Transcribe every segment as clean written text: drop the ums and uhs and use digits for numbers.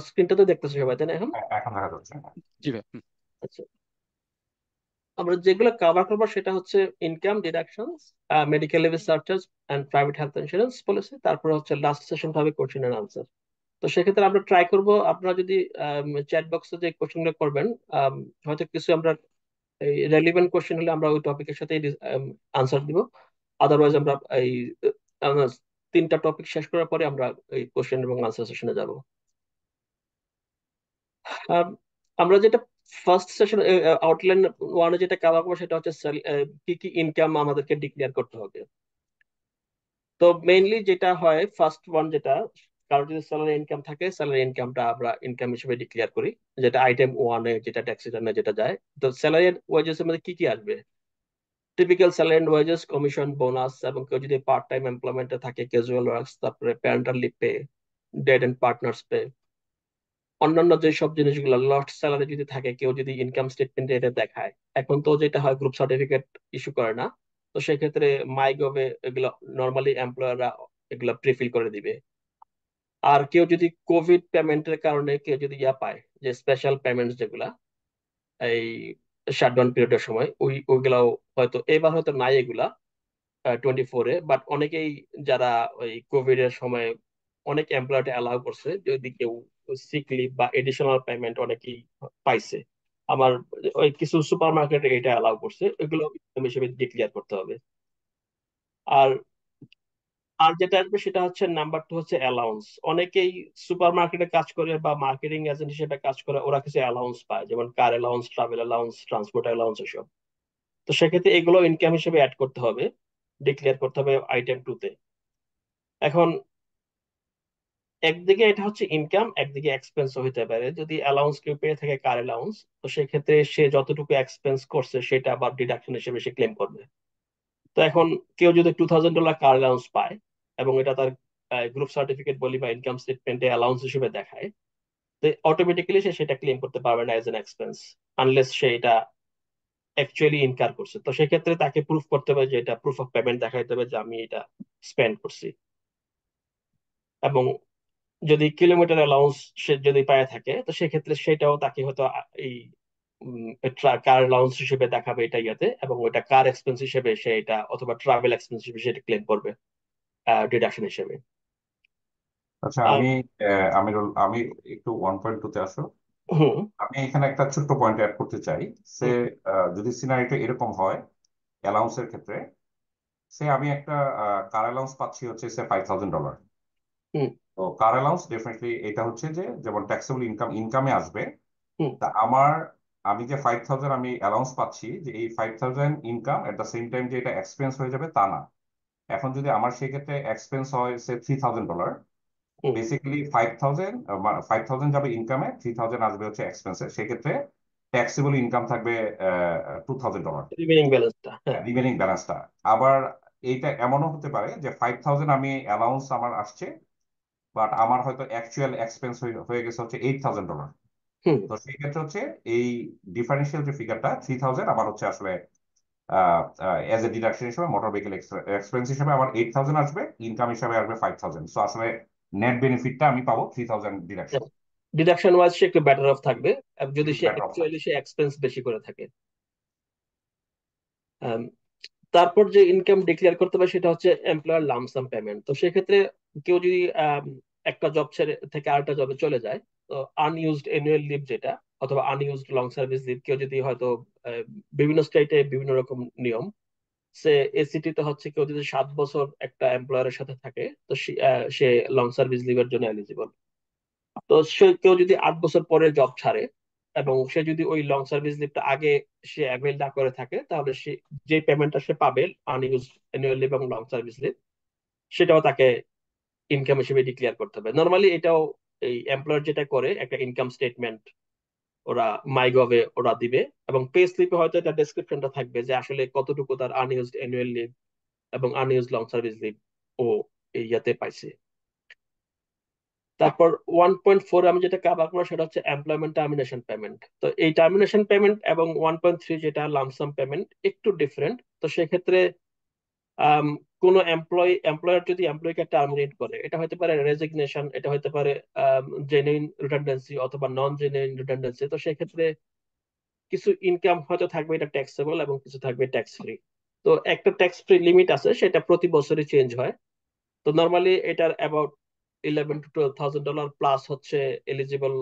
স্ক্রিনটা তো দেখতেছে সবাই, তাই না এখন? এখন দেখা যাচ্ছে। জি ভাই। আচ্ছা, আমরা যেগুলো কভার করবো সেটা হচ্ছে income deductions, medical levy surcharge and private health insurance policy, তারপর হচ্ছে লাস্ট সেশন হবে কোশ্চেন এন্ড আনসার। তো সেক্ষেত্রে আমরা ট্রাই করব, আপনারা যদি চ্যাট বক্সে যে কোশ্চেনগুলো করবেন, আম, হয়তো কিছু আমরা এই রেলিভেন্ট কোশ্চেন হলে আমরা ওই টপিকের সাথে আনসার দিব। আদারওয়াইজ আমরা এই আহ, তিনটা টপিক শেষ করার পরে আমরা এই কোশ্চেন এবং আনসার সেশনে যাব। আম, আমরা যেটা ফার্স্ট সেশন আউটলাইন ওয়ানে যেটা কভার করবো সেটা হচ্ছে কি কি ইনকাম আমাদেরকে ডিক্লেয়ার করতে হবে। তো মেইনলি যেটা হয় ফার্স্ট ওয়ান, যেটা কারো যদি স্যালারি ইনকাম থাকে, স্যালারি ইনকামটা আমরা ইনকাম হিসেবে ডিক্লেয়ার করি, যেটা আইটেম ওয়ানে, যেটা ট্যাক্স রিটার্নে যেটা যায়। তো স্যালারি ওয়েজেস এর মধ্যে কি কি আসবে? Typical salary and wages, commission, bonus, এবং কেউ যদি পার্ট টাইম এমপ্লয়মেন্টে থাকে, ক্যাজুয়াল ওয়ার্কস, তারপরে parental leave pay, dad and partners pay, অন্যান্য যে সব জিনিসগুলো, লস্ট স্যালারি যদি থাকে, কেউ যদি ইনকাম স্টেটমেন্টে এটা দেখায়। এখন তো যেটা হয়, গ্রুপ সার্টিফিকেট ইস্যু করে না, তো সেক্ষেত্রে মাইগভে এগুলো নর্মালি এমপ্লয়াররা এগুলো প্রিফিল করে দিবে। আর কেউ যদি কোভিড পেমেন্টের কারণে কেউ যদি পায়, যে স্পেশাল পেমেন্ট যেগুলা এই শাটডাউন পিরিয়ডের সময়, ওইগুলাও হয়তো এবার হয়তো নাই এগুলা 24-এ, বাট অনেকেই যারা ওই কোভিড এর সময় অনেক এমপ্লয়ারটা অ্যালাউ করছে, যদি কেউ সিক লিভ বা এডিশনাল পেমেন্ট অনেকেই পাইছে। আমার ওই কিছু সুপার মার্কেটে এটা অ্যালাউ করছে, এগুলো ইনকাম হিসেবে ডিক্লেয়ার করতে হবে। আর আর যেটা আসবে সেটা হচ্ছে নাম্বার টু, হচ্ছে অ্যালাউন্স। অনেকেই সুপার মার্কেটে কাজ করে বা মার্কেটিং এজেন্ট হিসেবে কাজ করে, ওরা কিছু অ্যালাউন্স পায়, যেমন car allowance, travel allowance, transport allowance, এসব। তো সেক্ষেত্রে এগুলো ইনকাম হিসেবে অ্যাড করতে হবে, ডিক্লেয়ার করতে হবে আইটেম টু তে। এখন একদিকে এটা হচ্ছে ইনকাম, একদিকে এক্সপেন্স হতে পারে। যদি অ্যালাউন্স কেউ পেয়ে থাকে, কার অ্যালাউন্স, তো সেক্ষেত্রে সে যতটুকু এক্সপেন্স করছে সেটা আবার ডিডাকশন হিসেবে সে ক্লেম করবে। তো এখন কেউ যদি $2000 কার অ্যালাউন্স পায়, এবং এটা তার গ্রুপ সার্টিফিকেট বলি বা ইনকাম স্টেটমেন্টে অ্যালাউন্স হিসেবে দেখায়, তো অটোমেটিক্যালি সে সেটা ক্লেম করতে পারবে না এজ এন এক্সপেন্স, আনলেস সে এটা অ্যাকচুয়ালি ইনকার করছে। তো সেক্ষেত্রে তাকে প্রুফ করতে হবে, যে এটা প্রুফ অফ পেমেন্ট দেখাইতে হবে যে আমি এটা স্পেন্ড করছি। এবং যদি কিলোমিটার অ্যালাউন্স সে যদি পায় থাকে, তো সেক্ষেত্রে সেটাও তাকে হয়তো এই কার অ্যালাউন্স হিসেবে দেখাবে এটা ইয়াতে, এবং ওইটা কার এক্সপেন্স হিসেবে সে এটা, অথবা ট্রাভেল এক্সপেন্স হিসেবে সেটা ক্লেম করবে ডিডাকশন হিসেবে। আচ্ছা, আহ, আমি একটু 1.2-তে আসো। হুম আমি এখানে একটা ছোট্ট পয়েন্ট অ্যাড করতে চাই। সে হুম যদি সিনারিটা এরকম হয় অ্যালাউন্সের ক্ষেত্রে, সে আমি একটা কার অ্যালাউন্স পাচ্ছি হচ্ছে সে $5,000। হুম তো কার অ্যালাউন্স ডেফিনেটলি এটা হচ্ছে যে যেমন ট্যাক্সেবল ইনকামে আসবে। হুম তা আমি যে 5,000 আমি অ্যালাউন্স পাচ্ছি, যে এই 5,000 income at the same time যে এটা এক্সপেন্স হয়ে যাবে তা না। এখন যদি আমার সেক্ষেত্রে এক্সপেন্স হয় সে $3,000, হুম বেসিক্যালি 5,000 যাবে ইনকামে, 3,000 আসবে হচ্ছে এক্সপেন্সে, সেক্ষেত্রে ট্যাক্সেবল ইনকাম থাকবে $2,000, রিমেইনিং ব্যালেন্সটা, হ্যাঁ। রিমেনিং ব্যালেন্সটা। আবার এইটা এমনও হতে পারে যে 5,000 আমি অ্যালাউন্স আমার আসছে, বাট আমার হয়তো অ্যাকচুয়াল এক্সপেন্স হয়ে গেছে হচ্ছে $8,000। হুম তো সেই ক্ষেত্রে হচ্ছে এই ডিফারেন্সিয়াল যে ফিগারটা 3,000 আমার হচ্ছে আসলে এজ এ ডিডাকশন হিসেবে মোটর ভেহিকেল এক্সপেন্স হিসেবে আমার 8,000 আসবে, ইনকাম হিসাবে আসবে 5,000। সো আসলে নেট বেনিফিটটা আমি পাবো 3,000 ডিডাকশন। ডিডাকশন ওয়াইজ সে একটু বেটার অফ থাকবে, যদি একটু সে বেটার অফ অ্যাকচুয়ালি থাকবে। সে এক্সপেন্স বেশি করে থাকে। আম, তারপর যে ইনকাম ডিক্লেয়ার করতে হবে সেটা হচ্ছে এমপ্লয়ার লামসাম পেমেন্ট। তো সেক্ষেত্রে কেউ যদি একটা জব ছেড়ে থেকে আরেকটা জবে চলে যায়, তো আনইউজড অ্যানুয়াল লিভ যেটা, অথবা আনইউজড লং সার্ভিস লিভ, কেউ যদি হয়তো বিভিন্ন স্টেটে বিভিন্ন রকম নিয়ম, সে এসিটি তে হচ্ছে কেউ যদি 7 বছর একটা এমপ্লয়ারের সাথে থাকে, তো সে লং সার্ভিস লিভের জন্য এলিজিবল। তো সে কেউ যদি 8 বছর পরে জব ছাড়ে, এবং সে যদি ওই লং সার্ভিস লিভটা আগে সে অ্যাভেল না করে থাকে, তাহলে সে যে পেমেন্টটা সে পাবে আনইউজ অ্যানুয়াল লিভ এবং লং সার্ভিস লিভ, সেটাও তাকে ইনকাম হিসেবে ডিক্লেয়ার করতে হবে। নর্মালি এটাও এই এমপ্লয়ার যেটা করে, একটা ইনকাম স্টেটমেন্ট ওরা মাইগভে ওরা দিবে, এবং পে স্লিপে হয়তো এটা ডেসক্রিপশনটা থাকবে যে আসলে কতটুকু তার আনইউজড অ্যানুয়াল লিভ এবং আনইউজড লং সার্ভিস লিভ ও এই ইয়াতে পাইছে। তারপর 1.4 আমি যেটা কাভার করবো সেটা হচ্ছে এমপ্লয়মেন্ট টার্মিনেশন পেমেন্ট। তো এই টার্মিনেশন পেমেন্ট এবং 1.3 যেটা লামসাম পেমেন্ট একটু ডিফারেন্ট। তো সেক্ষেত্রে আম, কোনো এমপ্লয়ার যদি এমপ্লয়ীকে টার্মিনেট করে, এটা হতে পারে রেজিগনেশন, এটা হতে পারে জেনুইন রিডান্ডেন্সি অথবা নন জেনুইন রিডান্ডেন্সি। তো সেক্ষেত্রে কিছু ইনকাম হয়তো থাকবে এটা ট্যাক্সেবল এবং কিছু থাকবে ট্যাক্স ফ্রি। তো একটা ট্যাক্স ফ্রি লিমিট আছে, সেটা প্রতি বছরই চেঞ্জ হয়। তো নর্মালি এটার অ্যাবাউট $11,000 to $12,000 প্লাস হচ্ছে এলিজিবল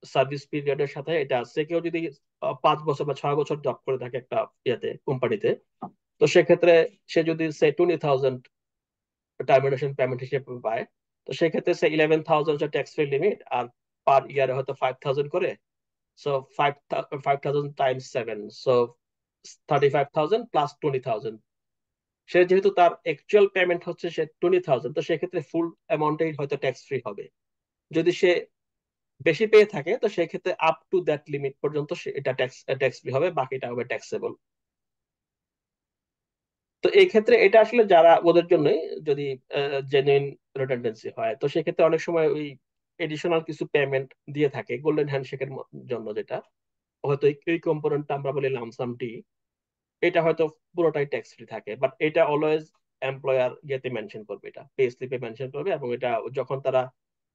সার্ভিস পিরিয়ডের সাথে এটা আছে। কেউ যদি 5 বছর বা 6 বছর জব করে থাকে একটা ইয়েতে কোম্পানিতে, তো সেক্ষেত্রে সে যদি সে 20,000 টার্মিনেশন পেমেন্ট হিসেবে পায়, তো সেক্ষেত্রে সে 11,000 হচ্ছে ট্যাক্স ফ্রি লিমিট, আর পার ইয়ারে হয়তো 5,000 করে। So 5,000 Times 7, so 35,000 plus 20,000। সে যেহেতু তার অ্যাকচুয়াল পেমেন্ট হচ্ছে সে 20,000, তো সেক্ষেত্রে ফুল অ্যামাউন্টেই হয়তো ট্যাক্স ফ্রি হবে। যদি সে বেশি পেয়ে থাকে তো সেক্ষেত্রে আপ টু দ্যাট লিমিট পর্যন্ত এটা ট্যাক্স ফ্রি হবে, বাকিটা হবে ট্যাক্সেবল। তো এই ক্ষেত্রে এটা আসলে যারা ওদের জন্যই, যদি জেনুইন রিডান্ডেন্সি হয়, তো সেক্ষেত্রে অনেক সময় ওই এডিশনাল কিছু পেমেন্ট দিয়ে থাকে গোল্ডেন হ্যান্ডশেকের জন্য, যেটা হয়তো এই কম্পোনেন্টটা আমরা বলি লামসামটি, এটা হয়তো পুরোটাই ট্যাক্স ফ্রি থাকে। বাট এটা অলওয়েজ এমপ্লয়ার ইয়েতে মেনশন করবে, এটা পে স্লিপে মেনশন করবে, এবং এটা যখন তারা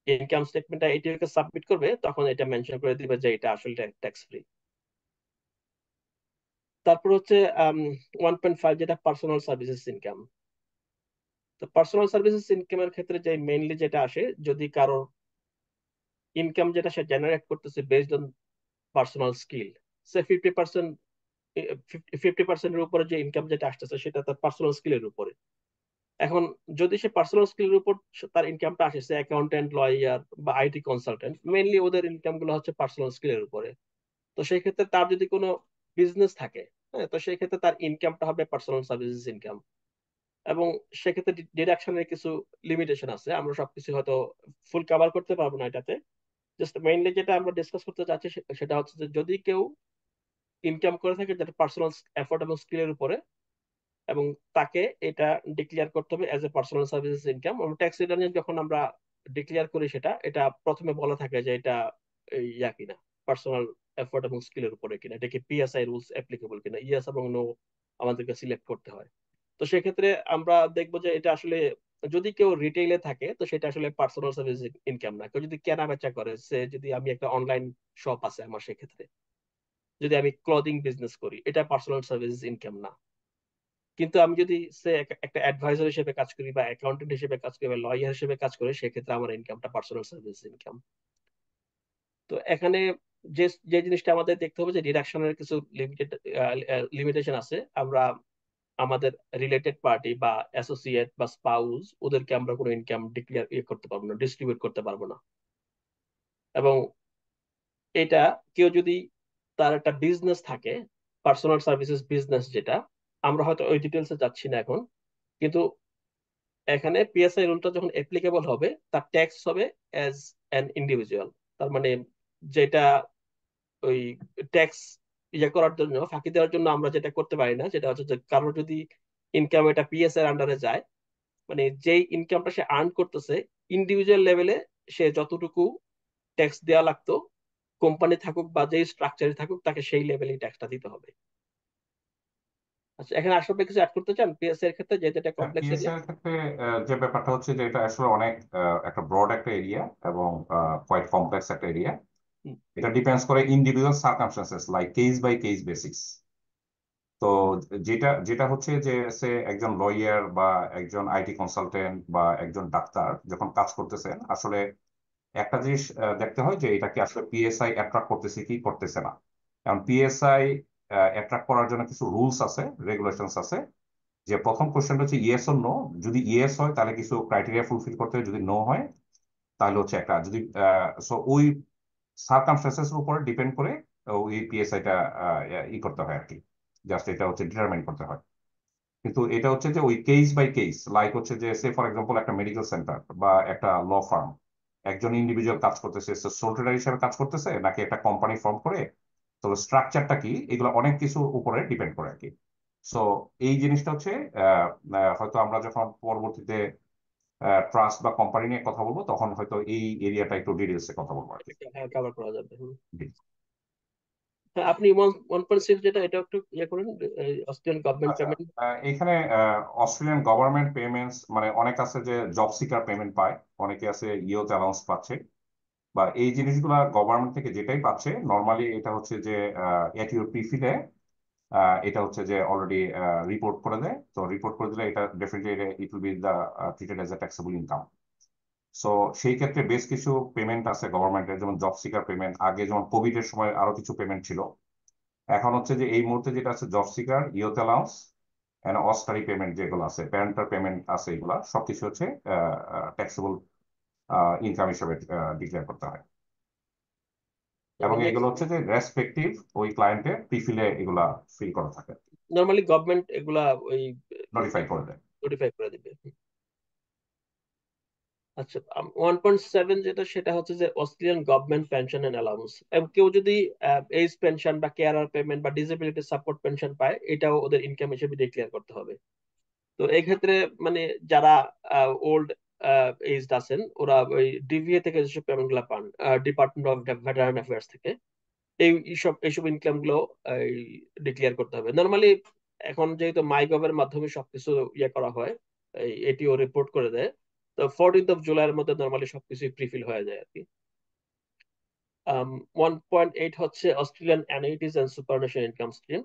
ইনকাম স্টেটমেন্টটা এটিকে সাবমিট করবে তখন এটা মেনশন করে দিবে যে এটা আসলে ট্যাক্স ফ্রি। তারপর হচ্ছে 1.5 যেটা পার্সোনাল সার্ভিসেস ইনকাম। তো পার্সোনাল সার্ভিসেস ইনকামের ক্ষেত্রে যে মেইনলি যেটা আসে, যদি কারো ইনকাম যেটা সে জেনারেট করতেছে বেসড অন পার্সোনাল স্কিল, সে 50%, 50%-এর উপরে যে ইনকাম যেটা আসতেছে সেটা তার পার্সোনাল স্কিলের উপরে। এখন যদি সে পার্সোনাল স্কিলের উপর তার ইনকামটা আসে, সে অ্যাকাউন্টেন্ট, লয়ার বা আইটি কনসালটেন্ট, মেইনলি ওদের ইনকাম গুলো হচ্ছে পার্সোনাল স্কিলের উপরে। তো সেই ক্ষেত্রে তার যদি কোনো বিজনেস থাকে, হ্যাঁ, তো সেই ক্ষেত্রে তার ইনকামটা হবে পার্সোনাল সার্ভিসেস ইনকাম। এবং সেক্ষেত্রে ডিডাকশনের কিছু লিমিটেশন আছে, আমরা সবকিছু হয়তো ফুল কভার করতে পারবো না এটাতে। জাস্ট মেইনলি যেটা আমরা ডিসকাস করতে চাচ্ছি সেটা হচ্ছে যে যদি কেউ ইনকাম করে থাকে যেটা পার্সোনাল এফোর্ট এবং স্কিলের উপরে, এবং তাকে এটা ডিক্লেয়ার করতে হবে as a personal services income. Tax রিটার্নে যখন আমরা ডিক্লেয়ার করি সেটা, এটা প্রথমে বলা থাকে যে এটা ইয়া কিনা, পার্সোনাল এফোর্ট এবং স্কিলের উপরে কিনা, এটা কি পিএসআই রুলস অ্যাপ্লিকেবল কিনা, ইয়েস এবং নো আমাদেরকে সিলেক্ট করতে হয়। তো সেক্ষেত্রে আমরা দেখবো যে এটা আসলে যদি কেউ রিটেইলে থাকে তো সেটা আসলে পার্সোনাল সার্ভিস ইনকাম না। কেউ যদি কেনা বেচা করে, সে যদি আমি একটা অনলাইন শপ আছে আমার, সেক্ষেত্রে যদি আমি ক্লদিং বিজনেস করি, এটা পার্সোনাল সার্ভিস ইনকাম না। কিন্তু আমি যদি সে একটা অ্যাডভাইজার হিসেবে কাজ করি বা অ্যাকাউন্টেন্ট হিসেবে কাজ করি বা লয়ার হিসেবে কাজ করি, সেক্ষেত্রে আমার ইনকামটা পার্সোনাল সার্ভিস ইনকাম। তো এখানে যে যে জিনিসটা আমাদের দেখতে হবে যে ডিডাকশনের কিছু লিমিটেশন আছে। আমরা আমাদের রিলেটেড পার্টি বা অ্যাসোসিয়েট বা স্পাউস, ওদেরকে আমরা কোনো ইনকাম ডিক্লেয়ার করতে পারবো না, ডিস্ট্রিবিউট করতে পারবো না। এবং এটা কেউ যদি তার একটা বিজনেস থাকে, পার্সোনাল সার্ভিসেস বিজনেস যেটা, আমরা হয়তো ওই ডিটেলসে যাচ্ছি না এখন, কিন্তু এখানে পিএসআই রুলটা যখন অ্যাপ্লিকেবল হবে তার ট্যাক্স হবে অ্যাজ অ্যান ইন্ডিভিজুয়াল। তার মানে যেটা ওই ট্যাক্স ইয়ে করার জন্য, ফাঁকি দেওয়ার জন্য আমরা যেটা করতে পারি না, সেটা হচ্ছে যে কারোর যদি ইনকাম এটা পিএসআই এর আন্ডারে যায়, মানে যেই ইনকামটা সে আর্ন করতেছে ইন্ডিভিজুয়াল লেভেলে, সে যতটুকু ট্যাক্স দেওয়া লাগতো কোম্পানি থাকুক বা যেই স্ট্রাকচারে থাকুক, তাকে সেই লেভেলেই ট্যাক্সটা দিতে হবে। আচ্ছা, এখানে আশরাফ ভাই কিছু অ্যাড করতে চান পিএসআই এর ক্ষেত্রে, যেহেতু এটা কমপ্লেক্স এরিয়া? পিএসএ এর ক্ষেত্রে যে ব্যাপারটা হচ্ছে যে এটা আসলে অনেক একটা ব্রড একটা এরিয়া এবং কোয়াইট কমপ্লেক্স একটা এরিয়া। এটা ডিপেন্ডস করে individual circumstances like case by case basis. তো যেটা যেটা হচ্ছে যে সে একজন লয়ার বা একজন আইটি কনসালটেন্ট বা একজন ডাক্তার যখন কাজ করতেছেন, আসলে একটা জিনিস দেখতে হয় যে এটা কি আসলে পিএসআই অ্যাট্রাক্ট করতেছে কি করতেছে না। কারণ পিএসআই অ্যাট্রাক্ট করার জন্য কিছু রুলস আছে, রেগুলেশনস আছে। যে প্রথম কোশ্চেনটা হচ্ছে ইয়েস অর নো। যদি ইয়েস হয় তাহলে কিছু ক্রাইটেরিয়া ফুলফিল করতে হয়, যদি নো হয় তাহলে হচ্ছে একটা, যদি সো ওই সার্কামস্টান্সেস এর উপরে ডিপেন্ড করে ওই পিএসআইটা ই করতে হয় আর কি। জাস্ট এটা হচ্ছে ডিটারমাইন করতে হয়। কিন্তু এটা হচ্ছে যে ওই কেস বাই কেস, লাইক হচ্ছে যে সে ফর এক্সাম্পল একটা মেডিকেল সেন্টার বা একটা ল ফার্ম, একজন ইন্ডিভিজুয়াল কাজ করতেছে, সোল ট্রেডার হিসেবে কাজ করতেছে নাকি একটা কোম্পানি ফর্ম করে, তো স্ট্রাকচারটা কি, এগুলো অনেক কিছুর উপরে ডিপেন্ড করে আর কি। সো এই জিনিসটা হচ্ছে হয়তো আমরা যখন পরবর্তীতে ট্রাস্ট বা কোম্পানি নিয়ে কথা বলবো, তখন হয়তো এই এরিয়াটা একটু ডিটেলসে কথা বলবো আর কি। হ্যাঁ, কভার করা যাবে। জি। হ্যাঁ, আপনি 1.6 যেটা, এটা একটু ইয়ে করেন, অস্ট্রেলিয়ান গভর্নমেন্ট আচ্ছা, পেমেন্ট। এখানে অস্ট্রেলিয়ান গভর্নমেন্ট পেমেন্টস মানে অনেক আছে যে জব সিকার পেমেন্ট পায়, অনেকে আছে ইয়ুথ অ্যালাউন্স পাচ্ছে, বা এই জিনিসগুলা গভর্নমেন্ট থেকে যেটাই পাচ্ছে নর্মালি এটা হচ্ছে যে এট ইউর প্রিফিলে এটা হচ্ছে যে অলরেডি রিপোর্ট করে দেয়। তো রিপোর্ট করে দিলে এটা definitely it will be the treated as a taxable income. So সেই ক্ষেত্রে বেশ কিছু পেমেন্ট আছে গভর্নমেন্টের, যেমন জব সিকার পেমেন্ট, আগে যেমন কোভিড এর সময় আরো কিছু পেমেন্ট ছিল। এখন হচ্ছে যে এই মুহূর্তে যেটা আছে job seeker, youth allowance and Austudy payment যেগুলো আছে, প্যারেন্টাল পেমেন্ট আছে, এগুলা সবকিছু হচ্ছে ট্যাক্সেবল ইনকাম হিসেবে ডিক্লেয়ার করতে হয়। এবং এগুলো নেক্সট, হচ্ছে যে রেসপেক্টিভ ওই ক্লায়েন্টের প্রিফিলে এগুলা ফিল করা থাকে, নর্মালি গভর্নমেন্ট এগুলা ওই নোটিফাই করে দেয়। নোটিফাই করে দিবে। আচ্ছা, 1.7 যেটা, সেটা হচ্ছে যে Australian government pension and allowance. কেউ যদি এজ পেনশন বা কেয়ারার পেমেন্ট বা ডিসেবিলিটি সাপোর্ট পেনশন পায়, এটাও ওদের ইনকাম হিসেবে ডিক্লেয়ার করতে হবে। তো এই ক্ষেত্রে মানে যারা ওল্ড এজড আছেন, ওরা ওই ডিভিএ থেকে যেসব পেমেন্ট গুলা পান, ডিপার্টমেন্ট অফ ভেটারান অ্যাফেয়ার্স থেকে, এইসব ইনকাম গুলো ডিক্লেয়ার করতে হবে নর্মালি। এখন যেহেতু মাই গভের মাধ্যমে সবকিছু ইয়ে করা হয়, এটিও রিপোর্ট করে দেয়। তো 14 জুলাইয়ের মধ্যে নর্মালি সবকিছু প্রিফিল হয়ে যায় আর কি। 1.8 হচ্ছে অস্ট্রেলিয়ান অ্যানুইটিজ এন্ড সুপারনেশন ইনকাম স্ট্রিম।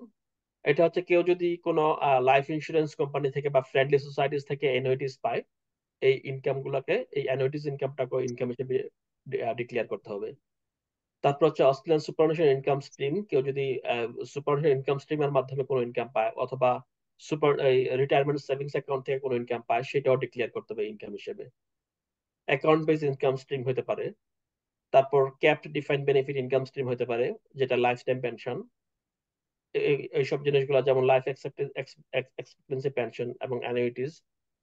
এটা হচ্ছে কেউ যদি কোনো লাইফ ইন্স্যুরেন্স কোম্পানি থেকে বা ফ্রেন্ডলি সোসাইটিস থেকে অ্যানুইটিস পায়, এই ইনকাম গুলাকে, এই অ্যানুইটিস ইনকামটাকে ইনকাম হিসেবে ডিক্লেয়ার করতে হবে। তারপর হচ্ছে অস্ট্রেলিয়ান সুপারনেশন ইনকাম স্ট্রিম, কেউ যদি সুপারনেশন ইনকাম স্ট্রিমের মাধ্যমে কোনো ইনকাম পায়, অথবা সুপার রিটায়ারমেন্ট সেভিংস অ্যাকাউন্ট থেকে কোনো ইনকাম পায়, সেটাও ডিক্লেয়ার করতে হবে ইনকাম হিসেবে। অ্যাকাউন্ট বেস ইনকাম স্ট্রিম হতে পারে। তারপর ক্যাপড ডিফাইন্ড বেনিফিট ইনকাম স্ট্রিম হতে পারে, যেটা লাইফ টাইম পেনশন। এইসব জিনিসগুলো যেমন লাইফ এক্সপেক্টেন্সি পেনশন এবং অ্যানুইটিস,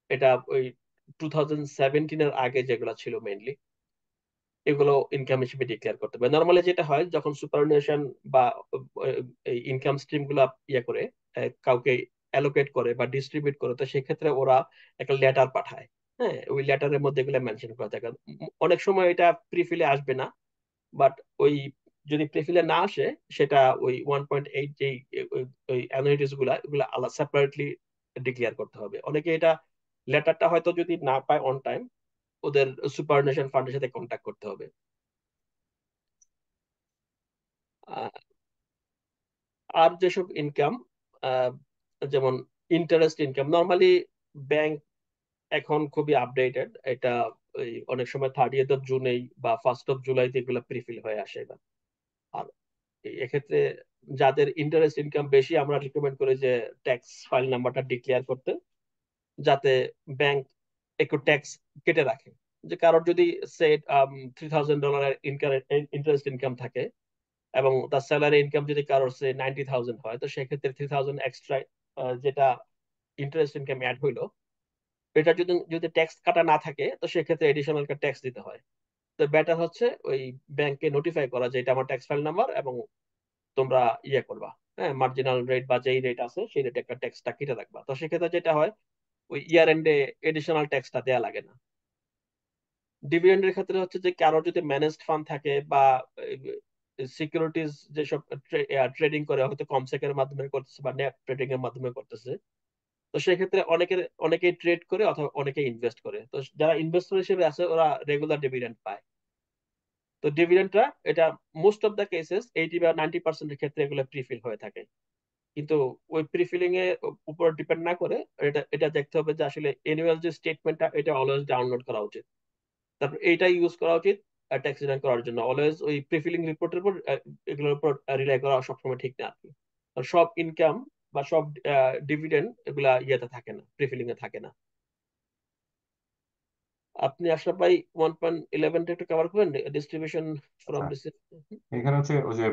এটা ওই 2017 এর আগে যেগুলো ছিল মেইনলি, এগুলো ইনকাম হিসেবে ডিক্লেয়ার করতে হবে। নর্মালি যেটা হয়, যখন সুপারনেশন বা এই ইনকাম স্ট্রিম গুলা ইয়ে করে, কাউকে অ্যালোকেট করে বা ডিস্ট্রিবিউট করে, তো সেক্ষেত্রে ওরা একটা লেটার পাঠায়। হ্যাঁ, ওই লেটারের মধ্যে এগুলো মেনশন করা থাকে। অনেক সময় এটা প্রিফিলে আসবে না, বাট ওই যদি প্রিফিলে না আসে, সেটা ওই 1.8 যে ওই অ্যানুইটিস গুলা, এগুলা আলাদা সেপারেটলি ডিক্লেয়ার করতে হবে। অনেকে এটা লেটারটা হয়তো যদি না পায় অন টাইম, ওদের সুপারনেশন ফান্ডের সাথে কন্ট্যাক্ট করতে হবে। আর যেসব ইনকাম, যেমন ইন্টারেস্ট ইনকাম, নর্মালি ব্যাংক এখন খুবই আপডেটেড। এটা ওই অনেক সময় 30th of জুনেই বা 1st of জুলাইতে এগুলো প্রিফিল হয়ে আসে এবার। আর এক্ষেত্রে যাদের ইন্টারেস্ট ইনকাম বেশি, আমরা রিকমেন্ড করি যে ট্যাক্স ফাইল নাম্বারটা ডিক্লেয়ার করতে, যাতে ব্যাংক একটু ট্যাক্স কেটে রাখে। যে কারোর যদি সে $3,000 ইন্টারেস্ট ইনকাম থাকে, এবং তার স্যালারি ইনকাম যদি কারোর সে 90,000 হয়, তো সেক্ষেত্রে 3,000 এক্সট্রা যেটা ইন্টারেস্ট ইনকাম অ্যাড হইলো, এটা যদি যদি ট্যাক্স কাটা না থাকে, তো সেক্ষেত্রে এডিশনাল ট্যাক্স দিতে হয়। তো বেটার হচ্ছে ওই ব্যাংকে নোটিফাই করা যে এটা আমার ট্যাক্স ফাইল নাম্বার, এবং তোমরা ইয়ে করবা, হ্যাঁ, মার্জিনাল রেট বা যেই রেট আছে সেই রেটে একটা ট্যাক্সটা কেটে রাখবা। তো সেক্ষেত্রে যেটা হয়, ওই ইয়ার এন্ডে এডিশনাল ট্যাক্সটা দেয়া লাগে না। ডিভিডেন্ডের ক্ষেত্রে হচ্ছে যে কারো যদি ম্যানেজড ফান্ড থাকে বা সিকিউরিটিজ যেসব ট্রেডিং করে, হয়তো কমসেকের মাধ্যমে করতেছে বা নেট ট্রেডিং এর মাধ্যমে করতেছে, তো সেক্ষেত্রে অনেকেই ট্রেড করে অথবা অনেকে ইনভেস্ট করে। তো যারা ইনভেস্টর হিসেবে আছে, ওরা রেগুলার ডিভিডেন্ড পায়। তো ডিভিডেন্ডটা, এটা মোস্ট অফ দ্য কেসেস 80 বা 90% ক্ষেত্রে এগুলো প্রিফিল হয়ে থাকে। কিন্তু ওই প্রিফিলিং এর উপর ডিপেন্ড না করে, এটা এটা দেখতে হবে যে আসলে এনুয়াল যে স্টেটমেন্টটা, এটা অলওয়েজ ডাউনলোড করা উচিত। তারপর এইটা ইউজ করা উচিত ট্যাক্স রিটার্ন করার জন্য। অলওয়েজ ওই প্রিফিলিং রিপোর্টের উপর, এগুলোর উপর রিলাই করা সবসময় ঠিক না আর কি। আর সব ইনকাম বা সব ডিভিডেন্ড এগুলা ইয়েতে থাকে না, প্রিফিলিং এ থাকে না। আপনি আশরাফ ভাই 1.11 একটু কভার করবেন, ডিস্ট্রিবিউশন ফ্রম রিসিপ্ট। এখানে হচ্ছে ওই যে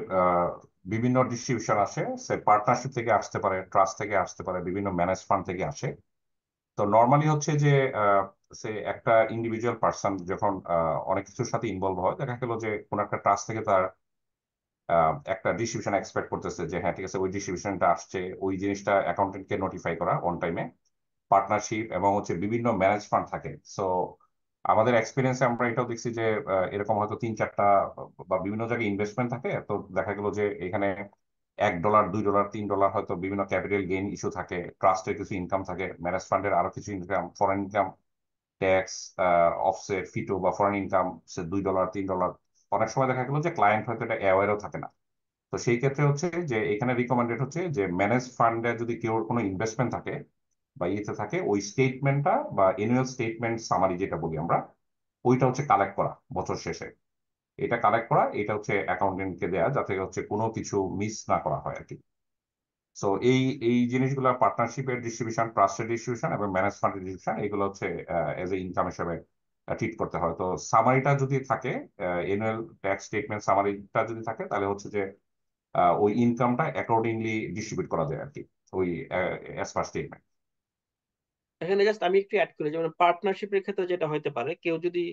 বিভিন্ন ডিস্ট্রিবিউশন আসে, সে পার্টনারশিপ থেকে আসতে পারে, ট্রাস্ট থেকে আসতে পারে, বিভিন্ন ম্যানেজ ফান্ড থেকে আসে। তো নর্মালি হচ্ছে যে সে একটা ইন্ডিভিজুয়াল পার্সন যখন অনেক কিছুর সাথে ইনভলভ হয়, দেখা গেল যে কোন একটা ট্রাস্ট থেকে তার একটা ডিস্ট্রিবিউশন এক্সপেক্ট করতেছে যে হ্যাঁ ঠিক আছে, ওই ডিস্ট্রিবিউশনটা আসছে, ওই জিনিসটা অ্যাকাউন্টেন্টকে নোটিফাই করা অন টাইমে। পার্টনারশিপ এবং হচ্ছে বিভিন্ন ম্যানেজ ফান্ড থাকে। সো আমাদের এক্সপিরিয়েন্সে আমরা এটাও দেখছি যে এরকম হয়তো 3-4টা বা বিভিন্ন জায়গায় ইনভেস্টমেন্ট থাকে, তো দেখা গেল যে এখানে $1, $2, $3 হয়তো বিভিন্ন ক্যাপিটাল গেইন ইস্যু থাকে, ট্রাস্টের কিছু ইনকাম থাকে, ম্যানেজ ফান্ডের আরো কিছু income, foreign income tax, offset, FITO বা ফরেন ইনকাম সে $2, $3। অনেক সময় দেখা গেল যে ক্লায়েন্ট হয়তো এটা অ্যাওয়ারও থাকে না। তো সেই ক্ষেত্রে হচ্ছে যে এখানে রিকমেন্ডেড হচ্ছে যে ম্যানেজ ফান্ডে যদি কেউ কোনো ইনভেস্টমেন্ট থাকে বা ইয়েতে থাকে, ওই স্টেটমেন্টটা বা অ্যানুয়াল স্টেটমেন্ট সামারি যেটা বলি আমরা, ওইটা হচ্ছে কালেক্ট করা বছর শেষে। এটা কালেক্ট করা, এটা হচ্ছে অ্যাকাউন্টেন্টকে দেয়া, যাতে হচ্ছে কোনো কিছু মিস না করা হয় আর কি। সো এই এই জিনিসগুলো পার্টনারশিপের ডিস্ট্রিবিউশন, ট্রাস্টের ডিস্ট্রিবিউশন এবং ম্যানেজ ফান্ডের ডিস্ট্রিবিউশন, এগুলো হচ্ছে এজ এ ইনকাম হিসেবে ট্রিট করতে হয়। তো সামারিটা যদি থাকে, এনুয়াল ট্যাক্স স্টেটমেন্ট সামারিটা যদি থাকে, তাহলে হচ্ছে যে ওই ইনকামটা অ্যাকর্ডিংলি ডিস্ট্রিবিউট করা যায় আর কি, ওই অ্যাজ পার স্টেটমেন্ট। এখানে জাস্ট আমি একটু অ্যাড করি, যেমন পার্টনারশিপের ক্ষেত্রে যেটা হতে পারে, কেউ যদি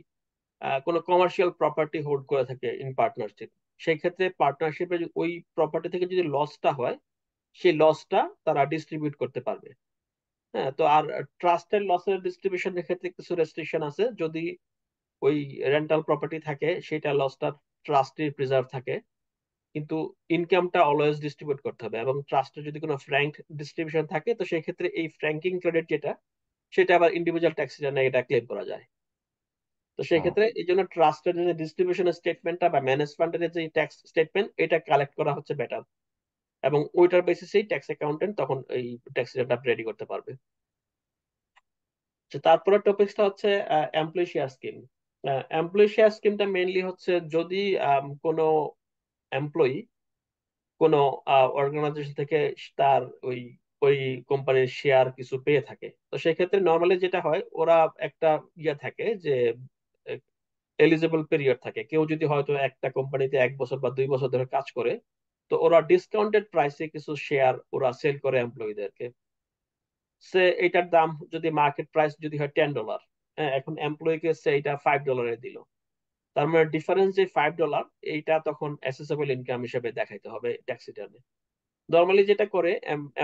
কোনো কমার্শিয়াল প্রপার্টি হোল্ড করে থাকে ইন পার্টনারশিপ, সেই ক্ষেত্রে পার্টনারশিপে ওই প্রপার্টি থেকে যদি লসটা হয়, সেই লসটা তারা ডিস্ট্রিবিউট করতে পারবে। হ্যাঁ, তো আর ট্রাস্টের লসের ডিস্ট্রিবিউশনের ক্ষেত্রে কিছু রেস্ট্রিকশন আছে। যদি ওই রেন্টাল প্রপার্টি থাকে, সেটা লসটা ট্রাস্টে প্রিজার্ভ থাকে, কিন্তু ইনকামটা অলওয়েজ ডিস্ট্রিবিউট করতে হবে। এবং ট্রাস্টে যদি কোনো ফ্র্যাঙ্ক ডিস্ট্রিবিউশন থাকে, তো সেই ক্ষেত্রে এই ফ্র্যাঙ্কিং ক্রেডিট যেটা, সেটা আবার ইন্ডিভিজুয়াল ট্যাক্স রিটার্নে এটা ক্লেম করা যায়। তো সেই ক্ষেত্রে এই জন্য ট্রাস্টের যে ডিস্ট্রিবিউশন স্টেটমেন্টটা বা ম্যানেজ ফান্ডের যে ট্যাক্স স্টেটমেন্ট, এটা কালেক্ট করা হচ্ছে বেটার, এবং ওইটার বেসিসেই ট্যাক্স অ্যাকাউন্টেন্ট তখন এই ট্যাক্স রিটার্নটা রেডি করতে পারবে। তো তারপরে টপিকসটা হচ্ছে employee share scheme. Employee share স্কিমটা মেইনলি হচ্ছে যদি কোনো এমপ্লয়ি কোনো অর্গানাইজেশন থেকে তার ওই ওই কোম্পানির শেয়ার কিছু পেয়ে থাকে, তো সেক্ষেত্রে নর্মালি যেটা হয়, ওরা একটা ইয়ে থাকে যে এলিজিবল পিরিয়ড থাকে। কেউ যদি হয়তো একটা কোম্পানিতে 1 বছর বা 2 বছর ধরে কাজ করে, তো ওরা ডিসকাউন্টেড প্রাইসে কিছু শেয়ার ওরা সেল করে এমপ্লয়ীদেরকে। সে এটার দাম যদি মার্কেট প্রাইস যদি হয় $10, হ্যাঁ, এখন এমপ্লয়ীকে সে এটা $5 দিল। তার মানে ডিফারেন্স যে $5, এইটা তখন অ্যাসেসেবল ইনকাম হিসেবে দেখাইতে হবে ট্যাক্স রিটার্নে। নর্মালি যেটা করে,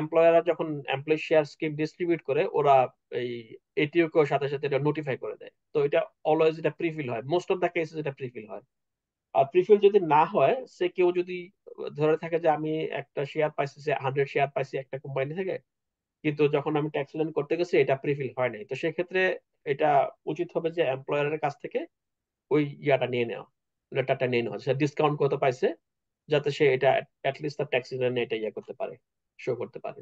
এমপ্লয়াররা যখন এমপ্লয়ি শেয়ার স্কিম ডিস্ট্রিবিউট করে, ওরা এই এটিও কে সাথে সাথে এটা নোটিফাই করে দেয়। তো এটা অলওয়েজ এটা প্রিফিল হয়, মোস্ট অফ দা কেসেস এটা প্রিফিল হয়। আর প্রিফিল যদি না হয়, সে কেউ যদি ধরে থাকে যে আমি একটা শেয়ার পাইছি, 100 শেয়ার পাইছি একটা কোম্পানি থেকে, কিন্তু যখন আমি ট্যাক্স রিটার্ন করতে গেছি এটা প্রিফিল হয় নাই, তো সেক্ষেত্রে এটা উচিত হবে যে এমপ্লয়ারের কাছ থেকে ওই ইয়াটা নিয়ে নেওয়া, লেটারটা নিয়ে নেওয়া, সে ডিসকাউন্ট কত পাইছে, যাতে সে এটা অ্যাটলিস্ট তার ট্যাক্স রিটার্নে এটা ইয়ে করতে পারে, শো করতে পারে।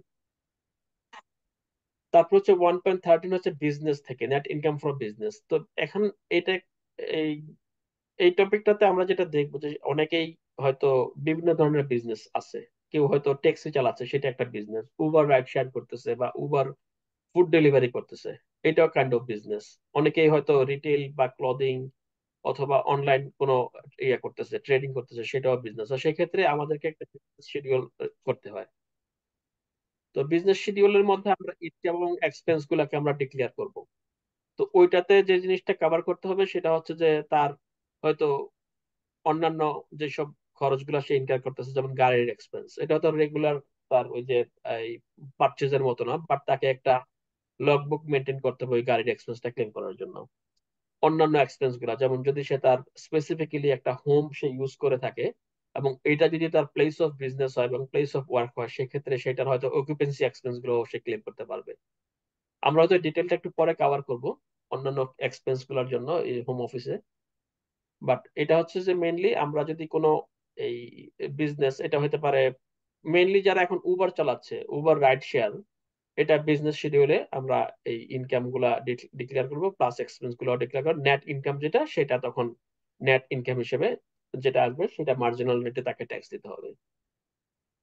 তারপর হচ্ছে 1.13 হচ্ছে বিজনেস থেকে, নেট ইনকাম ফ্রম বিজনেস। তো এখন এটা এই এই টপিকটাতে আমরা যেটা দেখবো যে অনেকেই হয়তো বিভিন্ন ধরনের বিজনেস আছে। কেউ হয়তো ট্যাক্সি চালাচ্ছে, সেটা একটা বিজনেস। উবার রাইড শেয়ার করতেছে বা উবার ফুড ডেলিভারি করতেছে, এটাও কাইন্ড অফ বিজনেস। অনেকেই হয়তো রিটেল বা ক্লদিং অথবা অনলাইন কোনো ইয়ে করতেছে, ট্রেডিং করতেছে, সেটাও বিজনেস। তো সেক্ষেত্রে আমাদেরকে একটা শিডিউল করতে হয়। তো বিজনেস শিডিউলের মধ্যে আমরা ইনকাম এবং এক্সপেন্স গুলাকে আমরা ডিক্লেয়ার করব। তো ওইটাতে যে জিনিসটা কভার করতে হবে সেটা হচ্ছে যে তার হয়তো অন্যান্য যেসব খরচগুলো সে ইনকার করতেছে, যেমন গাড়ির এক্সপেন্স, এটা তো রেগুলার তার ওই যে এই পারচেজের মতো না, বাট তাকে একটা লগ বুক মেনটেন করতে হবে ওই গাড়ির এক্সপেন্সটা ক্লেম করার জন্য। অন্যান্য এক্সপেন্স গুলা, যেমন যদি সে তার স্পেসিফিক্যালি একটা হোম সে ইউজ করে থাকে, এবং এটা যদি তার প্লেস অফ বিজনেস হয় এবং প্লেস অফ ওয়ার্ক হয়, সেক্ষেত্রে সেটার হয়তো অকুপেন্সি এক্সপেন্স গুলো সে ক্লেম করতে পারবে। আমরা হয়তো ডিটেলটা একটু পরে কভার করব অন্যান্য এক্সপেন্স গুলোর জন্য এই হোম অফিসে। বাট এটা হচ্ছে যে মেইনলি আমরা যদি কোনো এই বিজনেস, এটা হতে পারে মেইনলি যারা এখন উবার চালাচ্ছে, উবার রাইড শেয়ার, এটা বিজনেস শিডিউলে আমরা এই ইনকাম গুলা ডিক্লেয়ার করবো, প্লাস এক্সপেন্স গুলো ডিক্লেয়ার করবো। নেট ইনকাম যেটা, সেটা তখন নেট ইনকাম হিসেবে যেটা আসবে, সেটা মার্জিনাল রেটে তাকে ট্যাক্স দিতে হবে।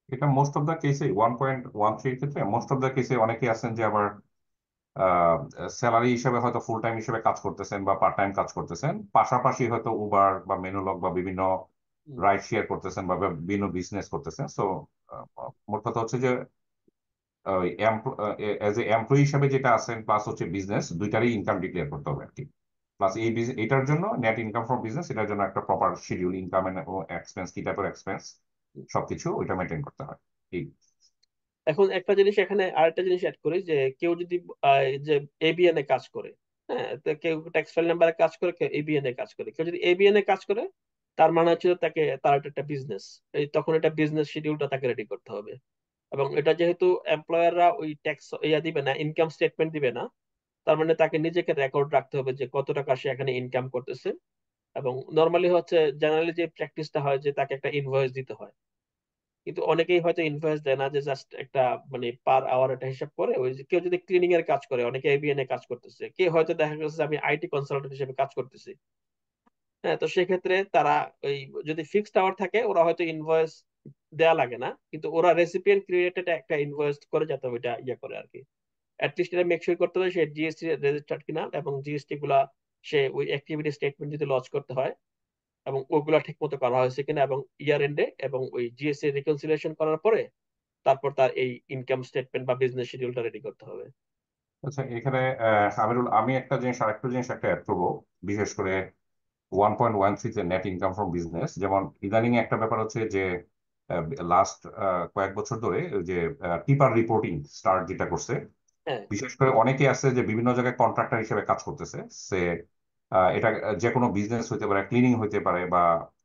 এটা মোস্ট অফ দ্য কেসে 1.13 ক্ষেত্রে মোস্ট অফ দ্য কেসে অনেকেই আছেন যে আবার স্যালারি হিসেবে হয়তো ফুল টাইম হিসেবে কাজ করতেছেন বা পার্ট টাইম কাজ করতেছেন, পাশাপাশি হয়তো উবার বা মেনুলক বা বিভিন্ন হুম। রাইড শেয়ার করতেছেন বা বিভিন্ন বিজনেস করতেছেন। সো মোট কথা হচ্ছে যে এজ এ এমপ্লয়ি হিসাবে যেটা আছেন প্লাস হচ্ছে বিজনেস, দুইটারই ইনকাম ডিক্লেয়ার করতে হবে আর কি। প্লাস এটার জন্য নেট ইনকাম ফ্রম বিজনেস, এটার জন্য একটা প্রপার শিডিউল, ইনকাম ও এক্সপেন্স, কি টাইপের এক্সপেন্স, সবকিছু ওইটা মেনটেন করতে হয়। ঠিক। এখন একটা জিনিস এখানে আরেকটা জিনিস অ্যাড করি, যে কেউ যদি যে এবিএন এ কাজ করে, হ্যাঁ, তো কেউ ট্যাক্স ফাইল নাম্বারে কাজ করে, কেউ এবিএন এ কাজ করে, কেউ যদি এবিএন এ কাজ করে, তার মানে হচ্ছে যে তাকে, তার একটা বিজনেস, এই তখন এটা বিজনেস শিডিউলটা তাকে রেডি করতে হবে। এবং এটা যেহেতু এমপ্লয়াররা ওই ট্যাক্স ইয়া দিবে না, ইনকাম স্টেটমেন্ট দিবে না, তার মানে তাকে নিজেকে রেকর্ড রাখতে হবে যে কত টাকা সে এখানে ইনকাম করতেছে। এবং নর্মালি হচ্ছে, জেনারেলি যে প্র্যাকটিসটা হয় যে তাকে একটা ইনভয়েস দিতে হয়, কিন্তু অনেকেই হয়তো ইনভয়েস দেয় না, যে জাস্ট একটা মানে পার আওয়ার একটা হিসাব করে। ওই যে কেউ যদি ক্লিনিং এর কাজ করে, অনেকে এবিএন এ কাজ করতেছে, কে হয়তো দেখা গেছে যে আমি আইটি কনসালটেন্ট হিসেবে কাজ করতেছি, হ্যাঁ, তো সেক্ষেত্রে তারা ওই যদি ফিক্সড আওয়ার থাকে, ওরা হয়তো ইনভয়েস দেয়া লাগে না, কিন্তু ওরা রেসিপিয়েন্ট ক্রিয়েটেড একটা ইনভয়েস করে, যাতে ওইটা ইয়ে করে আর কি। অ্যাটলিস্ট এটা মেক শিওর করতে হবে সে জিএসটি রেজিস্টার্ড কিনা, এবং জিএসটি গুলা সে ওই অ্যাক্টিভিটি স্টেটমেন্ট যদি লঞ্চ করতে হয়, এবং ওগুলা ঠিক মতো করা হয়েছে কিনা, এবং ইয়ার এন্ডে এবং ওই জিএসটি রিকনসিলিয়েশন করার পরে তারপর তার এই ইনকাম স্টেটমেন্ট বা বিজনেস শিডিউলটা রেডি করতে হবে। আচ্ছা, এখানে আমিরুল, আমি একটা জিনিস আরেকটা জিনিস একটা অ্যাড করবো। বিশেষ করে 1.13 তে নেট ইনকাম ফ্রম বিজনেস, যেমন ইদানিং একটা ব্যাপার হচ্ছে যে লাস্ট কয়েক বছর ধরে ওই যে টিপার রিপোর্টিং স্টার্ট যেটা করছে। হ্যাঁ, বিশেষ করে অনেকে আছে যে বিভিন্ন জায়গায় কন্ট্রাক্টর হিসেবে কাজ করতেছে। সে এটা যে কোনো বিজনেস হইতে পারে, ক্লিনিং হইতে পারে, বা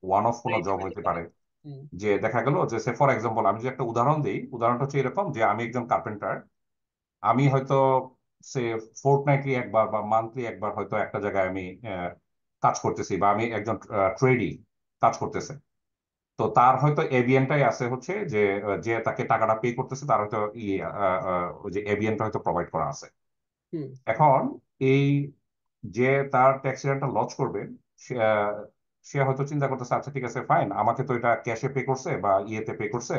ওয়ান অফ কোনো এইটা জব হইতে হইতে পারে। পারে। হুম। যে দেখা গেল যে সে ফর এক্সাম্পল, আমি যে একটা উদাহরণ দিই, উদাহরণটা হচ্ছে এরকম যে আমি একজন কার্পেন্টার। আমি হয়তো সে ফোর্টনাইটলি একবার বা মান্থলি একবার হয়তো একটা জায়গায় আমি কাজ করতেছি, বা আমি একজন ট্রেডি কাজ করতেছে। তো তার হয়তো এবিএনটাই আছে হচ্ছে যে যে তাকে টাকাটা পে করতেছে তার হয়তো ওই যে এবিএনটা হয়তো প্রোভাইড করা আছে। হুম। এখন এই যে তার ট্যাক্স রিটার্নটা লঞ্চ করবে, সে সে হয়তো চিন্তা করতেছে, আচ্ছা ঠিক আছে ফাইন, আমাকে তো এটা ক্যাশে পে করছে বা ইয়েতে পে করছে,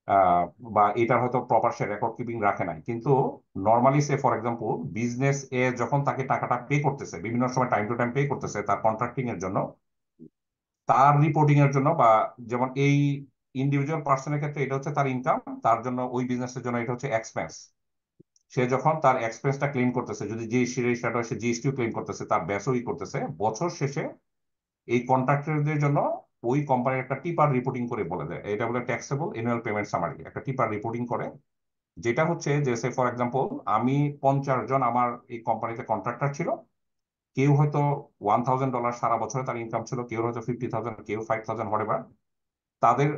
আহ, বা এটার হয়তো প্রপার সে রেকর্ড কিপিং রাখে নাই। কিন্তু normally say for example business এ যখন তাকে টাকাটা পে করতেছে, বিভিন্ন সময় টাইম টু টাইম পে করতেছে তার কন্ট্রাক্টিং এর জন্য, তার রিপোর্টিং এর জন্য, বা যেমন এই ইন্ডিভিজুয়াল পার্সনের ক্ষেত্রে এটা হচ্ছে তার ইনকাম, তার জন্য ওই বিজনেসের জন্য এটা হচ্ছে এক্সপেন্স। সে যখন তার এক্সপেন্সটা ক্লেম করতেছে, যদি জিএসটি রেজিস্টার্ড হয়, সে জিএসটিও ক্লেম করতেছে, তার ব্যবসায়ী করতেছে, বছর শেষে এই কন্ট্রাক্টরদের জন্য ওই কোম্পানির একটা টিপার রিপোর্টিং করে বলে দেয়, এটা বলে ট্যাক্সেবল অ্যানুয়াল পেমেন্ট সামারি, একটা টিপার রিপোর্টিং করে। যেটা হচ্ছে যে সে ফর এক্সাম্পল আমি 50 জন আমার এই কোম্পানিতে কন্ট্রাক্টর ছিল, কেউ হয়তো $1,000 সারা বছরে তার ইনকাম ছিল, কেউ হয়তো 50,000, কেউ 5,000, হরেবার। তাদের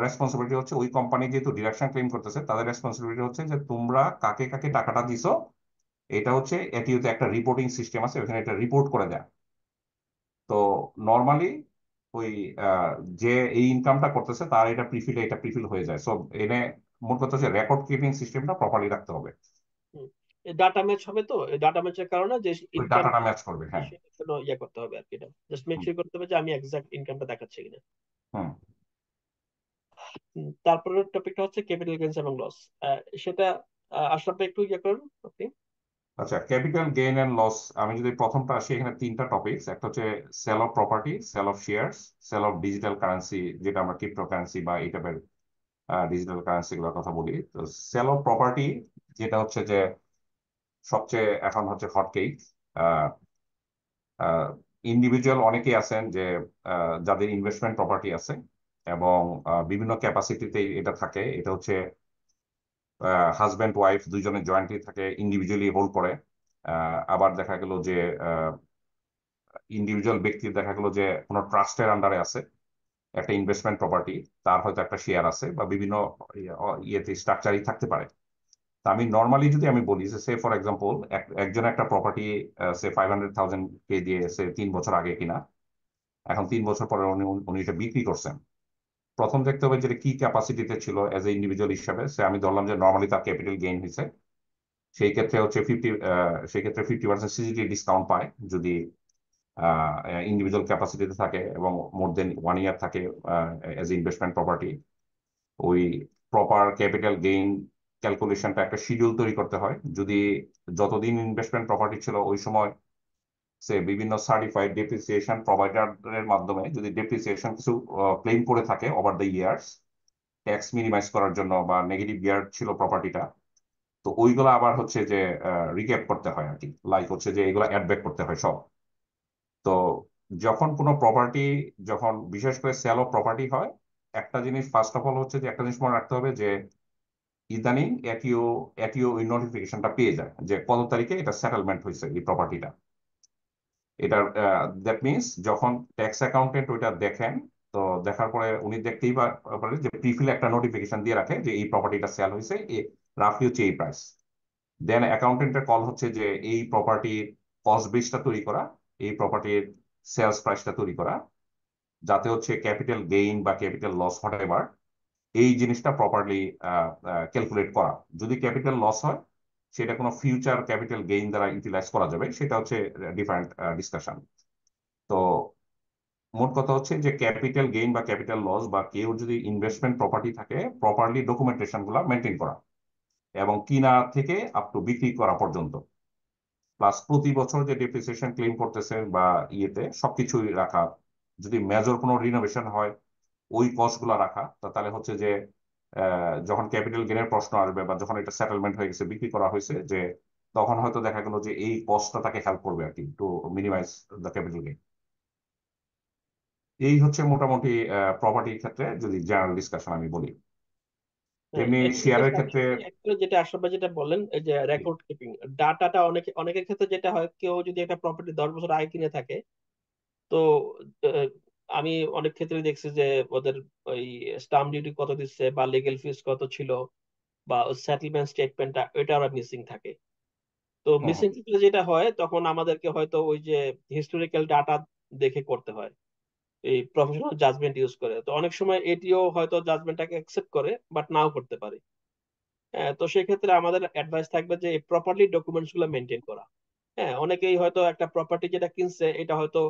রেসপন্সিবিলিটি হচ্ছে, ওই কোম্পানি যেহেতু ডিডাকশন ক্লেম করতেছে, তাদের রেসপন্সিবিলিটি হচ্ছে যে তোমরা কাকে কাকে টাকাটা দিছো, এটা হচ্ছে এটিওতে একটা রিপোর্টিং সিস্টেম আছে, ওখানে এটা রিপোর্ট করে দেয়। তো নর্মালি ওই আহ, যে এই ইনকামটা করতেছে তার এটা প্রিফিল, এটা প্রিফিল হয়ে যায়। সো এনে মোট কথা হচ্ছে রেকর্ড কিপিং সিস্টেমটা প্রপারলি রাখতে হবে। হুম। এই ডাটা ম্যাচ হবে, তো এই ডাটা ম্যাচের কারণে যে ওই ইনকাম, ডাটাটা ম্যাচ করবে, হ্যাঁ। সেটার জন্য ইয়ে করতে হবে আর কি। এটা জাস্ট মেক হুম। শিওর করতে হবে যে আমি এক্সাক্ট ইনকামটা দেখাচ্ছি কিনা। হুম। তারপরের টপিকটা হচ্ছে ক্যাপিটাল গেইনস এবং লস। সেটা আশরাফ ভাই একটু ইয়ে করুন আপনি। আচ্ছা, ক্যাপিটাল গেইন এন্ড লস, আমি যদি প্রথমটা আসি, এখানে তিনটা টপিকস। একটা হচ্ছে sale of property, sale of shares, sale of digital currency, যেটা আমরা ক্রিপ্টো কারেন্সি বা এই টাইপের ডিজিটাল কারেন্সি গুলোর কথা বলি। তো সেল অফ প্রপার্টি যেটা হচ্ছে যে সবচেয়ে এখন হচ্ছে হটকেক। ইন্ডিভিজুয়াল অনেকেই আছেন যে যাদের ইনভেস্টমেন্ট প্রপার্টি আছে, এবং বিভিন্ন ক্যাপাসিটিতে এটা থাকে। এটা হচ্ছে হাজব্যান্ড ওয়াইফ দুইজনে জয়েন্টলি থাকে, ইন্ডিভিজুয়ালি হোল্ড করে। আবার দেখা গেল যে ইন্ডিভিজুয়াল ব্যক্তি দেখা গেল যে কোনো ট্রাস্টের আন্ডারে আছে একটা ইনভেস্টমেন্ট প্রপার্টি, তার হয়তো একটা শেয়ার আছে, বা বিভিন্ন ইয়েতে স্ট্রাকচারই থাকতে পারে। তা আমি নর্মালি যদি আমি বলি যে সে ফর এক্সাম্পল একজন একটা প্রপার্টি সে 500,000 কে দিয়ে সে 3 বছর আগে কিনা, এখন 3 বছর পরে উনি উনি এটা বিক্রি করছেন। প্রথম দেখতে হবে যে এটা কি ক্যাপাসিটিতে ছিল এজ এ ইন্ডিভিজুয়াল হিসাবে। সে আমি ধরলাম যে নর্মালি তার ক্যাপিটাল গেইন হয়েছে, সেই ক্ষেত্রে হচ্ছে সেই ক্ষেত্রে 50% সিজিটি ডিসকাউন্ট পায় যদি ইন্ডিভিজুয়াল ক্যাপাসিটিতে থাকে এবং মোর দেন 1 ইয়ার থাকে এজ ইনভেস্টমেন্ট প্রপার্টি। ওই প্রপার ক্যাপিটাল গেইন ক্যালকুলেশনটা একটা শিডিউল তৈরি করতে হয়। যদি যতদিন ইনভেস্টমেন্ট প্রপার্টি ছিল ওই সময় সে বিভিন্ন সার্টিফাইড ডেপ্রিসিয়েশন প্রোভাইডারের মাধ্যমে যদি ডেপ্রিসিয়েশন কিছু ক্লেম করে থাকে over the years, tax minimise করার জন্য, বা নেগেটিভ ইয়ার ছিল প্রপার্টিটা, তো ওইগুলো আবার হচ্ছে যে রিক্যাপ করতে হয় আর কি। লাইক হচ্ছে যে এগুলো অ্যাড ব্যাক করতে হয় সব। তো যখন কোনো প্রপার্টি, যখন বিশেষ করে সেল অফ প্রপার্টি হয়, একটা জিনিস ফার্স্ট অফ অল হচ্ছে যে একটা জিনিস মনে রাখতে হবে যে ইদানিং এটিও এটিও ওই নোটিফিকেশনটা পেয়ে যায় যে কত তারিখে এটা সেটেলমেন্ট হয়েছে এই প্রপার্টিটা। এটার দ্যাট মিনস যখন ট্যাক্স অ্যাকাউন্টেন্ট ওইটা দেখেন, তো দেখার পরে উনি দেখতেই পারে যে প্রিফিল একটা নোটিফিকেশন দিয়ে রাখে যে এই প্রপার্টিটা সেল হয়েছে, রাফলি হচ্ছে এই প্রাইস। দেন অ্যাকাউন্টেন্টের কল হচ্ছে যে এই প্রপার্টির কস্ট বেসটা তৈরি করা, এই প্রপার্টির সেলস প্রাইসটা তৈরি করা, যাতে হচ্ছে ক্যাপিটাল গেইন বা ক্যাপিটাল লস হোয়াট এভার এই জিনিসটা প্রপারলি ক্যালকুলেট করা। যদি ক্যাপিটাল লস হয় সেটা কোনো ফিউচার ক্যাপিটাল গেইন দ্বারা ইউটিলাইজ করা যাবে, সেটা হচ্ছে ডিফারেন্ট ডিসকাশন। তো মোট কথা হচ্ছে যে ক্যাপিটাল গেইন বা ক্যাপিটাল লস বা কেউ যদি ইনভেস্টমেন্ট প্রপার্টি থাকে প্রপারলি ডকুমেন্টেশন গুলা মেনটেন করা, এবং কিনা থেকে আপ টু বিক্রি করা পর্যন্ত, প্লাস প্রতি বছর যে ডেপ্রিসিয়েশন ক্লেম করতেছে বা ইয়েতে সবকিছুই রাখা। যদি মেজর কোনো রিনোভেশন হয় ওই কস্ট গুলা রাখা, তো তাহলে হচ্ছে যে যখন ক্যাপিটাল গেইনের প্রশ্ন আসবে বা যখন এটা সেটেলমেন্ট হয়ে গেছে বিক্রি করা হয়েছে, যে তখন হয়তো দেখা গেল যে এই কস্টটা তাকে হেল্প করবে আর কি to minimise the capital gain. এই হচ্ছে মোটামুটি প্রপার্টির ক্ষেত্রে যদি জেনারেল ডিসকাশন আমি বলি। হ্যাঁ, এমনি এটার শেয়ারের সাথে ক্ষেত্রে সাথে actually যেটা আশরাফ ভাই যেটা বললেন, এই যে রেকর্ড কিপিং ডাটাটা অনেকের ক্ষেত্রে যেটা হয়, কেউ যদি একটা প্রপার্টি 10 বছর আগে কিনে থাকে, তো আহ, আমি অনেক ক্ষেত্রে দেখছি যে ওদের ওই স্টাম্প ডিউটি কত দিচ্ছে বা লিগেল ফিস কত ছিল বা সেটেলমেন্ট স্টেটমেন্টটা এটা ওরা মিসিং থাকে। তো হুম মিসিং থাকলে যেটা হয়, তখন আমাদেরকে হয়তো ওই যে হিস্টোরিক্যাল ডাটা দেখে করতে হয়, এই প্রফেশনাল জাজমেন্ট ইউজ করে। তো অনেক সময় এটিও হয়তো জাজমেন্টটাকে অ্যাকসেপ্ট করে, বাট নাও করতে পারে। হ্যাঁ, তো সেক্ষেত্রে আমাদের অ্যাডভাইস থাকবে যে প্রপারলি ডকুমেন্টস গুলো মেনটেন করা। হ্যাঁ, অনেকেই হয়তো একটা প্রপার্টি যেটা কিনছে এটা হয়তো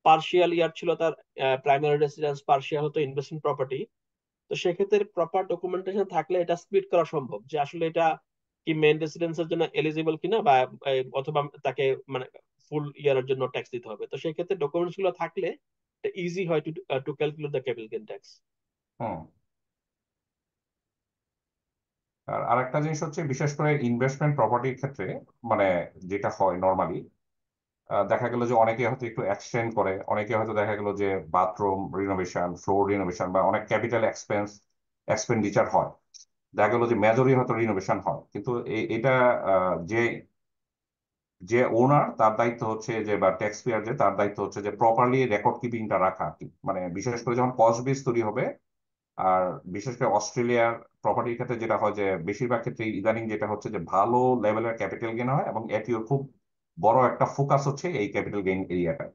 পার্শিয়াল ইয়ার ছিল তার প্রাইমারি রেসিডেন্স, পার্শিয়াল হতো ইনভেস্টমেন্ট প্রপার্টি। তো সেক্ষেত্রে প্রপার ডকুমেন্টেশন থাকলে এটা স্প্লিট করা সম্ভব, যে আসলে এটা কি মেইন রেসিডেন্সের জন্য এলিজিবল কিনা, বা অথবা তাকে মানে ফুল ইয়ারের জন্য ট্যাক্স দিতে হবে। তো সেই ক্ষেত্রে ডকুমেন্টস গুলো থাকলে ইজি হয় to to calculate the capital gain tax. Hmm. আর আরেকটা জিনিস হচ্ছে বিশেষ করে ইনভেস্টমেন্ট প্রপার্টির ক্ষেত্রে, মানে যেটা হয় নর্মালি, দেখা গেল যে অনেকে হয়তো একটু এক্সটেন্ড করে, অনেকে হয়তো দেখা গেল যে বাথরুম রিনোভেশন, ফ্লোর রিনোভেশন বা অনেক ক্যাপিটাল এক্সপেন্ডিচার হয়। দেখা গেল যে মেজরই হয়তো রিনোভেশন হয়, কিন্তু এটা যে যে ওনার তার দায়িত্ব হচ্ছে যে, বা ট্যাক্স পেয়ার যে তার দায়িত্ব হচ্ছে যে প্রপারলি রেকর্ড কিপিংটা রাখা আর কি। মানে বিশেষ করে যখন কস্ট বেস তৈরি হবে, আর বিশেষ করে অস্ট্রেলিয়ার প্রপার্টির ক্ষেত্রে যেটা হয় যে বেশিরভাগ ক্ষেত্রে ইদানিং যেটা হচ্ছে যে ভালো লেভেলের ক্যাপিটাল গেইন হয়, এবং এটিও খুব বড় একটা ফোকাস হচ্ছে এই ক্যাপিটাল গেইন এরিয়াটা।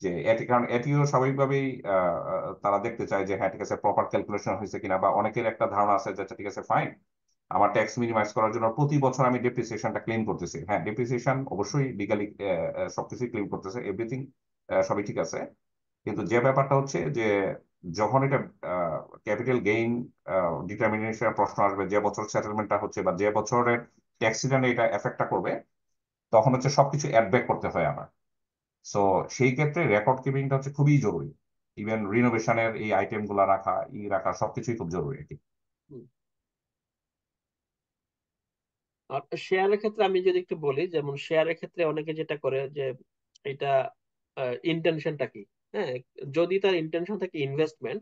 যে এটি কারণ এটিও স্বাভাবিকভাবেই তারা দেখতে চায় যে হ্যাঁ ঠিক আছে প্রপার ক্যালকুলেশন হয়েছে কিনা, বা অনেকের একটা ধারণা আছে যে আচ্ছা, ঠিক আছে ফাইন, আমার ট্যাক্স মিনিমাইজ করার জন্য প্রতি বছর আমি ডেপ্রিসিয়েশনটা ক্লেম করতেছি। হ্যাঁ, ডেপ্রিসিয়েশন অবশ্যই লিগালি সবকিছুই ক্লেম করতেছে, এভরিথিং সবই ঠিক আছে। কিন্তু যে ব্যাপারটা হচ্ছে যে যখন এটা ক্যাপিটাল গেইন ডিটারমিনেশনের প্রশ্ন আসবে, যে বছর সেটেলমেন্টটা হচ্ছে বা যে বছরের ট্যাক্স রিটার্নে এটা এফেক্টটা করবে, তখন হচ্ছে সবকিছু অ্যাড ব্যাক করতে হয় আমার। সো সেই ক্ষেত্রে রেকর্ড কিপিংটা হচ্ছে খুবই জরুরি। ইভেন রিনোভেশনের এই আইটেম গুলা রাখা, রাখা সবকিছুই খুব জরুরি আর কি। আর শেয়ারের ক্ষেত্রে আমি যদি একটু বলি, যেমন শেয়ারের ক্ষেত্রে অনেকে যেটা করে যে এটা ইন্টেনশনটা কি। হ্যাঁ, যদি তার ইন্টেনশন থাকে ইনভেস্টমেন্ট,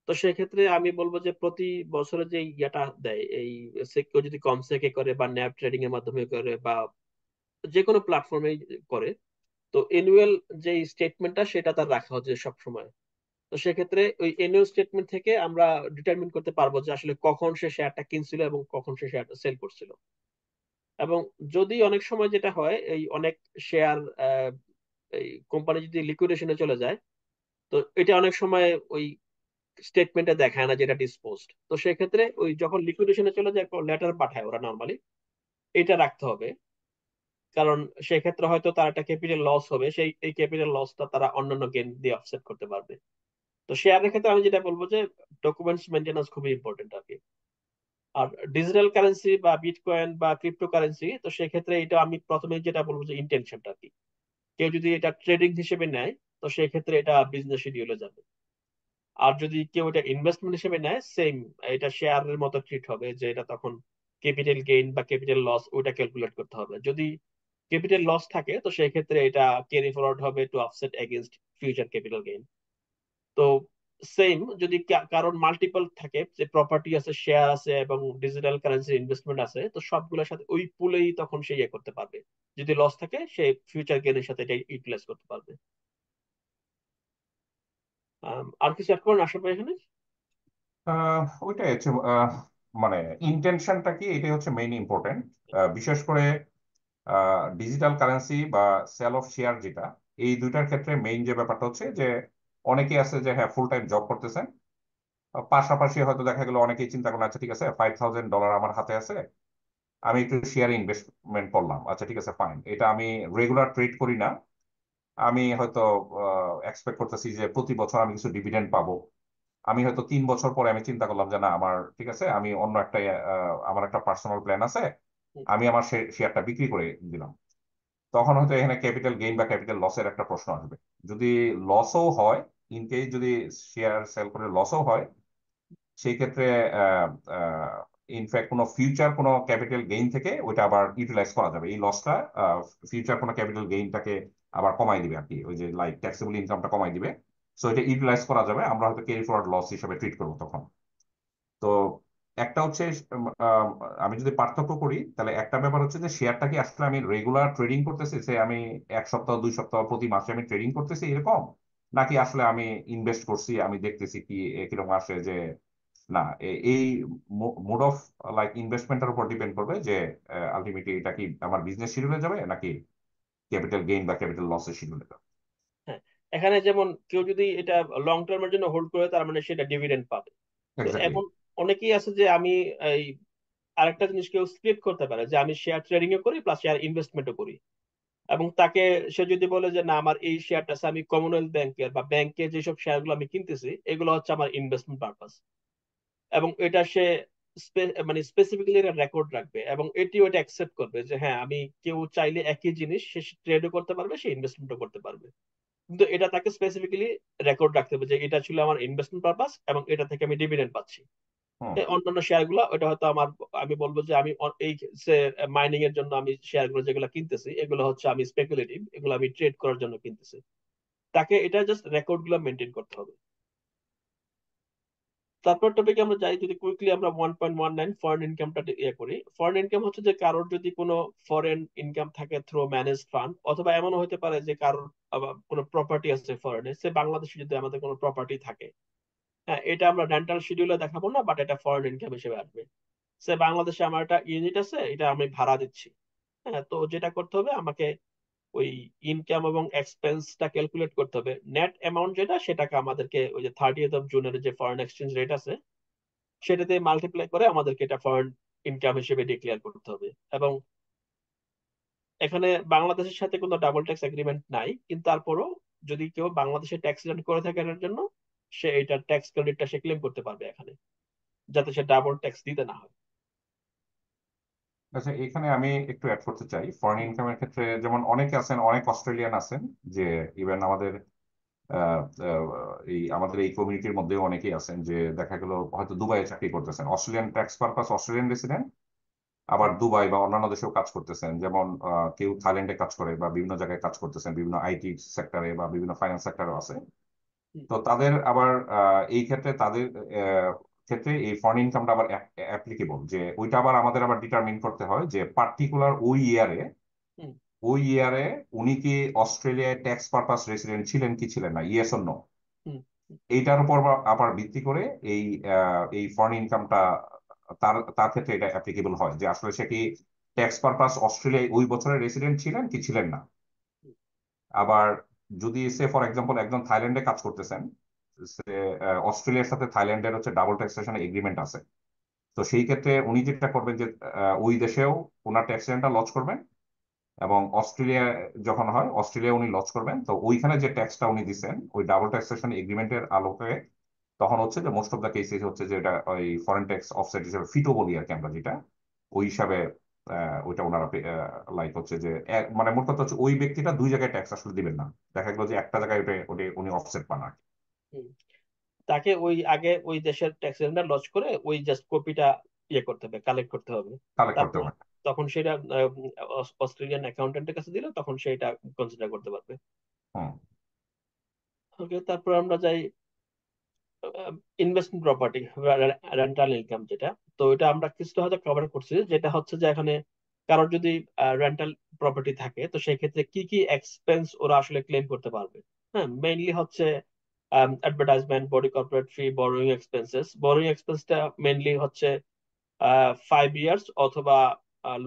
তো সেক্ষেত্রে আমি বলবো যে প্রতি বছরে যে ইয়াটা দেয়, এই কেউ যদি কম সেকে করে বা ন্যাব ট্রেডিং এর মাধ্যমে করে বা যে কোনো প্ল্যাটফর্মে করে, তো এনুয়াল যে স্টেটমেন্টটা সেটা তার রাখা হচ্ছে সব সময়। তো সেক্ষেত্রে ওই এনুয়াল স্টেটমেন্ট থেকে আমরা ডিটারমিন করতে পারবো যে আসলে কখন সে শেয়ারটা কিনছিল এবং কখন সে শেয়ারটা সেল করছিল। এবং যদি অনেক সময় যেটা হয়, এই অনেক শেয়ার এই কোম্পানি যদি লিকুইডেশনে চলে যায়, তো এটা অনেক সময় ওই স্টেটমেন্টে দেখায় না যেটা ডিসপোজড। তো সেক্ষেত্রে ওই যখন লিকুইডেশনে চলে যায় লেটার পাঠায় ওরা নর্মালি, এটা রাখতে হবে। কারণ সেক্ষেত্রে হয়তো তার একটা ক্যাপিটাল লস হবে, সেই এই ক্যাপিটাল লসটা তারা অন্যান্য গেইন দিয়ে অফসেট করতে পারবে। তো শেয়ারের ক্ষেত্রে আমি যেটা বলবো যে ডকুমেন্টস মেনটেন্যান্স খুবই ইম্পর্টেন্ট আর কি। আর ডিজিটাল কারেন্সি বা বিটকয়েন বা ক্রিপ্টো কারেন্সি, তো সেক্ষেত্রে এটা আমি প্রথমে যেটা বলবো যে ইন্টেনশনটা আর কি। কেউ যদি এটা ট্রেডিং হিসেবে নেয়, তো সেক্ষেত্রে এটা বিজনেস শিডিউলে যাবে। আর যদি কেউ এটা ইনভেস্টমেন্ট হিসেবে নেয়, সেম, এটা শেয়ারের মতো ট্রিট হবে, যে এটা তখন ক্যাপিটাল গেইন বা ক্যাপিটাল লস ওটা ক্যালকুলেট করতে হবে। যদি ক্যাপিটাল লস থাকে, তো সেই ক্ষেত্রে এটা ক্যারি ফরওয়ার্ড হবে to offset against future capital gain. তো সেম যদি কারোর মাল্টিপল থাকে, যে প্রপার্টি আছে, শেয়ার আছে এবং ডিজিটাল কারেন্সি ইনভেস্টমেন্ট আছে, তো সবগুলোর সাথে ওই পুলেই তখন সে ইয়ে করতে পারবে। যদি লস থাকে সে ফিউচার গেইনের সাথে এটা ইউটিলাইজ করতে পারবে। আর কিছু অ্যাড করেন আশা পাই এখানে? ওইটাই হচ্ছে মানে ইন্টেনশনটা কি, এটাই হচ্ছে মেইন ইম্পর্টেন্ট। বিশেষ করে ডিজিটাল কারেন্সি বা সেল অফ শেয়ার যেটা, এই দুইটার ক্ষেত্রে মেইন যে ব্যাপারটা হচ্ছে যে অনেকেই আছে যে হ্যাঁ ফুল টাইম জব করতেছেন, পাশাপাশি হয়তো দেখা গেল অনেকেই চিন্তা করলেন আচ্ছা ঠিক আছে $5,000 আমার হাতে আছে, আমি একটু শেয়ারে ইনভেস্টমেন্ট করলাম, আচ্ছা ঠিক আছে ফাইন, এটা আমি রেগুলার ট্রেড করি না, আমি হয়তো এক্সপেক্ট করতেছি যে প্রতি বছর আমি কিছু ডিভিডেন্ড পাবো। আমি হয়তো 3 বছর পরে আমি চিন্তা করলাম যে না আমার ঠিক আছে, আমি অন্য একটা আমার একটা পার্সোনাল প্ল্যান আছে, আমি আমার শেয়ারটা বিক্রি করে দিলাম। তখন হয়তো এখানে ক্যাপিটাল গেইন বা ক্যাপিটাল লসের একটা প্রশ্ন আসবে। যদি লসও হয়, ইন কেস যদি শেয়ার সেল করে লসও হয়, সেই ক্ষেত্রে ইনফ্যাক্ট কোনো ফিউচার কোনো ক্যাপিটাল গেইন থেকে ওইটা আবার ইউটিলাইজ করা যাবে, এই লসটা ফিউচার কোনো ক্যাপিটাল গেইনটাকে আবার কমাই দিবে আর কি, ওই যে লাইক ট্যাক্সেবল ইনকামটা কমাই দিবে। সো এটা ইউটিলাইজ করা যাবে, আমরা হয়তো ক্যারি ফরওয়ার্ড লস হিসেবে ট্রিট করবো তখন। তো একটা হচ্ছে আহ, আমি যদি পার্থক্য করি তাহলে একটা ব্যাপার হচ্ছে যে শেয়ারটা কি আসলে আমি রেগুলার ট্রেডিং করতেছি, সে আমি 1 সপ্তাহ 2 সপ্তাহ প্রতি মাসে আমি ট্রেডিং করতেছি এরকম, নাকি আসলে আমি ইনভেস্ট করছি, আমি দেখতেছি কি কিরকম আসে যে না, এই মোড অফ লাইক ইনভেস্টমেন্টের উপর ডিপেন্ড করবে যে আলটিমেটলি এটা কি আমার বিজনেস শিডিউলে যাবে নাকি ক্যাপিটাল গেইন বা ক্যাপিটাল লসের শিডিউলে যাবে। হ্যাঁ, এখানে যেমন কেউ যদি এটা লং টার্মের জন্য হোল্ড করে, তার মানে সেটা ডিভিডেন্ড পাবে। তো এক্স্যাক্টলি। এমন অনেকেই আছে যে আমি এই আরেকটা জিনিস কেউ স্প্লিট করতে পারে, যে আমি শেয়ার ট্রেডিং ও করি প্লাস শেয়ার ইনভেস্টমেন্টও করি। এবং তাকে, সে যদি বলে যে না আমার এই শেয়ারটা আছে, আমি কমনওয়েলথ ব্যাংকের বা ব্যাংকে যেসব শেয়ার গুলো আমি কিনতেছি এগুলো হচ্ছে আমার ইনভেস্টমেন্ট পারপাস, এবং এটা সে মানে স্পেসিফিক্যালি এটা রেকর্ড রাখবে, এবং এটিও এটা অ্যাকসেপ্ট করবে যে হ্যাঁ আমি, কেউ চাইলে একই জিনিস সে ট্রেডও করতে পারবে, সে ইনভেস্টমেন্টও করতে পারবে। কিন্তু এটা তাকে স্পেসিফিক্যালি রেকর্ড রাখতে হবে যে এটা ছিল আমার ইনভেস্টমেন্ট পারপাস এবং এটা থেকে আমি ডিভিডেন্ড পাচ্ছি। হুম। এই অন্যান্য শেয়ার গুলো ওটা হয়তো আমার, আমি বলবো যে আমি এই মাইনিং এর জন্য আমি শেয়ার গুলো যেগুলো কিনতেছি এগুলো হচ্ছে আমি স্পেকুলেটিভ, এগুলো আমি ট্রেড করার জন্য কিনতেছি। তাকে এটা জাস্ট রেকর্ড গুলো মেনটেন করতে হবে। তারপর টপিকে আমরা যাই, যদি কুইকলি আমরা 1.19 ফরেন ইনকামটা ইয়ে করি। ফরেন ইনকাম হচ্ছে যে কারোর যদি কোনো ফরেন ইনকাম থাকে থ্রু ম্যানেজ ফান্ড, অথবা এমনও হতে পারে যে কারোর আবার কোনো প্রপার্টি আছে ফরেনে, সে বাংলাদেশে যদি আমাদের কোনো প্রপার্টি থাকে, হ্যাঁ এটা আমরা রেন্টাল শিডিউলে দেখাবো না, বাট এটা ফরেন ইনকাম হিসেবে আসবে। সে বাংলাদেশে আমার একটা ইউনিট আছে, এটা আমি ভাড়া দিচ্ছি। হ্যাঁ, তো যেটা করতে হবে আমাকে ওই ইনকাম এবং এক্সপেন্সটা ক্যালকুলেট করতে হবে, নেট অ্যামাউন্ট যেটা সেটাকে আমাদেরকে ওই যে 30th of June যে ফরেন এক্সচেঞ্জ রেট আছে সেটাতে মাল্টিপ্লাই করে আমাদেরকে এটা ফরেন ইনকাম হিসেবে ডিক্লেয়ার করতে হবে। এবং এখানে বাংলাদেশের সাথে কোনো ডাবল ট্যাক্স এগ্রিমেন্ট নাই, কিন্তু তারপরও যদি কেউ বাংলাদেশে ট্যাক্স রিটার্ন করে থাকে এর জন্য, সে এটা ট্যাক্স ক্রেডিটটা সে ক্লেম করতে পারবে এখানে, যাতে সে ডাবল ট্যাক্স দিতে না হয়। আচ্ছা, এখানে আমি একটু অ্যাড করতে চাই ফরেন হুম, ইনকামের ক্ষেত্রে, যেমন অনেকে আছেন, অনেক অস্ট্রেলিয়ান আছেন, যে ইভেন আমাদের আহ, আহ, এই আমাদের এই কমিউনিটির মধ্যেও অনেকেই আছেন যে দেখা গেল হয়তো দুবাইয়ে চাকরি করতেছেন, Australian tax purpose Australian resident, আবার হুম, দুবাই বা অন্যান্য দেশেও কাজ করতেছেন, যেমন কেউ থাইল্যান্ডে কাজ করে বা বিভিন্ন জায়গায় কাজ করতেছেন, বিভিন্ন আইটি সেক্টরে বা বিভিন্ন ফাইন্যান্স সেক্টরেও আছে। হুম, তো তাদের আবার এই ক্ষেত্রে তাদের ক্ষেত্রে এই ফরেন ইনকামটা আবার অ্যাপ্লিকেবল, যে ওইটা আবার আমাদের আবার ডিটারমিন করতে হয় যে পার্টিকুলার হুম, ওই ইয়ারে উনি কি অস্ট্রেলিয়ায় ট্যাক্স পারপাস রেসিডেন্ট ছিলেন কি ছিলেন না, ইয়েস অর নো। হুম, এইটার উপর আবার ভিত্তি করে এই এই ফরেন ইনকামটা তার তার ক্ষেত্রে এটা অ্যাপ্লিকেবল হয়, যে আসলে সে কি ট্যাক্স পারপাস অস্ট্রেলিয়ায় ওই বছরের রেসিডেন্ট ছিলেন কি ছিলেন না। হুম, আবার যদি সে ফর এক্সাম্পল একজন থাইল্যান্ডে কাজ করতেছেন, সে অস্ট্রেলিয়ার সাথে থাইল্যান্ডের হচ্ছে ডাবল ট্যাক্সেশন এগ্রিমেন্ট আছে, তো সেই ক্ষেত্রে উনি যেটা করবেন যে ওই দেশেও ওনার ট্যাক্স রিটার্নটা লজ করবেন, এবং অস্ট্রেলিয়া যখন হয় অস্ট্রেলিয়া উনি লজ করবেন, তো ওইখানে যে ট্যাক্সটা উনি দিচ্ছেন ওই ডাবল ট্যাক্সেশন এগ্রিমেন্টের আলোকে তখন হচ্ছে যে মোস্ট অফ দ্য কেসেস হচ্ছে যে এটা ওই ফরেন ট্যাক্স অফসেট হিসেবে ফিটো বলি আর কি আমরা যেটা, ওই হিসাবে ওইটা ওনারা লাইক হচ্ছে যে মানে মোট কথা হচ্ছে ওই ব্যক্তিটা দুই জায়গায় ট্যাক্স আসলে দিবেন না, দেখা গেলো যে একটা জায়গায় ওটা ওটা উনি অফসেট পান আর কি। হুম। তাকে ওই আগে ওই দেশের ট্যাক্স রেটার্নটা লজ করে ওই জাস্ট কপিটা ইয়ে করতে হবে, কালেক্ট করতে হবে। কালেক্ট করতে তারপর হবে। তখন সেটা অস্ট্রেলিয়ান অ্যাকাউন্টেন্টের কাছে দিলে তখন সেটা কনসিডার করতে পারবে। হুম। ওকে, তারপর আমরা যাই ইনভেস্টমেন্ট প্রপার্টি, রেন্টাল ইনকাম যেটা, তো এটা আমরা কিছুটা হয়তো কভার করছি, যেটা হচ্ছে যে এখানে কারোর যদি রেন্টাল প্রপার্টি থাকে তো সেই ক্ষেত্রে কি কি এক্সপেন্স ওরা আসলে ক্লেম করতে পারবে। হ্যাঁ, মেইনলি হচ্ছে অ্যাডভার্টাইজমেন্ট, বডি কর্পোরেট ফি, বরোইং এক্সপেন্সেস। বরোইং এক্সপেন্সটা মেইনলি হচ্ছে 5 ইয়ার্স অথবা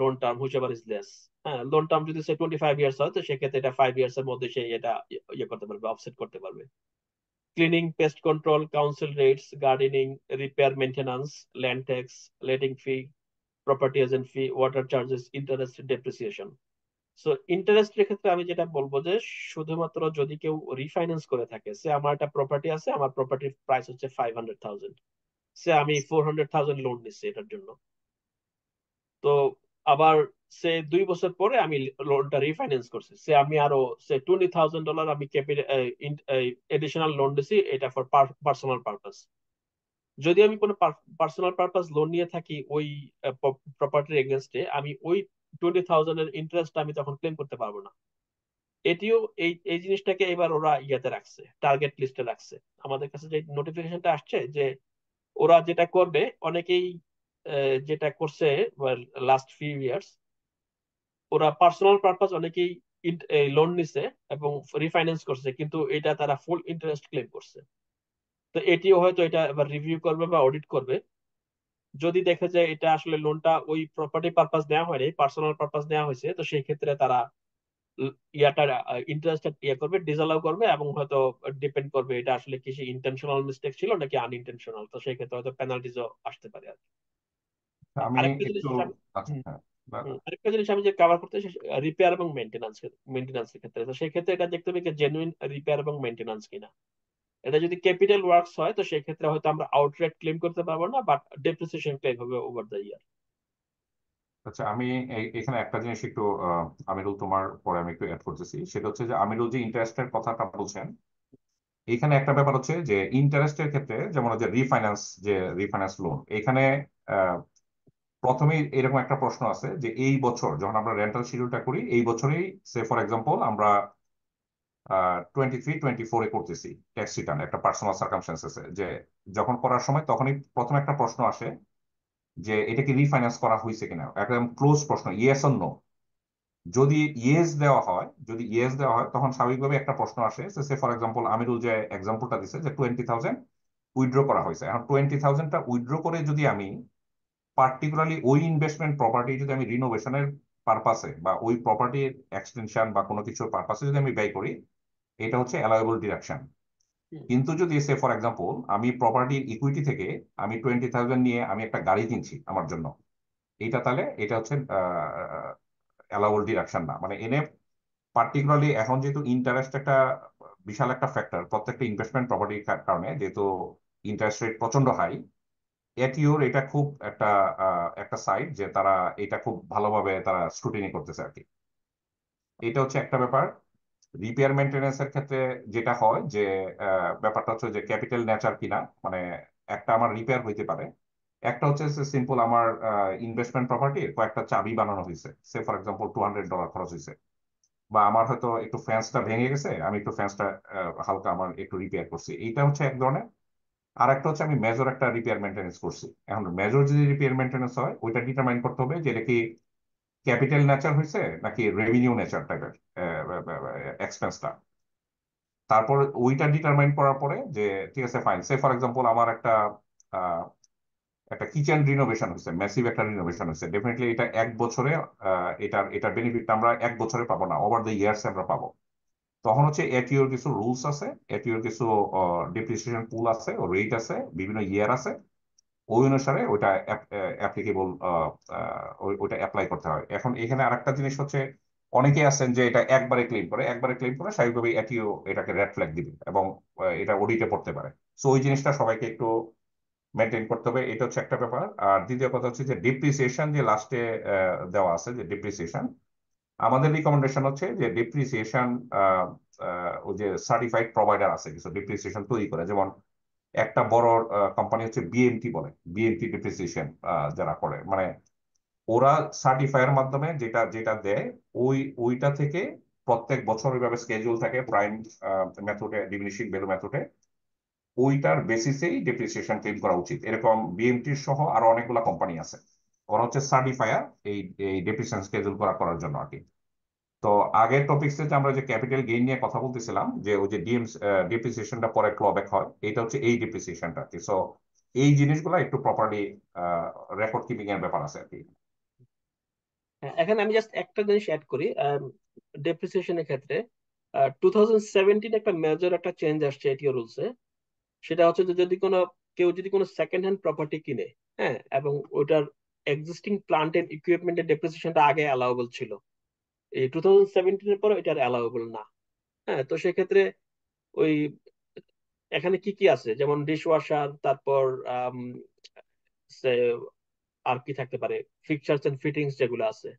লোন টার্ম, হুইচএভার ইজ লেস। হ্যাঁ, লোন টার্ম যদি সে 25 ইয়ার্স হয় তো সেক্ষেত্রে এটা 5 ইয়ার্স এর মধ্যে সে এটা ইয়ে করতে পারবে, অফসেট করতে পারবে। Cleaning, pest control, council rates, gardening, repair, maintenance, land tax, letting fee, property agent fee, water charges, interest, depreciation. So ইন্টারেস্টের ক্ষেত্রে আমি যেটা বলবো যে শুধুমাত্র যদি কেউ রিফাইন্যান্স করে থাকে, সে আমার একটা প্রপার্টি আছে, আমার প্রপার্টির প্রাইস হচ্ছে 500,000, সে আমি 400,000 লোন নিচ্ছি এটার জন্য, তো আবার সে 2 বছর পরে আমি লোনটা রিফাইন্যান্স করছি, সে আমি আরো সে $20,000 আমি ক্যাপিটাল এডিশনাল লোন দিছি, এটা ফর পার্সোনাল পারপাস। যদি আমি কোনো পার্সোনাল পারপাস লোন নিয়ে থাকি ওই প্রপার্টির এগেনস্টে, আমি ওই 20,000 এর ইন্টারেস্ট আমি তখন ক্লেম করতে পারবো না। এটিও এই এই জিনিসটাকে এবার ওরা ইয়াতে রাখছে, টার্গেট লিস্টে রাখছে। আমাদের কাছে যে নোটিফিকেশনটা আসছে যে ওরা যেটা করবে, অনেকেই যেটা করছে লাস্ট ফিউ ইয়ার্স, ওরা পার্সোনাল পারপাস অনেকেই লোন নিছে এবং রিফাইন্যান্স করছে, কিন্তু এটা তারা ফুল ইন্টারেস্ট ক্লেম করছে। তো এটিও হয়তো এটা এবার রিভিউ করবে বা অডিট করবে। যদি দেখে যে এটা আসলে লোনটা ওই প্রপার্টি পারপাস নেওয়া হয়নি, পার্সোনাল পারপাস নেওয়া হয়েছে, তো সেই ক্ষেত্রে তারা ইয়াটা ইন্টারেস্ট ইয়ে করবে, ডিসঅ্যালাউ করবে, এবং হয়তো ডিপেন্ড করবে এটা আসলে কিছু ইন্টেনশনাল মিস্টেক ছিল নাকি আনইনটেনশনাল, তো সেই ক্ষেত্রে হয়তো পেনাল্টিজও আসতে পারে আর কি। আমি আরেকটা জিনিস একটু আচ্ছা হুম, হ্যাঁ আরেকটা জিনিস আমি যে কভার করতে, রিপেয়ার এবং মেনটেন্যান্স, মেনটেন্যান্সের ক্ষেত্রে, তো সেই ক্ষেত্রে এটা দেখতে হবে জেনুইন রিপেয়ার এবং মেনটেন্যান্স কিনা। এটা যদি ক্যাপিটাল ওয়ার্কস হয় তো সেই ক্ষেত্রে হয়তো আমরা আউটরেট ক্লেম করতে পারবো না, বাট ডেপ্রিসিয়েশন ক্লেম হবে ওভার দ্য ইয়ার। আচ্ছা আমি এখানে একটা জিনিস একটু আমিরুল তোমার পরে আমি একটু অ্যাড করতেছি, সেটা হচ্ছে যে আমিরুল যে ইন্টারেস্টের কথাটা বলছেন, এখানে একটা ব্যাপার হচ্ছে যে ইন্টারেস্টের ক্ষেত্রে যেমন যে রিফাইন্যান্স লোন, এখানে আহ, প্রথমেই এরকম একটা প্রশ্ন আছে যে এই বছর যখন আমরা রেন্টাল শিডিউলটা করি, এই বছরেই সে ফর এক্সাম্পল আমরা 23-24 করতেছি ট্যাক্স রিটার্ন একটা পার্সোনাল সার্কামস্টান্সেসে, যে যখন করার সময় তখনই প্রথম একটা প্রশ্ন আসে যে এটা কি রিফাইন্যান্স করা হয়েছে কিনা, একদম ক্লোজ প্রশ্ন, ইয়েস অর নো। যদি ইয়েস দেওয়া হয় তখন স্বাভাবিকভাবে একটা প্রশ্ন আসে, সে ফর এক্সাম্পল আমিরুল যে এক্সাম্পলটা দিছে যে 20,000 উইথড্র করা হয়েছে, এখন 20,000টা উইথড্র করে যদি আমি পার্টিকুলারলি ওই ইনভেস্টমেন্ট প্রপার্টি যদি আমি রিনোভেশনের পারপাসে বা ওই প্রপার্টির এক্সটেনশন বা কোনো কিছুর পারপাসে যদি আমি ব্যয় করি, এটা হচ্ছে অ্যালাউয়েবল ডিডাকশন। হুম, কিন্তু যদি সে ফর এক্সাম্পল আমি প্রপার্টির ইকুইটি থেকে আমি 20,000 নিয়ে আমি একটা গাড়ি কিনছি আমার জন্য, এইটা তাহলে এটা হচ্ছে অ্যালাউয়েবল ডিডাকশন না। মানে এনে পার্টিকুলারলি এখন যেহেতু ইন্টারেস্ট একটা বিশাল একটা ফ্যাক্টর প্রত্যেকটা ইনভেস্টমেন্ট প্রপার্টির কারণে, যেহেতু ইন্টারেস্ট রেট প্রচন্ড হাই, এটিওর এটা খুব একটা সাইড যে তারা এটা খুব ভালোভাবে তারা স্ক্রুটিনি করতেছে আর কি। এটা হচ্ছে একটা ব্যাপার। রিপেয়ার মেনটেন্যান্স এর ক্ষেত্রে যেটা হয় যে ব্যাপারটা হচ্ছে যে ক্যাপিটাল নেচার কিনা, মানে একটা আমার রিপেয়ার হইতে পারে, একটা হচ্ছে সিম্পল আমার ইনভেস্টমেন্ট প্রপার্টির কয়েকটা চাবি বানানো হয়েছে, সে ফর এক্সাম্পল $200 খরচ হয়েছে, বা আমার হয়তো একটু ফ্যান্সটা ভেঙে গেছে, আমি একটু ফ্যান্সটা হালকা আমার একটু রিপেয়ার করছি, এইটা হচ্ছে এক ধরনের। আর একটা হচ্ছে আমি মেজর একটা রিপেয়ার মেনটেন্যান্স করছি। এখন মেজর যদি রিপেয়ার মেনটেন্যান্স হয় ওইটা ডিটারমাইন করতে হবে যে এটা কি ক্যাপিটাল নেচার হয়েছে নাকি রেভিনিউ নেচার টাইপের এক্সপেন্সটা। তারপর ওইটা ডিটারমাইন করার পরে যে ঠিক আছে ফাইন, সে ফর এক্সাম্পল আমার আহ, একটা কিচেন রিনোভেশন হয়েছে, ম্যাসিভ একটা রিনোভেশন হয়েছে, ডেফিনেটলি এটা এক বছরে এটার বেনিফিট আমরা এক বছরে পাবো না, ওভার দ্য ইয়ার্স আমরা পাবো। তখন হচ্ছে এটিওর কিছু রুলস আছে, এটিওর কিছু ডিপ্রিসিয়েশন পুল আছে, রেট আছে, বিভিন্ন ইয়ার আছে, ওই অনুসারে ওইটা অ্যাপ্লিকেবল, ওইটা অ্যাপ্লাই করতে হয়। এখন এখানে আরেকটা জিনিস হচ্ছে অনেকে আছেন যে এটা একবারে ক্লেম করে স্বাভাবিকভাবে এটিও এটাকে রেড ফ্ল্যাগ দিবে এবং এটা অডিটে পড়তে পারে। সো ওই জিনিসটা সবাইকে একটু মেনটেন করতে হবে, এটা হচ্ছে একটা ব্যাপার। আর দ্বিতীয় কথা হচ্ছে যে ডিপ্রিসিয়েশন যে লাস্টে দেওয়া আছে, যে ডিপ্রিসিয়েশন, আমাদের রিকমেন্ডেশন হচ্ছে যে ডিপ্রিসিয়েশন ওই যে সার্টিফাইড প্রোভাইডার আছে কিছু ডিপ্রিসিয়েশন তৈরি করে, যেমন একটা বড় কোম্পানি হচ্ছে বিএমটি, বলে বিএমটি ডিপ্রিসিয়েশন যারা করে, মানে ওরা সার্টিফায়ার মাধ্যমে যেটা যেটা দেয় ওইটা থেকে প্রত্যেক বছর ওইভাবে স্কেজুল থাকে প্রাইম মেথডে, ডিমিনিশিং ভ্যালু মেথডে, ওইটার বেসিসেই ডেপ্রিসিয়েশন ক্লেম করা উচিত। এরকম বিএমটি সহ আরো অনেকগুলা কোম্পানি আছে, ওরা হচ্ছে সার্টিফায়ার এই এই ডেপ্রিসিয়েশন স্কেজুল করার জন্য আর কি। তো আগের টপিক্সে যে আমরা যে ক্যাপিটাল গেইন নিয়ে কথা বলতেছিলাম, যে ওই যে ডিপ্রিসিয়েশনটা পরে ক্লব্যাক হয়, এটা হচ্ছে এই ডিপ্রিসিয়েশনটা আর কি। সো এই জিনিসগুলো একটু প্রপারলি রেকর্ড কিপিং এর ব্যাপার আছে আর কি। হ্যাঁ, এখানে আমি জাস্ট একটা জিনিস অ্যাড করি ডেপ্রিসিয়েশনের ক্ষেত্রে। 2017 একটা মেজর একটা চেঞ্জ আসছে এটিও রুলসে। সেটা হচ্ছে যে যদি কোনো কেউ যদি কোনো সেকেন্ড হ্যান্ড প্রপার্টি কিনে, হ্যাঁ, এবং ওটার এক্সিস্টিং প্লান্ট এন্ড ইকুইপমেন্টের ডেপ্রিসিয়েশনটা আগে অ্যালাউবল ছিল, এই 2017 এর পরে এটা অ্যালাউবল না। হ্যাঁ, তো সেক্ষেত্রে ওই এখানে কি কি আছে, যেমন ডিশ ওয়াশার, তারপর আম, সে- আর কি থাকতে পারে, ফিক্সার্স এন্ড ফিটিংস যেগুলো আছে,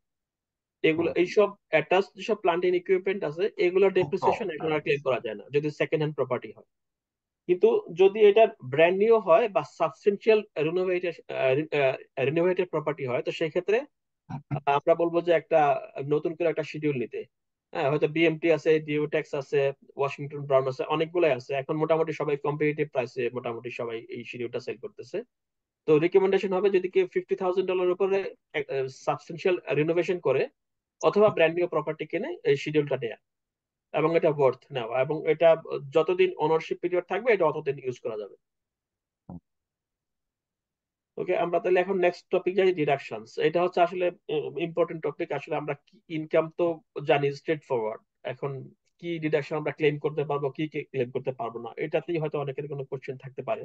এগুলো এইসব অ্যাটাচ যেসব প্লান্ট এন্ড ইকুইপমেন্ট আছে, এগুলো ডেপ্রিসিয়েশন এখন আর ক্লেম করা যায় না যদি সেকেন্ড হ্যান্ড প্রপার্টি হয়। কিন্তু যদি এটা ব্র্যান্ড নিউ হয় বা সাবস্টেন্সিয়াল রিনোভেটেড প্রপার্টি হয়, তো সেই ক্ষেত্রে আমরা বলবো যে একটা নতুন করে একটা শিডিউল নিতে। হ্যাঁ, হয়তো বিএমটি আছে, ডিওটেক্স আছে, ওয়াশিংটন ব্রাউন আছে, অনেকগুলাই আছে এখন, মোটামুটি সবাই কম্পিটিটিভ প্রাইসে মোটামুটি সবাই এই শিডিউলটা সেল করতেছে। তো রিকমেন্ডেশন হবে যদি কেউ $50,000 উপরে সাবস্টেন্সিয়াল রিনোভেশন করে অথবা ব্র্যান্ড নিউ প্রপার্টি কিনে, এই শিডিউলটা নেয়া এবং এটা ওয়ার্থ নেওয়া, এবং এটা যতদিন ওনারশিপ পিরিয়ড থাকবে এটা অতদিন ইউজ করা যাবে। ওকে, আমরা তাহলে এখন নেক্সট টপিক যাই, ডিডাকশনস। এটা হচ্ছে আসলে ইম্পর্টেন্ট টপিক। আসলে আমরা ইনকাম তো জানি স্ট্রেট ফরওয়ার্ড, এখন কি ডিডাকশন আমরা ক্লেম করতে পারবো, কি কি ক্লেম করতে পারবো না, এটাতেই হয়তো অনেকের কোনো কোশ্চেন থাকতে পারে।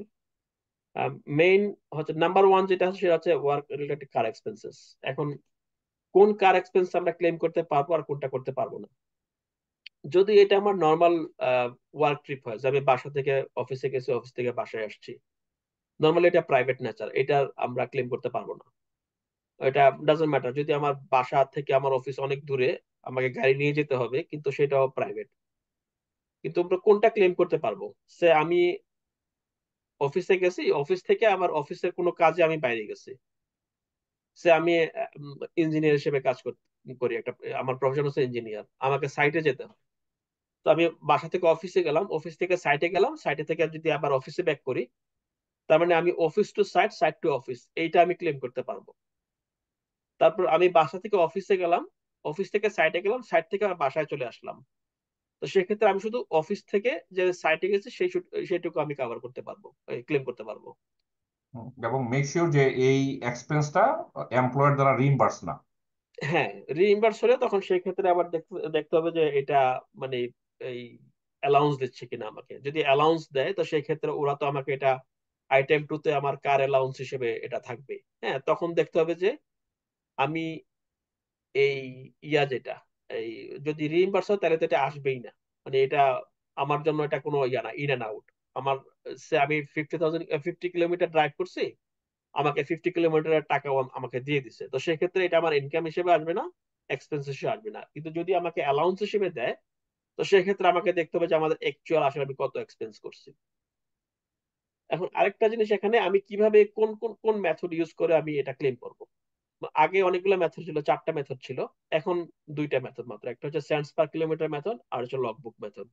মেইন হচ্ছে নাম্বার ওয়ান যেটা আছে সেটা হচ্ছে ওয়ার্ক রিলেটেড কার এক্সপেন্সেস। এখন কোন কার এক্সপেন্স আমরা ক্লেম করতে পারবো আর কোনটা করতে পারবো না। যদি এটা আমার নর্মাল ওয়ার্ক ট্রিপ হয়, যে আমি বাসা থেকে অফিসে গেছি, অফিস থেকে বাসায় আসছি, নর্মালি এটা প্রাইভেট নেচার, এটা আমরা ক্লেম করতে পারবো না। এটা ডাজন্ট ম্যাটার যদি আমার বাসা থেকে আমার অফিস অনেক দূরে, আমাকে গাড়ি নিয়ে যেতে হবে, কিন্তু সেটাও প্রাইভেট। কিন্তু আমরা কোনটা ক্লেম করতে পারবো, সে আমি অফিসে গেছি, অফিস থেকে আমার অফিসের কোনো কাজে আমি বাইরে গেছি, সে আমি ইঞ্জিনিয়ার হিসেবে কাজ করি একটা, আমার প্রফেশন হচ্ছে ইঞ্জিনিয়ার, আমাকে সাইটে যেতে হয়। তো আমি বাসা থেকে অফিসে গেলাম, অফিস থেকে সাইটে গেলাম, সাইটে থেকে যদি আবার অফিসে ব্যাক করি, তার মানে আমি office to site, site to office, এইটা আমি ক্লেম করতে পারবো। তারপর আমি বাসা থেকে অফিসে গেলাম, অফিস থেকে সাইটে গেলাম, সাইট থেকে আবার বাসায় চলে আসলাম। তো সেক্ষেত্রে আমি শুধু অফিস থেকে যে সাইটে গেছি সেইটুকু আমি কভার করতে পারবো, ক্লেম করতে পারবো। এবং মেক শিওর যে এই এক্সপেন্সটা এমপ্লয়ার দ্বারা রিইম্বার্স না। হ্যাঁ, রিইম্বার্স হলে তখন সেই ক্ষেত্রে আবার দেখতে দেখতে হবে যে এটা মানে এই অ্যালাউন্স দিচ্ছে কিনা আমাকে। যদি অ্যালাউন্স দেয় তো সেই ক্ষেত্রে ওরা তো আমাকে এটা আইটেম টু তে আমার কার অ্যালাউন্স হিসেবে এটা থাকবে। হ্যাঁ, তখন দেখতে হবে যে আমি এই যেটা এই যদি রিইম্বার্স হয় তাহলে তো এটা আসবেই না, মানে এটা আমার জন্য এটা কোনো ইয়া না, ইন এন্ড আউট। আমার আমি 50 কিলোমিটার ড্রাইভ করছি, আমাকে 50 কিলোমিটারের টাকাও আমাকে দিয়ে দিছে, তো সেক্ষেত্রে এটা আমার ইনকাম হিসেবে আসবে না, এক্সপেন্স হিসেবে আসবে না। কিন্তু যদি আমাকে অ্যালাউন্স হিসেবে দেয়, তো সেক্ষেত্রে আমাকে দেখতে হবে যে আমাদের অ্যাকচুয়াল আসলে আমি কত এক্সপেন্স করছি। এখন আরেকটা জিনিস, এখানে আমি কিভাবে কোন কোন কোন মেথড ইউজ করে আমি এটা ক্লেম করব। আগে অনেকগুলো মেথড ছিল, 4টা মেথড ছিল, এখন 2টা মেথড মাত্র। একটা হচ্ছে সেন্টস পার কিলোমিটার মেথড, আর হচ্ছে logbook method.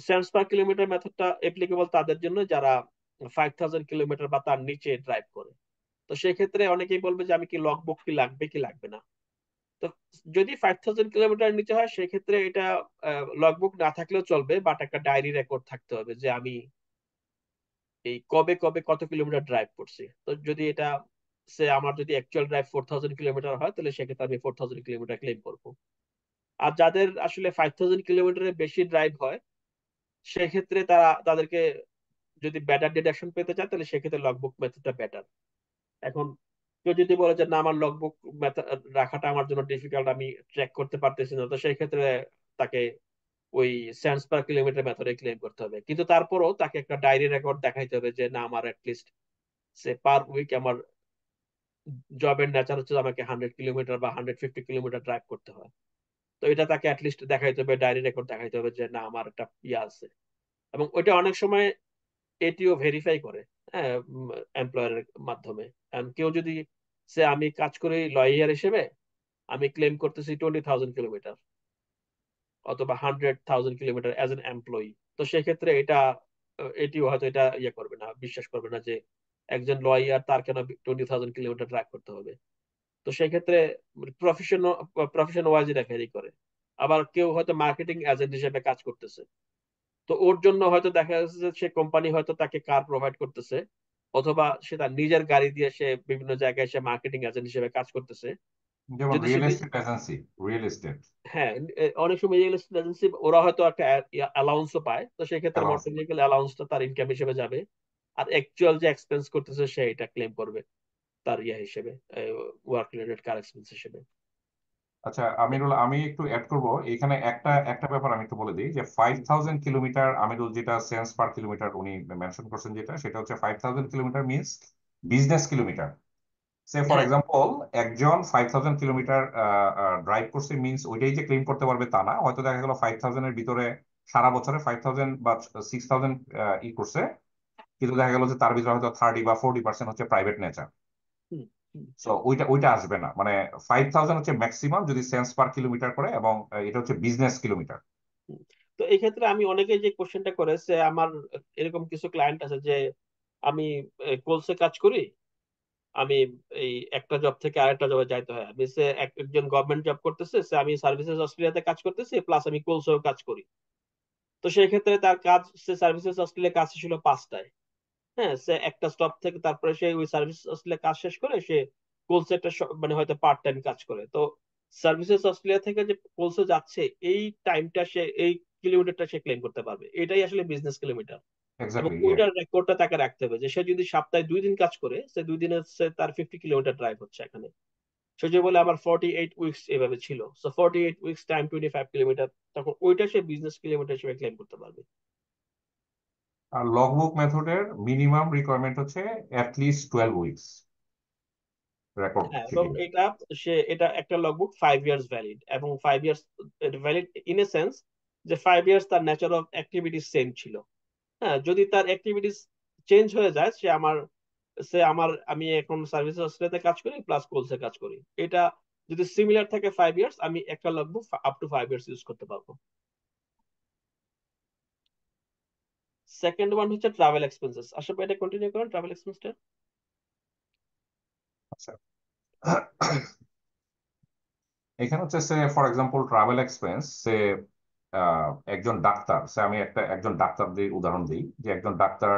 Cents per kilometre মেথডটা এপ্লিকেবল তাদের জন্য যারা 5,000 কিলোমিটার বা তার নিচে ড্রাইভ করে। তো সেক্ষেত্রে অনেকেই বলবে যে আমি কি লগবুক কি লাগবে কি লাগবে না। তো যদি 5,000 কিলোমিটার নিচে হয় সেক্ষেত্রে এটা লগবুক না থাকলেও চলবে, বাট একটা ডায়েরি রেকর্ড থাকতে হবে যে আমি এই কবে কবে কত কিলোমিটার ড্রাইভ করছি। তো যদি এটা আমার যদি অ্যাকচুয়াল ড্রাইভ 4,000 কিলোমিটার হয়, তাহলে সেক্ষেত্রে আমি 4,000 কিলোমিটার ক্লেম করবো। আর যাদের আসলে 5,000 কিলোমিটারের বেশি ড্রাইভ হয়, সেক্ষেত্রে তাদেরকে যদি বেটার ডিডাকশন পেতে চায়, তাহলে সেক্ষেত্রে লগবুক মেথডটা বেটার। এখন কেউ যদি বলে যে না, আমার লগবুক রাখাটা আমার জন্য ডিফিকাল্ট, আমি ট্র্যাক করতে পারতেছি না, তো সেই ক্ষেত্রে তাকে ওই সেন্টস পার কিলোমিটার মেথডে ক্লেম করতে হবে। কিন্তু তারপরও তাকে একটা ডায়েরি রেকর্ড দেখাইতে হবে যে না, আমার লিস্ট পার উইক আমার জবের নেচার হচ্ছে আমাকে 100 কিলোমিটার বা 150 কিলোমিটার ড্রাইভ করতে হয়। তো এটা তাকে অ্যাটলিস্ট দেখাইতে হবে, ডায়েরি রেকর্ড দেখাইতে হবে যে না, আমার একটা ইয়ে আছে। এবং ওইটা অনেক সময় এটিও ভেরিফাই করে, হ্যাঁ, এমপ্লয়ারের মাধ্যমে। কেউ যদি আমি কাজ করি লয়ার হিসেবে, আমি ক্লেম করতেছি 20,000 কিলোমিটার অথবা 100,000 কিলোমিটার অ্যাজ এন এমপ্লয়ি, তো সেক্ষেত্রে এটা এটিও হয়তো এটা ইয়ে করবে না, বিশ্বাস করবে না যে একজন লয়ার তার কেন 20,000 কিলোমিটার ড্রাইভ করতে হবে। তো সেই ক্ষেত্রে প্রফেশন ওয়াইজ এটা ভ্যারি করে। আবার কেউ হয়তো মার্কেটিং এজেন্ট হিসেবে কাজ করতেছে, তো ওর জন্য হয়তো দেখা যাচ্ছে যে সে কোম্পানি হয়তো তাকে কার প্রোভাইড করতেছে, অথবা সে তার নিজের গাড়ি দিয়ে সে বিভিন্ন জায়গায় সে মার্কেটিং এজেন্ট হিসেবে কাজ করতেছে। যেমন যদি সে real estate agency, real estate হ্যাঁ, অনেক সময় রিয়েল এস্টেট এজেন্সি ওরা হয়তো একটা অ্যালাউন্সও পায়, তো সেই ক্ষেত্রে অ্যালাউন্স। মোটর ভেহিকেল অ্যালাউন্সটা তার ইনকাম হিসেবে যাবে। আর অ্যাকচুয়াল যে এক্সপেন্স করতেছে সে এটা ক্লেম করবে তার ইয়া হিসেবে, ওয়ার্ক রিলেটেড কার এক্সপেন্স হিসেবে। আচ্ছা আমিরুল, আমি একটু অ্যাড করব এখানে একটা একটা ব্যাপার আমি একটু বলে দিই যে 5,000 কিলোমিটার, আমিরুল যেটা সেন্স পার কিলোমিটার উনি মেনশন করছেন, যেটা সেটা হচ্ছে 5,000 kilometre means business kilometre. Say for হ্যাঁ, এক্সাম্পল একজন 5,000 কিলোমিটার ড্রাইভ করছে মিনস ওইটাই যে ক্লেম করতে পারবে তা না, হয়তো দেখা গেল 5,000 এর ভিতরে সারা বছরে 5,000 বা 6,000 ই করছে, কিন্তু দেখা গেল যে তার ভিতরে হয়তো 30 বা 40% হচ্ছে প্রাইভেট নেচার। হুম, হুম, সো ওইটা ওইটা আসবে না, মানে 5,000 হচ্ছে ম্যাক্সিমাম যদি সেন্স পার কিলোমিটার করে, এবং এটা হচ্ছে বিজনেস কিলোমিটার। হুম। তো এই ক্ষেত্রে আমি অনেকে যে কোশ্চেনটা করেছে, আমার এরকম কিছু ক্লায়েন্ট আছে যে আমি কোলসে কাজ করি, আমি এই একটা জব থেকে আরেকটা জবে যাইতে হয়, আমি সে একজন গভর্নমেন্ট জব করতেছে, সে আমি সার্ভিসেস অস্ট্রেলিয়াতে কাজ করতেছি প্লাস আমি কোলসেও কাজ করি। তো সেই ক্ষেত্রে তার কাজ, সে সার্ভিসেস অস্ট্রেলিয়া কাজ ছিল 5টায়। হ্যাঁ, সে একটা স্টপ থেকে তারপরে সে ওই সার্ভিস অস্ট্রেলিয়া কাজ শেষ করে সে কোলসে একটা মানে হয়তো পার্ট টাইম কাজ করে। তো সার্ভিসেস অস্ট্রেলিয়া থেকে যে কোলসে যাচ্ছে এই টাইমটা সে, এই কিলোমিটারটা সে ক্লেম করতে পারবে, এটাই আসলে বিজনেস কিলোমিটার। এবং এক্স্যাক্টলি, ওইটার রেকর্ডটা তাকে রাখতে হবে যে সে যদি সপ্তাহে 2 দিন কাজ করে, সে 2 দিনে সে তার 50 কিলোমিটার ড্রাইভ হচ্ছে এখানে। সে যে বলে আমার 48 উইকস এভাবে ছিল, সো 48 উইকস টাইম 25 কিলোমিটার, তখন ওইটা সে বিজনেস কিলোমিটার হিসেবে ক্লেম করতে পারবে। আর লগবুক মেথডের মিনিমাম রিকোয়ারমেন্ট হচ্ছে অ্যাটলিস্ট 12 উইকস রেকর্ড হ্যাঁ, এবং কিপিং। এটা একটা লগবুক 5 ইয়ার্স ভ্যালিড, এবং 5 years valid in a sense যে 5 ইয়ার্স তার নেচার অফ অ্যাক্টিভিটিস সেম ছিল। হ্যাঁ, যদি তার অ্যাক্টিভিটিস চেঞ্জ হয়ে যায়, আমি এখন সার্ভিস অস্ট্রেলিয়াতে কাজ করি প্লাস কোলসে কাজ করি, এটা যদি সিমিলার থাকে 5 ইয়ার্স, আমি একটা logbook up to 5 years use করতে পারবো। সেকেন্ড ওয়ান হচ্ছে ট্রাভেল এক্সপেন্সেস। আসলে এটা কন্টিনিউ করেন ট্রাভেল এক্সপেন্সটা। আচ্ছা, এখানে হচ্ছে সে ফর এক্সাম্পল ট্রাভেল এক্সপেন্স, সে একজন ডাক্তার, সে আমি একজন ডাক্তার দিয়ে উদাহরণ দিই যে একজন ডাক্তার,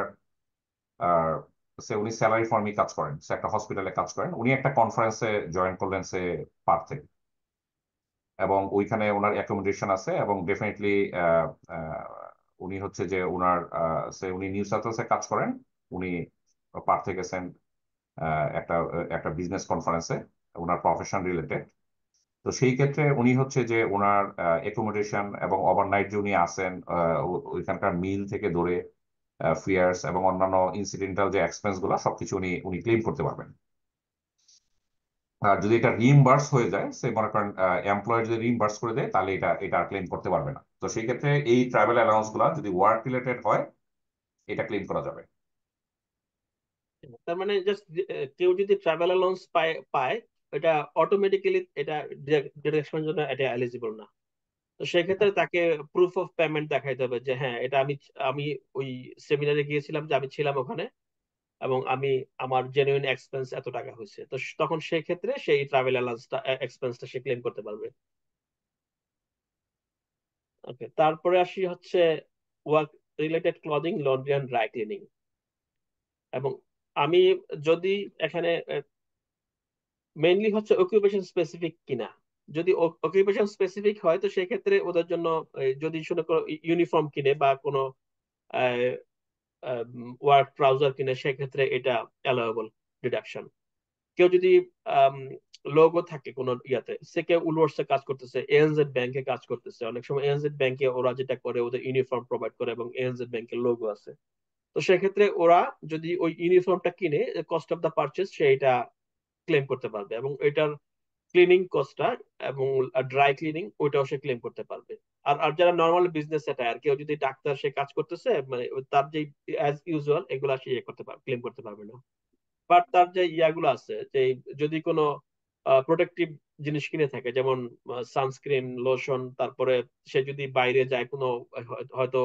আর সে উনি স্যালারি ফর্মে কাজ করেন, সে একটা হসপিটালে কাজ করেন, উনি একটা কনফারেন্সে জয়েন করলেন সে পার্থে, এবং ওইখানে ওনার অ্যাকোমোডেশন আছে, এবং ডেফিনেটলি উনি হচ্ছে যে ওনার উনি নিউ সাউথ ওয়েলসে কাজ করেন, উনি পার্থে গেছেন একটা একটা বিজনেস কনফারেন্সে ওনার প্রফেশন রিলেটেড। তো সেই ক্ষেত্রে উনি হচ্ছে যে ওনার অ্যাকোমোডেশন এবং ওভারনাইট যে উনি আসেন, ওইখানকার মিল থেকে ধরে ফেয়ার্স এবং অন্যান্য ইনসিডেন্টাল যে এক্সপেন্স গুলো সবকিছু উনি উনি ক্লেম করতে পারবেন। আর যদি এটা রিইম্বার্স হয়ে যায়, সে মনে করেন এমপ্লয়ার যদি রিইম্বার্স করে দেয়, তাহলে এটা আর ক্লেম করতে পারবে না। তো সেই ক্ষেত্রে এই ট্রাভেল অ্যালাউন্স গুলা যদি ওয়ার্ক রিলেটেড হয়, এটা ক্লেম করা যাবে। তার মানে জাস্ট কেউ যদি ট্রাভেল অ্যালাউন্স পায় পায়, এটা অটোমেটিক্যালি এটা ডিরেকশনের জন্য এটা এলিজিবল না। তো সেক্ষেত্রে তাকে প্রুফ অফ পেমেন্ট দেখাইতে হবে যে হ্যাঁ, এটা আমি আমি ওই সেমিনারে গিয়েছিলাম, যে আমি ছিলাম ওখানে, এবং আমার জেনুইন এক্সপেন্স এত টাকা হয়েছে। তো তখন সেই ক্ষেত্রে সেই ট্রাভেল অ্যালাউন্সটা এক্সপেন্সটা সে ক্লেম করতে পারবে। ওকে, তারপরে আসি হচ্ছে work related clothing, laundry and dry cleaning. এবং আমি যদি এখানে মেইনলি হচ্ছে অকুপেশন স্পেসিফিক কিনা। যদি অকুপেশন স্পেসিফিক হয় তো সেক্ষেত্রে ওদের জন্য যদি শুনে কোনো ইউনিফর্ম কিনে বা কোনো ওয়ার্ক ট্রাউজার কিনে, সেক্ষেত্রে এটা অ্যালাউয়েবল ডিডাকশন। কেউ যদি লোগো থাকে কোনো ইয়াতে, সে কেউ উলওয়ার্সে কাজ করতেছে, এএনজেড ব্যাংকে কাজ করতেছে, অনেক সময় এএনজেড ব্যাংকে ওরা যেটা করে ওদের ইউনিফর্ম প্রোভাইড করে এবং এএনজেড ব্যাংকের লোগো আছে। তো সেক্ষেত্রে ওরা যদি ওই ইউনিফর্মটা কিনে, কস্ট অফ দা পারচেজ সে এটা ক্লেম করতে পারবে, এবং এটার ক্লিনিং কস্টটা এবং ড্রাই ক্লিনিং ওইটাও সে ক্লেম করতে পারবে। আর আর যারা নর্মাল বিজনেস সেটা, আর কেউ যদি ডাক্তার সে কাজ করতেছে, মানে তার যে অ্যাজ ইউজুয়াল এগুলা সে ইয়ে করতে পারবে, ক্লেম করতে পারবে না। বাট তার যে ইয়াগুলো আছে, যে যদি কোনো প্রোটেক্টিভ জিনিস কিনে থাকে, যেমন সানস্ক্রিন, লোশন, তারপরে সে যদি বাইরে যায় কোনো হয়তো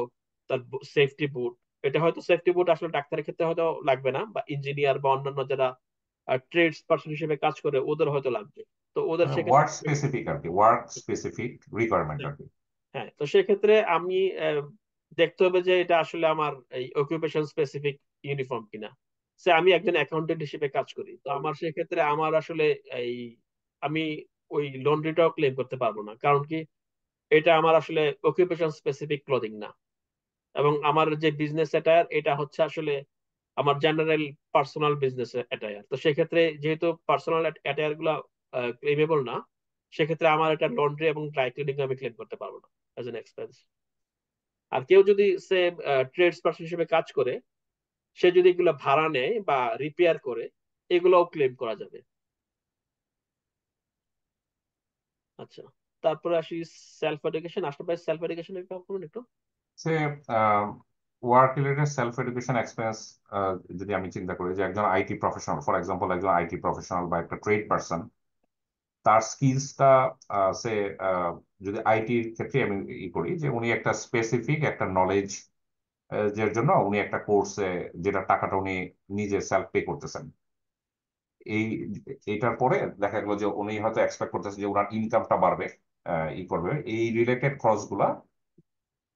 তার সেফটি বুট, এটা হয়তো সেফটি বুট আসলে ডাক্তারের ক্ষেত্রে হয়তো লাগবে না, বা ইঞ্জিনিয়ার বা অন্যান্য যারা ট্রেডস পার্সন হিসেবে কাজ করে ওদের হয়তো লাগবে। তো ওদের মানে সেক্ষেত্রে ওয়ার্ক স্পেসিফিক আর কি, ওয়ার্ক স্পেসিফিক রিকোয়ারমেন্ট আর কি। হ্যাঁ, তো সেক্ষেত্রে আমি দেখতে হবে যে এটা আসলে আমার এই অকুপেশন স্পেসিফিক ইউনিফর্ম কিনা। সে আমি একজন অ্যাকাউন্টেন্ট হিসেবে কাজ করি, তো আমার সেক্ষেত্রে আমার আসলে এই আমি ওই লন্ড্রিটাও ক্লেম করতে পারবো না, কারণ কি এটা আমার আসলে অকুপেশন স্পেসিফিক ক্লোদিং না। এবং আমার যে বিজনেস অ্যাটায়ার এটা হচ্ছে আসলে আমার জেনারেল পার্সোনাল বিজনেস অ্যাটায়ার। তো সেক্ষেত্রে যেহেতু পার্সোনাল অ্যাটায়ার গুলা ক্লেমেবল না, সেক্ষেত্রে আমার এটা লন্ড্রি এবং ড্রাই ক্লিনিং আমি ক্লেম করতে পারবো না অ্যাজ এন এক্সপেন্স। আর কেউ যদি সে ট্রেডস পার্সন হিসেবে কাজ করে, সে যদি এগুলো ভাড়া নেয় বা রিপেয়ার করে, এগুলোও ক্লেম করা যাবে। আচ্ছা, তারপরে আসি সেলফ এডুকেশন। আসলে ভাই সেলফ এডুকেশন একটু। Say work related self education expense, যদি আমি চিন্তা করি যে একজন আইটি প্রফেশনাল, ফর এক্সাম্পল একজন আইটি প্রফেশনাল বা একটা ট্রেড পারসন, তার স্কিলসটা সে যদি আইটির ক্ষেত্রে আমি করি যে উনি একটা স্পেসিফিক একটা নলেজ এর জন্য উনি একটা কোর্সে, যেটা টাকাটা উনি নিজে সেলফ পে করতেছেন, এই এইটার পরে দেখা গেলো যে উনি হয়তো এক্সপেক্ট করতেছেন যে ওনার ইনকামটা বাড়বে, করবে এই রিলেটেড খরচ গুলা,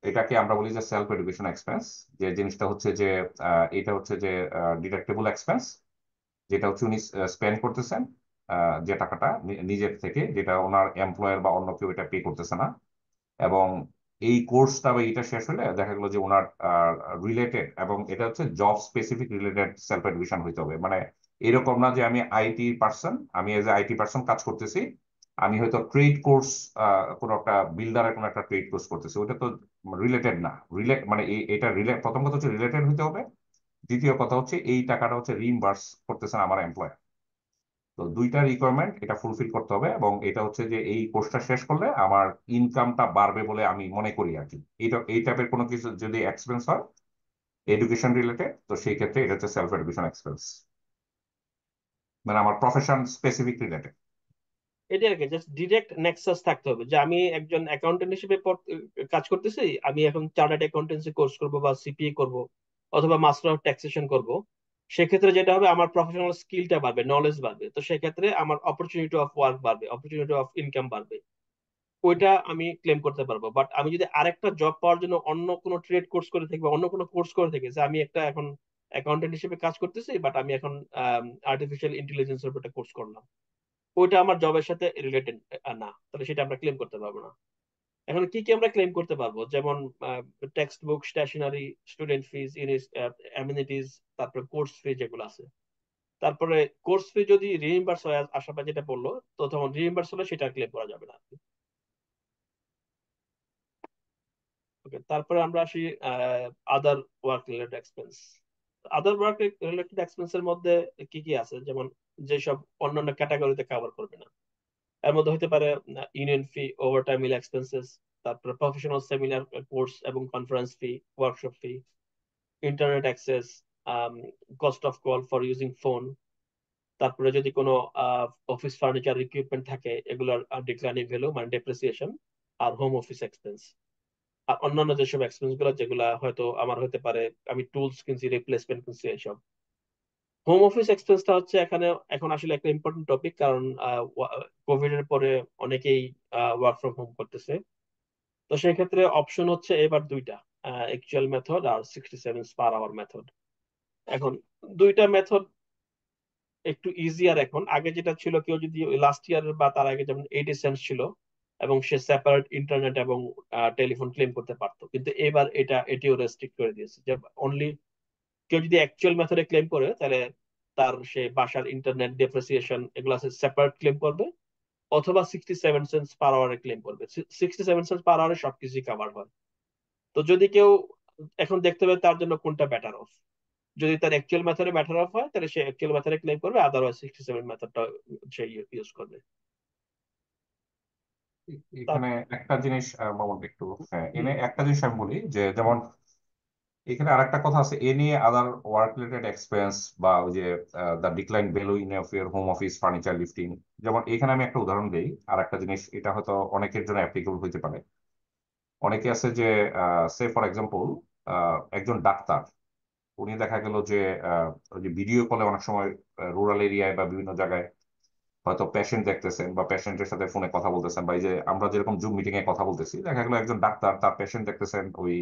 এটাকে আমরা বলি যে সেলফ এডুকেশন এক্সপেন্স। যে জিনিসটা হচ্ছে যে এটা হচ্ছে যে ডিডাক্টেবল এক্সপেন্স, যেটা হচ্ছে উনি স্পেন্ড করতেছেন, যে টাকাটা নিজের থেকে, যেটা ওনার এমপ্লয়ার বা অন্য কেউ এটা পে করতেছে না। এবং এই কোর্সটা বা এটা শেষ হলে দেখা গেলো যে ওনার রিলেটেড, এবং এটা হচ্ছে job specific related self education হইতে হবে। মানে এরকম না যে আমি আইটি পার্সন, আমি এজ এ আইটি পার্সন কাজ করতেছি, আমি হয়তো ট্রেড কোর্স, কোনো একটা বিল্ডারের কোনো একটা ট্রেড কোর্স করতেছি, ওটা তো রিলেটেড না। মানে এটা প্রথম কথা হচ্ছে রিলেটেড হইতে হবে, দ্বিতীয় কথা হচ্ছে এই টাকাটা হচ্ছে রিইম্বার্স করতেছেন আমার এমপ্লয়ার। তো দুইটা রিকোয়ারমেন্ট এটা ফুলফিল করতে হবে, এবং এটা হচ্ছে যে এই কোর্সটা শেষ করলে আমার ইনকামটা বাড়বে বলে আমি মনে করি আর কি। এই টাইপের কোনো কিছু যদি এক্সপেন্স হয় এডুকেশন রিলেটেড, তো সেই ক্ষেত্রে এটা হচ্ছে সেলফ এডুকেশন এক্সপেন্স, মানে আমার প্রফেশন স্পেসিফিক রিলেটেড। এটা আর কি, জাস্ট ডিরেক্ট নেক্সাস থাকতে হবে যে আমি একজন অ্যাকাউন্টেন্ট হিসেবে কাজ করতেছি, আমি এখন চার্টার্ড অ্যাকাউন্টেন্সি কোর্স করব বা সিপিএ করব অথবা মাস্টার অফ ট্যাক্সেশন করব। সেক্ষেত্রে যেটা হবে, আমার প্রফেশনাল স্কিলটা বাড়বে, নলেজ বাড়বে, তো সেক্ষেত্রে আমার অপরচুনিটি অফ ওয়ার্ক বাড়বে, অপরচুনিটি অফ ইনকাম বাড়বে। ওইটা আমি ক্লেম করতে পারবো। বাট আমি যদি আরেকটা জব পাওয়ার জন্য অন্য কোনো ট্রেড কোর্স করে থাকি বা অন্য কোনো কোর্স করে থাকি, যে আমি একটা এখন অ্যাকাউন্টেন্ট হিসেবে কাজ করতেছি, বাট আমি এখন আর্টিফিশিয়াল ইন্টেলিজেন্সের উপর একটা কোর্স করলাম, ওইটা আমার জবের সাথে রিলেটেড না, তাহলে সেটা আমরা ক্লেম করতে পারবো না। এখন কি কি আমরা ক্লেম করতে পারবো, যেমন টেক্সট বুক, স্টেশনারি, স্টুডেন্ট ফিজ, অ্যামিনিটিজ, তারপরে কোর্স ফি যেগুলো আছে। তারপরে কোর্স ফি যদি রিইম্বার্স হয়, আশাবাদ যেটা বললো, তো তখন রিইম্বার্স হলে সেটা ক্লেম করা যাবে না। ওকে, তারপরে আমরা আসি other work related expense. Other work related expense এর মধ্যে কি কি আছে, যেমন যেসব অন্যান্য ক্যাটাগরিতে কভার করবে না, এর মধ্যে হতে পারে ইউনিয়ন ফি, ওভারটাইম মিল এক্সপেন্সেস, তারপরে প্রফেশনাল সেমিনার কোর্স এবং conference fee, workshop fee, internet access, cost of call for using phone, তারপরে যদি কোনো অফিস ফার্নিচার ইকুইপমেন্ট থাকে এগুলোর ডিক্লাইনিং ভ্যালু মানে ডেপ্রিসিয়েশন, আর হোম অফিস এক্সপেন্স। আর অন্যান্য যেসব এক্সপেন্স গুলো যেগুলা হয়তো আমার হতে পারে, আমি টুলস কিনছি, রিপ্লেসমেন্ট কিনছি, এইসব। হোম অফিস এক্সপেন্সটা হচ্ছে এখানে এখন আসলে একটা ইম্পর্টেন্ট টপিক, কারণ কোভিড এর পরে অনেকেই ওয়ার্ক ফ্রম হোম করতেছে। তো সেই ক্ষেত্রে অপশন হচ্ছে এবার দুইটা, অ্যাকচুয়াল মেথড আর 67 পার আওয়ার মেথড। এখন দুইটা মেথড একটু ইজিয়ার। এখন আগে যেটা ছিল, কেউ যদি লাস্ট ইয়ার বা তার আগে যেমন 80 সেন্ট ছিল, এবং সে সেপারেট ইন্টারনেট এবং টেলিফোন ক্লেম করতে পারতো, কিন্তু এবার এটিও রেস্ট্রিক্ট করে দিয়েছে যে অনলি কেউ যদি অ্যাকচুয়াল মেথডে ক্লেম করে, তাহলে তার সে বাসার ইন্টারনেট ডেপ্রিসিয়েশন এগুলো আছে সেপারেট ক্লেম করবে, অথবা 67 সেন্ট পার আওয়ারে ক্লেম করবে। 67 সেন্ট পার আওয়ারে সবকিছু কাভার হয়। তো যদি কেউ এখন দেখতে হবে তার জন্য কোনটা বেটার অফ, যদি তার অ্যাকচুয়াল মেথডে বেটার অফ হয়, তাহলে সে অ্যাকচুয়াল মেথডে ক্লেম করবে, আদারওয়াইজ 67 মেথডটা সে ইউজ করবে। তার এখানে একটা জিনিস মামুন একটু, হ্যাঁ এনে একটা জিনিস আমি বলি যে যেমন এখানে আরেকটা কথা আছে, এ নিয়ে আদার ওয়ার্ক রিলেটেড এক্সপেন্স, বা ওই যে the decline value in of year home office furniture lifting. যেমন এখানে আমি একটা উদাহরণ দিই, আর একটা জিনিস এটা হয়তো অনেকের জন্য অ্যাপ্লিকেবল হতে পারে। অনেকে আছে যে সে ফর এক্সাম্পল একজন ডাক্তার, উনি দেখা গেল যে ওই যে ভিডিও কলে অনেক সময় রুরাল এরিয়ায় বা বিভিন্ন জায়গায় হয়তো পেশেন্ট দেখতেছেন বা পেশেন্টের সাথে ফোনে কথা বলতেছেন, বা এই যে আমরা যেরকম জুম মিটিং এ কথা বলতেছি, দেখা গেলো একজন ডাক্তার তার পেশেন্ট দেখতেছেন ওই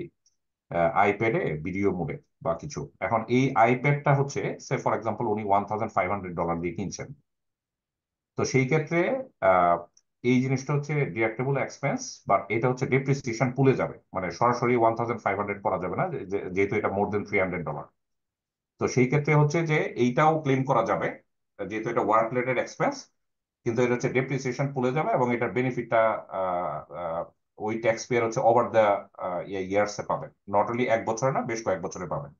আইপ্যাডে ভিডিও মোডে বা কিছু। এখন এই আইপ্যাডটা হচ্ছে সে ফর এক্সাম্পল উনি $1,500 দিয়ে কিনছেন। তো সেই ক্ষেত্রে আহ, এই জিনিসটা হচ্ছে ডিডাক্টেবল এক্সপেন্স, বাট এটা হচ্ছে ডেপ্রিসিয়েশন পুলে যাবে, মানে সরাসরি 1,500 করা যাবে না, যেহেতু এটা মোর দেন $300। তো সেই ক্ষেত্রে হচ্ছে যে এইটাও ক্লেম করা যাবে, যেহেতু এটা ওয়ার্ক রিলেটেড এক্সপেন্স, কিন্তু এটা হচ্ছে ডেপ্রিসিয়েশন পুলে যাবে, এবং এটার বেনিফিটটা ওই ট্যাক্স পেয়ার হচ্ছে ওভার দ্য ইয়ার্সে পাবেন, নট অনলি এক বছরে না, বেশ কয়েক বছরে পাবেন।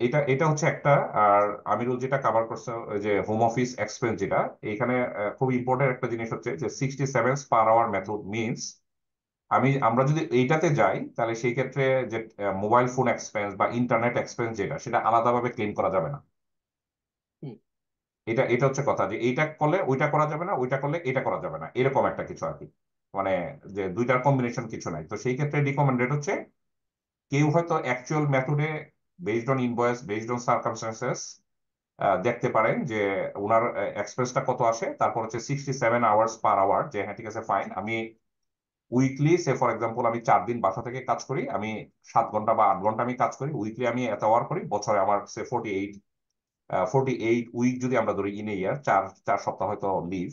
এটা এটা হচ্ছে একটা। আর আমিরুল যেটা কভার করছে ওই যে হোম অফিস এক্সপেন্স, যেটা এখানে খুব ইম্পর্টেন্ট একটা জিনিস হচ্ছে যে 67 পার আওয়ার মেথড মিনস, আমরা যদি এইটাতে যাই তাহলে সেই ক্ষেত্রে যে মোবাইল ফোন এক্সপেন্স বা ইন্টারনেট এক্সপেন্স যেটা, সেটা আলাদাভাবে ক্লেম করা যাবে না। হুম। এটা এটা হচ্ছে কথা, যে এইটা করলে ওইটা করা যাবে না, ওইটা করলে এটা করা যাবে না, এরকম একটা কিছু আর কি। মানে যে দুইটার কম্বিনেশন কিছু নাই। তো সেই ক্ষেত্রে রিকমেন্ডেড হচ্ছে কেউ হয়তো অ্যাকচুয়াল মেথডে based on invoice, based on circumstances দেখতে পারেন যে ওনার এক্সপেন্সটা কত আসে, তারপর হচ্ছে 67 আওয়ার্স পার আওয়ার, যে হ্যাঁ ঠিক আছে ফাইন, আমি উইকলি সে ফর এক্সাম্পল আমি 4 দিন বাসা থেকে কাজ করি, আমি 7 ঘন্টা বা 8 ঘন্টা আমি কাজ করি, উইকলি আমি এত আওয়ার করি, বছরে আমার সে 48 উইক যদি আমরা ধরি ইন এ ইয়ার, 4 4 সপ্তাহ হয়তো লিভ।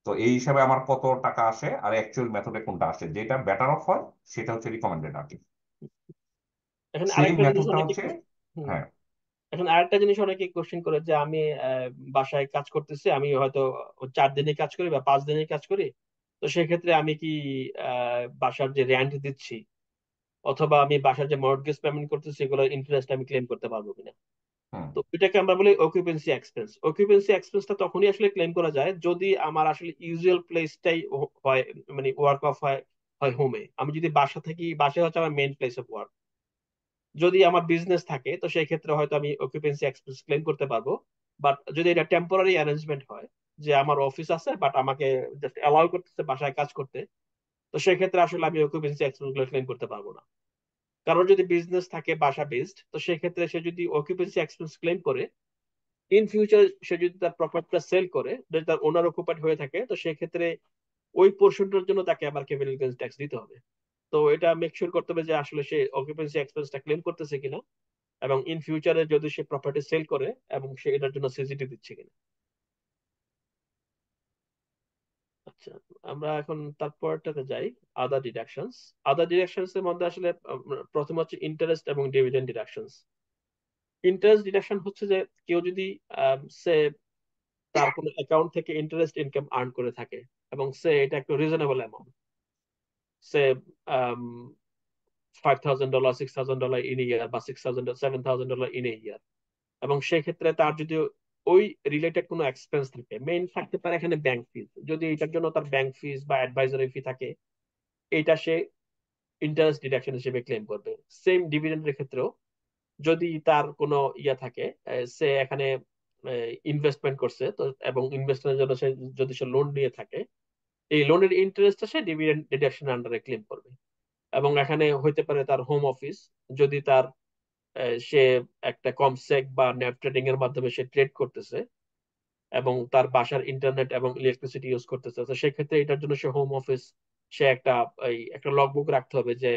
তো এই হিসাবে আমার কত টাকা আসে আর অ্যাকচুয়াল মেথডে কোনটা আসে, যেটা বেটার অফ হয় সেটা হচ্ছে রিকমেন্ডেড আর কি। এখন সেম আরেকটা জিনিস মেথডটা অনেকে হচ্ছে। হুম, হ্যাঁ। এখন আরেকটা জিনিস অনেকে কোশ্চেন করে যে আমি বাসায় কাজ করতেছি, আমি হয়তো 4 দিনে কাজ করি বা 5 দিনে কাজ করি, তো সেক্ষেত্রে আমি কি বাসার যে রেন্ট দিচ্ছি অথবা আমি বাসার যে মর্টগেজ পেমেন্ট করতেছি এগুলোর ইন্টারেস্ট আমি ক্লেম করতে পারবো কিনা? হুম। তো এটাকে আমরা বলি অকুপেন্সি এক্সপেন্স। অকুপেন্সি এক্সপেন্সটা তখনই আসলে ক্লেম করা যায় যদি আমার আসলে ইউজুয়াল প্লেসটাই হয়, মানে ওয়ার্ক অফ হয় হয় হোমে। আমি যদি বাসা থাকি, বাসায় হচ্ছে আমার মেইন প্লেস অফ ওয়ার্ক। যদি আমার বিজনেস থাকে তো সেই ক্ষেত্রে হয়তো আমি অকুপেন্সি এক্সপেন্স ক্লেম করতে পারবো। বাট যদি এটা টেম্পোরারি অ্যারেঞ্জমেন্ট হয়, যে আমার অফিস আছে বাট আমাকে জাস্ট অ্যালাউ করতেছে বাসায় কাজ করতে, তো সেই ক্ষেত্রে আসলে আমি অকুপেন্সি এক্সপেন্স গুলো ক্লেম করতে পারবো না। কারণ যদি বিজনেস থাকে বাসা বেসড, তো সেই ক্ষেত্রে সে যদি অকুপেন্সি এক্সপেন্স ক্লেম করে, ইন ফিউচার সে যদি তার প্রপার্টিটা সেল করে, যদি তার ওনার অকুপাইড হয়ে থাকে, তো সেই ক্ষেত্রে ওই পোর্শনটার জন্য তাকে আবার ক্যাপিটাল গেইনস ট্যাক্স দিতে হবে। তো এটা মেক শিওর করতে হবে যে আসলে সে অকুপেন্সি এক্সপেন্সটা ক্লেম করতেছে কিনা, এবং ইন ফিউচারে যদি সে প্রপার্টি সেল করে এবং সে এটার জন্য সিজিটি দিচ্ছে কিনা। আচ্ছা, আমরা এখন তারপরটাতে যাই, আদার ডিডাকশনস। আদার ডিডাকশনস এর মধ্যে আসলে প্রথম হচ্ছে ইন্টারেস্ট এবং ডিভিডেন্ড ডিডাকশনস। ইন্টারেস্ট ডিডাকশন হচ্ছে যে কেউ যদি সে তার কোনো অ্যাকাউন্ট থেকে ইন্টারেস্ট ইনকাম আর্ন করে থাকে এবং সে এটা একটু রিজনেবল অ্যামাউন্ট, সে $5,000, $6,000 ইন ইয়ার, বা $6,000, $7,000 ইন এ ইয়ার, এবং সেক্ষেত্রে তার যদি ওই রিলেটেড কোনো এক্সপেন্স থাকে, মেইন থাকতে পারে এখানে ব্যাংক ফিজ, যদি এটার জন্য তার ব্যাংক ফিজ বা অ্যাডভাইজারি ফি থাকে, এইটা সে ইন্টারেস্ট ডিডাকশন হিসেবে ক্লেম করবে। সেম ডিভিডেন্ডের ক্ষেত্রেও যদি তার কোনো ইয়া থাকে, সে এখানে ইনভেস্টমেন্ট করছে তো, এবং ইনভেস্টমেন্টের জন্য সে যদি সে লোন নিয়ে থাকে, এই লোনের ইন্টারেস্টটা সে ডিভিডেন্ড ডিডাকশন আন্ডারে ক্লেম করবে। এবং এখানে হইতে পারে তার হোম অফিস, যদি তার সে একটা কমসেক বা নেট ট্রেডিং এর মাধ্যমে সে ট্রেড করতেছে এবং তার বাসার ইন্টারনেট এবং ইলেকট্রিসিটি ইউজ করতেছে, তো সেক্ষেত্রে এটার জন্য সে হোম অফিস, সে একটা লগবুক রাখতে হবে যে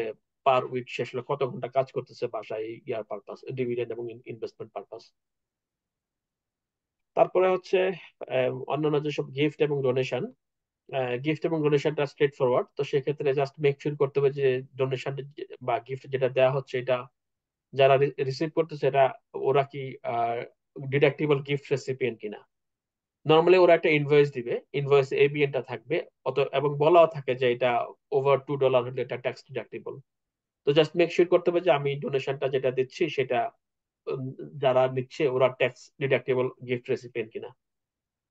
পার উইক সে আসলে কত ঘন্টা কাজ করতেছে বাসায় ইয়ার পারপাস, ডিভিডেন্ড এবং ইনভেস্টমেন্ট পারপাস। তারপরে হচ্ছে অন্যান্য যেসব গিফট এবং ডোনেশন। গিফট এবং ডোনেশনটা স্ট্রেট ফরওয়ার্ড, তো সেক্ষেত্রে জাস্ট মেক শিওর করতে হবে যে ডোনেশন বা গিফট যেটা দেওয়া হচ্ছে এটা যারা রিসিভ করতেছে এটা, ওরা কি ডিডাক্টিবল গিফট রেসিপিয়েন্ট কিনা। নর্মালি ওরা একটা ইনভয়েস দিবে, ইনভয়েস এবিএনটা থাকবে, এবং বলাও থাকে যে এটা ওভার $2 হলে এটা ট্যাক্স ডিডাক্টিবল। তো জাস্ট মেক শিওর করতে হবে যে আমি ডোনেশনটা যেটা দিচ্ছি সেটা উম, যারা নিচ্ছে ওরা ট্যাক্স ডিডাক্টিবল গিফট রেসিপিয়েন্ট কিনা।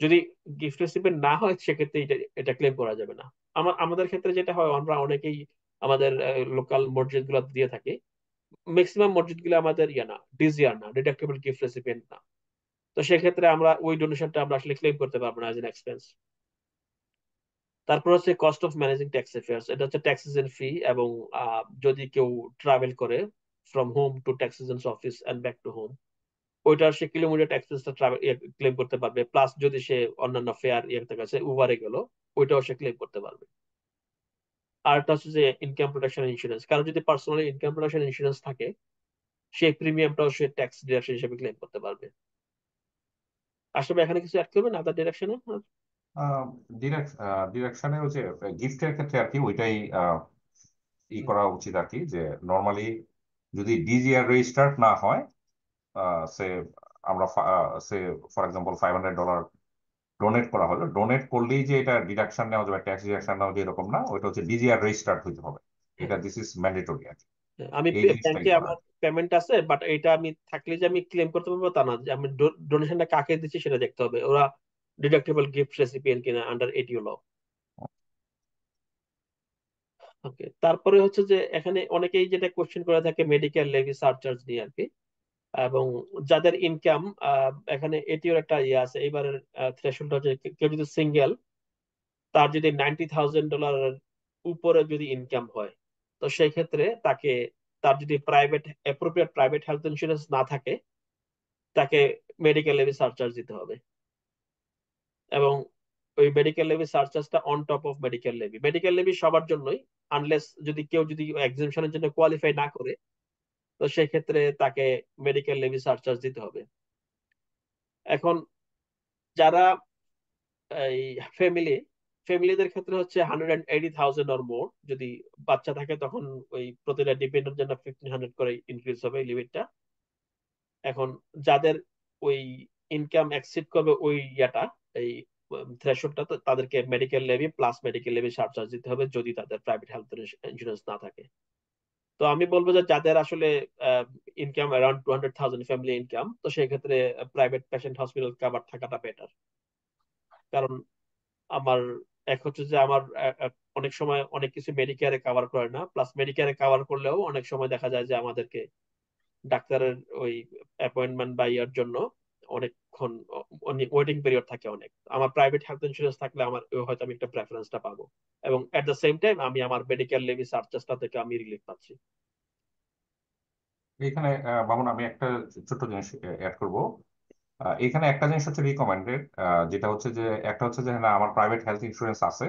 যদি গিফট রেসিপিয়েন্ট না হয় সেক্ষেত্রে এটা এটা ক্লেম করা যাবে না। আমাদের ক্ষেত্রে যেটা হয়, আমরা অনেকেই আমাদের লোকাল মসজিদ গুলো দিয়ে থাকি। ম্যাক্সিমাম মসজিদ গুলো আমাদের ইয়া না, ডিজিআর না, ডিডাক্টেবল গিফট রেসিপিয়েন্ট না। তো সেক্ষেত্রে আমরা ওই ডোনেশনটা আমরা আসলে ক্লেম করতে পারবো না এজ এন এক্সপেন্স। তারপর হচ্ছে cost of managing tax affairs, এটা হচ্ছে ট্যাক্সেস এন্ড ফি, এবং যদি কেউ ট্রাভেল করে from home to tax agents office and back to home, ওইটা সে কিলোমিটার ট্যাক্সেসটা ক্লেম করতে পারবে। প্লাস যদি সে অন্যান্য ফেয়ার ইয়ের কাছে উবারে গেল, ওইটাও সে ক্লেম করতে পারবে। আর একটা হচ্ছে যে ইনকাম প্রোটেকশন ইন্স্যুরেন্স, কারণ যদি পার্সোনালি ইনকাম প্রোটেকশন ইন্স্যুরেন্স থাকে, সেই প্রিমিয়ামটাও সে ট্যাক্স ডিডাকশন হিসেবে ক্লেম করতে পারবে। আসলে এখানে কিছু অ্যাড করবেন আদার ডিরেকশনে? ডিরেকশনে ওই যে গিফটের ক্ষেত্রে আর কি ওইটাই করা উচিত আর কি, যে নর্মালি যদি ডিজিআর রেজিস্টার্ড না হয়, সে আমরা সে ফর এক্সাম্পল $500 ডোনেট করা হলো, ডোনেট করলেই যে এটা ডিডাকশন নেওয়া যাবে, ট্যাক্স ডিডাকশন নেওয়া যাবে এরকম না, ওইটা হচ্ছে ডিজিআর রেজিস্টার্ড হইতে হবে। এটা দিস ইজ ম্যান্ডেটরি আর কি, আমি এই জিনিসটাই ব্যাংকে করা। আমার পেমেন্ট আছে, বাট এটা আমি থাকলে যে আমি ক্লেম করতে পারবো তা না, যে আমি ডোনেশনটা কাকে দিচ্ছি সেটা দেখতে হবে, ওরা ডিডাক্টেবল গিফট রেসিপিয়েন্ট কিনা আন্ডার এটিও ল। ওকে, তারপরে হচ্ছে যে এখানে অনেকেই যেটা কোশ্চেন করে থাকে মেডিকেল লেভি সারচার্জ নিয়ে আর কি। এবং যাদের ইনকাম, এখানে এটিওর একটা ইয়ে আছে এবারের থ্রেশহোল্ড হচ্ছে কেউ যদি সিঙ্গেল, তার যদি $90,000 উপরে যদি ইনকাম হয়, তো সেই ক্ষেত্রে তাকে, তার যদি private appropriate private health insurance না থাকে, তাকে মেডিকেল লেভি সারচার্জ দিতে হবে। এবং ওই মেডিকেল লেভি সারচার্জটা on top of medical levy. Medical levy সবার জন্যই, আনলেস যদি কেউ যদি এক্সামিশনের জন্য কোয়ালিফাই না করে, তো সেই ক্ষেত্রে তাকে মেডিকেল লেভি সারচার্জ দিতে হবে। এখন যারা এই ফ্যামিলি, ফ্যামিলিদের ক্ষেত্রে হচ্ছে 180,000 অর মোর, যদি বাচ্চা থাকে তখন ওই প্রতিটা ডিপেন্ডেন্টের জন্য 1,500 করে ইনক্রিজ হবে লিমিটটা। এখন যাদের ওই ইনকাম এক্সিড করবে ওই ইয়াটা, এই থ্রেশহোল্ডটা, তো তাদেরকে medical levy plus medical levy surcharge দিতে হবে যদি তাদের প্রাইভেট হেলথ ইন্স্যুরেন্স না থাকে। তো আমি বলবো যে যাদের আসলে ইনকাম অ্যারাউন্ড 200,000 ফ্যামিলি ইনকাম, তো সেই ক্ষেত্রে প্রাইভেট পেশেন্ট হসপিটাল কভার থাকাটা বেটার। কারণ আমার এক হচ্ছে যে আমার অনেক সময় অনেক কিছু মেডিকেয়ারে কভার করে না, প্লাস মেডিকেয়ারে কভার করলেও অনেক সময় দেখা যায় যে আমাদেরকে ডাক্তারের ওই অ্যাপয়েন্টমেন্ট বা ইয়ার জন্য অনেকক্ষণ ওয়েটিং পিরিয়ড থাকে অনেক। আমার প্রাইভেট হেলথ ইন্স্যুরেন্স থাকলে আমার হয়তো আমি একটা প্রেফারেন্সটা পাবো, এবং এট দ্য সেম টাইম আমি আমার মেডিকেল লেভি সার্চার্জটা থেকে আমি রিলিফ পাচ্ছি। এখানে মামুন আমি একটা ছোট্ট জিনিস অ্যাড করব। এখানে একটা জিনিস হচ্ছে রিকমেন্ডেড, যেটা হচ্ছে যে একটা হচ্ছে যে না আমার প্রাইভেট হেলথ ইন্স্যুরেন্স আছে,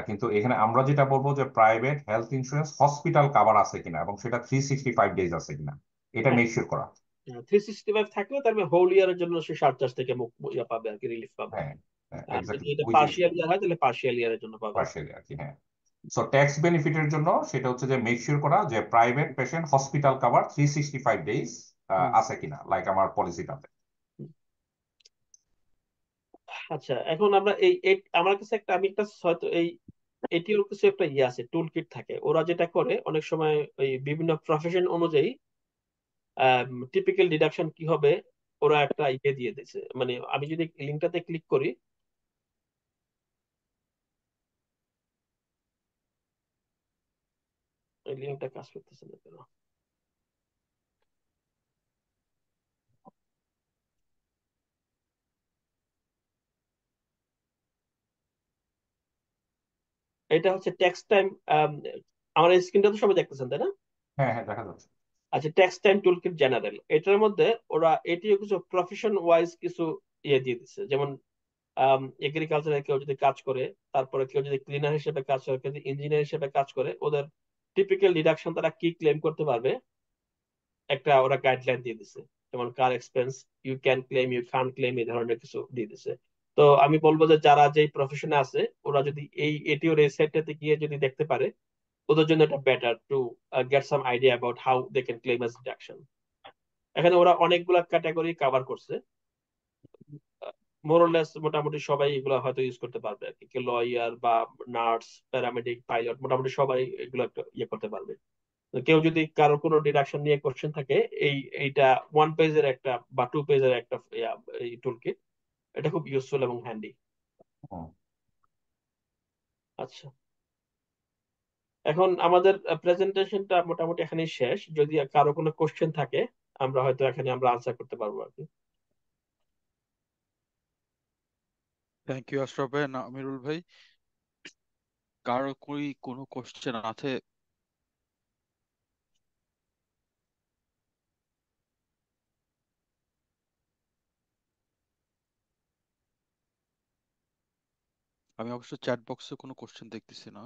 কিন্তু এখানে আমরা যেটা বলবো যে private health insurance hospital cover আছে কিনা এবং সেটা 365 ডেজ আছে কিনা, এটা হ্যাঁ, মেক শিওর করা। 365 থাকলে তার মানে হোল ইয়ারের জন্য সে সার্চার্জ থেকে ইয়ে পাবে আর কি, রিলিফ পাবে। হ্যাঁ, আর যদি এক্স্যাক্টলি এটা ওই জিনিসটা পার্শিয়াল ইয়ার হয় তাহলে পার্শিয়াল ইয়ারের জন্য পাবে। পার্সিয়ালি আর কি, হ্যাঁ। সো ট্যাক্স বেনিফিটের জন্য সেটা হচ্ছে যে মেক শিওর করা যে private patient hospital cover 365 days hmm. আছে কিনা, লাইক আমার পলিসিটাতে। আচ্ছা, এখন আমরা আমার কাছে একটা, আমি একটা হয়তো এই এটির কিছু একটা ইয়ে আছে, টুল কিট থাকে। ওরা যেটা করে অনেক সময় ওই বিভিন্ন প্রফেশন অনুযায়ী টিপিক্যাল ডিডাকশন কি হবে, ওরা একটা ইয়ে দিয়ে দিছে। মানে আমি যদি লিঙ্কটাতে ক্লিক করি, এই লিঙ্কটা কাজ করতেছে না কেন? এটা হচ্ছে টেক্সট টাইম। আমার স্ক্রিনটা তো সবাই দেখতেছেন তাই না? হ্যাঁ, হ্যাঁ, দেখা যাচ্ছে। আচ্ছা, টেক্সট টাইম টুল কিট জেনারেল, এটার মধ্যে ওরা এটিও কিছু প্রফেশন ওয়াইজ কিছু ইয়ে দিয়ে দিচ্ছে। যেমন এগ্রিকালচারে কেউ যদি কাজ করে, তারপরে কেউ যদি ক্লিনার হিসেবে কাজ করে, কেউ যদি ইঞ্জিনিয়ার হিসেবে কাজ করে, ওদের টিপিক্যাল ডিডাকশন তারা কি ক্লেম করতে পারবে, একটা ওরা গাইডলাইন দিয়ে দিছে। যেমন car expense you can claim, you can claim, এই ধরনের কিছু দিয়ে দিছে। তো আমি বলবো যে যারা যেই প্রফেশনে আছে, ওরা যদি এই এটিওর এই সাইটটাতে গিয়ে যদি দেখতে পারে, ওদের জন্য এটা better to get some idea about how they can claim as deduction. এখানে ওরা অনেকগুলা ক্যাটাগরি কভার করছে। মোরলেস মোটামুটি সবাই এগুলো হয়তো ইউজ করতে পারবে আর কি, লয়ার বা নার্স, প্যারামেডিক, পাইলট, মোটামুটি সবাই এগুলো একটা ইয়ে করতে পারবে। তো কেউ যদি কারো কোনো ডিডাকশন নিয়ে কোশ্চেন থাকে, এইটা 1 পেজের একটা বা 2 পেজের একটা এই টুল কিট, এটা খুব ইউজফুল এবং হ্যান্ডি। হুম। আচ্ছা, এখন আমাদের প্রেজেন্টেশনটা মোটামুটি এখানেই শেষ। যদি কারো কোনো কোশ্চেন থাকে, আমরা হয়তো এখানে আমরা আনসার করতে পারবো আর কি। থ্যাংক ইউ আশরাফ ভাই, না আমিরুল ভাই। কারো কোনো কোশ্চেন আছে? আমি অবশ্য চ্যাট বক্সে কোনো কোশ্চেন দেখতেছি না।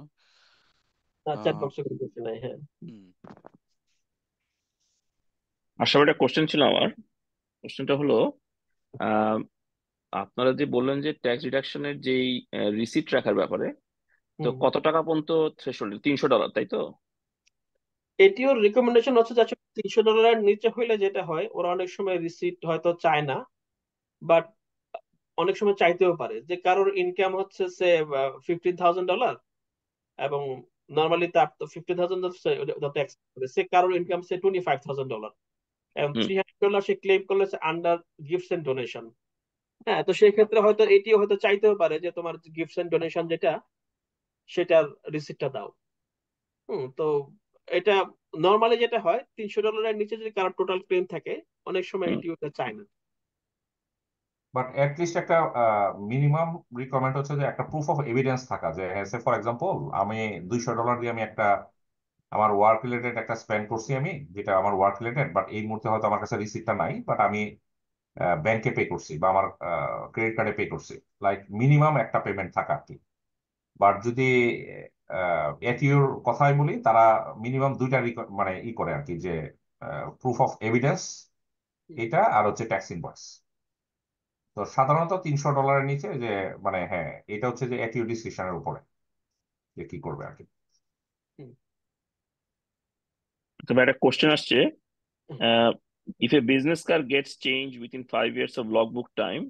চ্যাট আহ বক্সে কোনো কিছু নাই, হ্যাঁ। হুম আসলে একটা কোশ্চেন ছিল আমার। কোশ্চেনটা হলো, আহ, আপনারা যে বললেন যে ট্যাক্স ডিডাকশনের যেই রিসিপ্ট রাখার ব্যাপারে, তো হুম। কত টাকা পর্যন্ত থ্রেশহোল্ড? $300, তাই তো? এটিও রিকমেন্ডেশন হচ্ছে যে আসলে $300 নিচে হইলে যেটা হয়, ওরা অনেক সময় রিসিপ্ট হয়তো চায় না, বাট অনেক সময় চাইতেও পারে। যে কারোর ইনকাম হচ্ছে সে $15,000, এবং নর্মালি তার তো $50,000 ট্যাক্স করে, সে কারোর ইনকাম সে $25,000, এবং হুম। $300 সে ক্লেম করলে আন্ডার গিফটস এন্ড ডোনেশন। হ্যাঁ, তো সেই ক্ষেত্রে হয়তো এটিও হয়তো চাইতেও পারে যে তোমার গিফটস এন্ড ডোনেশন যেটা, সেটার রিসিপ্টটা দাও। তো এটা নর্মালি যেটা হয়, $300 নিচে যদি কারোর টোটাল ক্লেম থাকে, অনেক সময় হুম। এটি ওটা চায় না। বাট অ্যাটলিস্ট একটা মিনিমাম রিকোয়ারমেন্ট হচ্ছে যে একটা প্রুফ অফ এভিডেন্স থাকা, যে সে ফর এক্সাম্পল আমি $200 দিয়ে আমি একটা আমার ওয়ার্ক রিলেটেড একটা স্পেন্ড করছি, আমি যেটা আমার ওয়ার্ক রিলেটেড, বাট এই মুহূর্তে হয়তো আমার কাছে রিসিপ্টটা নাই, বাট আমি ব্যাংকে পে করছি বা আমার ক্রেডিট কার্ডে পে করছি। লাইক মিনিমাম একটা পেমেন্ট থাকা আর কি। বাট যদি এটিওর কথাই বলি, তারা মিনিমাম দুইটা মানে করে আর কি, যে প্রুফ অফ এভিডেন্স এটা, আর হচ্ছে ট্যাক্স ইনভয়েস। তো সাধারণত $300 নিচে, যে মানে হ্যাঁ, এটা হচ্ছে যে এটিও ডিসিশনের উপরে যে কি করবে আর কি। হুম। তবে একটা কোশ্চেন আসছে, if a business car gets changed within 5 years of logbook time,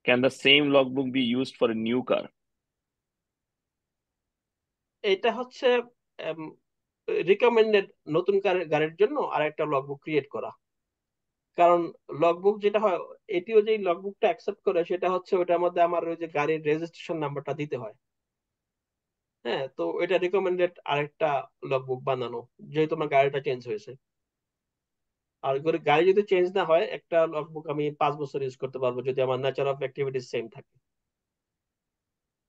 can the same logbook be used for a new car? এটা হচ্ছে রিকমেন্ডেড নতুন গাড়ির জন্য আরেকটা লগবুক ক্রিয়েট করা। কারণ লগবুক যেটা হয়, এটিও যে লগবুকটা অ্যাকসেপ্ট করে, সেটা হচ্ছে ওটার মধ্যে আমার ওই যে গাড়ির রেজিস্ট্রেশন নাম্বারটা দিতে হয়। হ্যাঁ, তো এটা রিকমেন্ডেড আরেকটা লগবুক বানানো, যেহেতু আমার গাড়িটা চেঞ্জ হয়েছে। আর করে গাড়ি যদি চেঞ্জ না হয়, একটা লগবুক আমি 5 বছর ইউজ করতে পারবো, যদি আমার নেচার অফ অ্যাক্টিভিটিস সেম থাকে।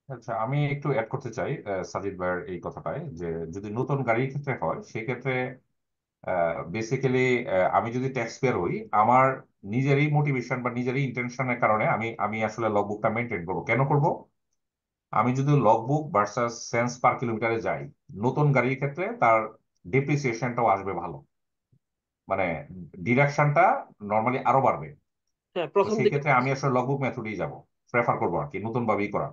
আচ্ছা, আমি একটু অ্যাড করতে চাই সাজিদ ভাইয়ের এই কথাটায়, যে যদি নতুন গাড়ির ক্ষেত্রে হয় সেক্ষেত্রে বেসিক্যালি আমি যদি ট্যাক্স পেয়ার হই, আমার নিজেরই মোটিভেশন বা নিজেরই ইন্টেনশনের কারণে আমি আমি আসলে লগবুকটা মেনটেন করবো। কেন করব? আমি যদি লগবুক ভার্সাস সেন্স পার কিলোমিটারে যাই, নতুন গাড়ির ক্ষেত্রে তার ডেপ্রিসিয়েশনটাও আসবে ভালো, মানে ডিডাকশনটা নর্মালি আরো বাড়বে। হ্যাঁ, তো প্রথম সেই দিকে। ক্ষেত্রে আমি আসলে লগবুক মেথডেই যাব, প্রেফার করবো আর কি, নতুন ভাবেই করা।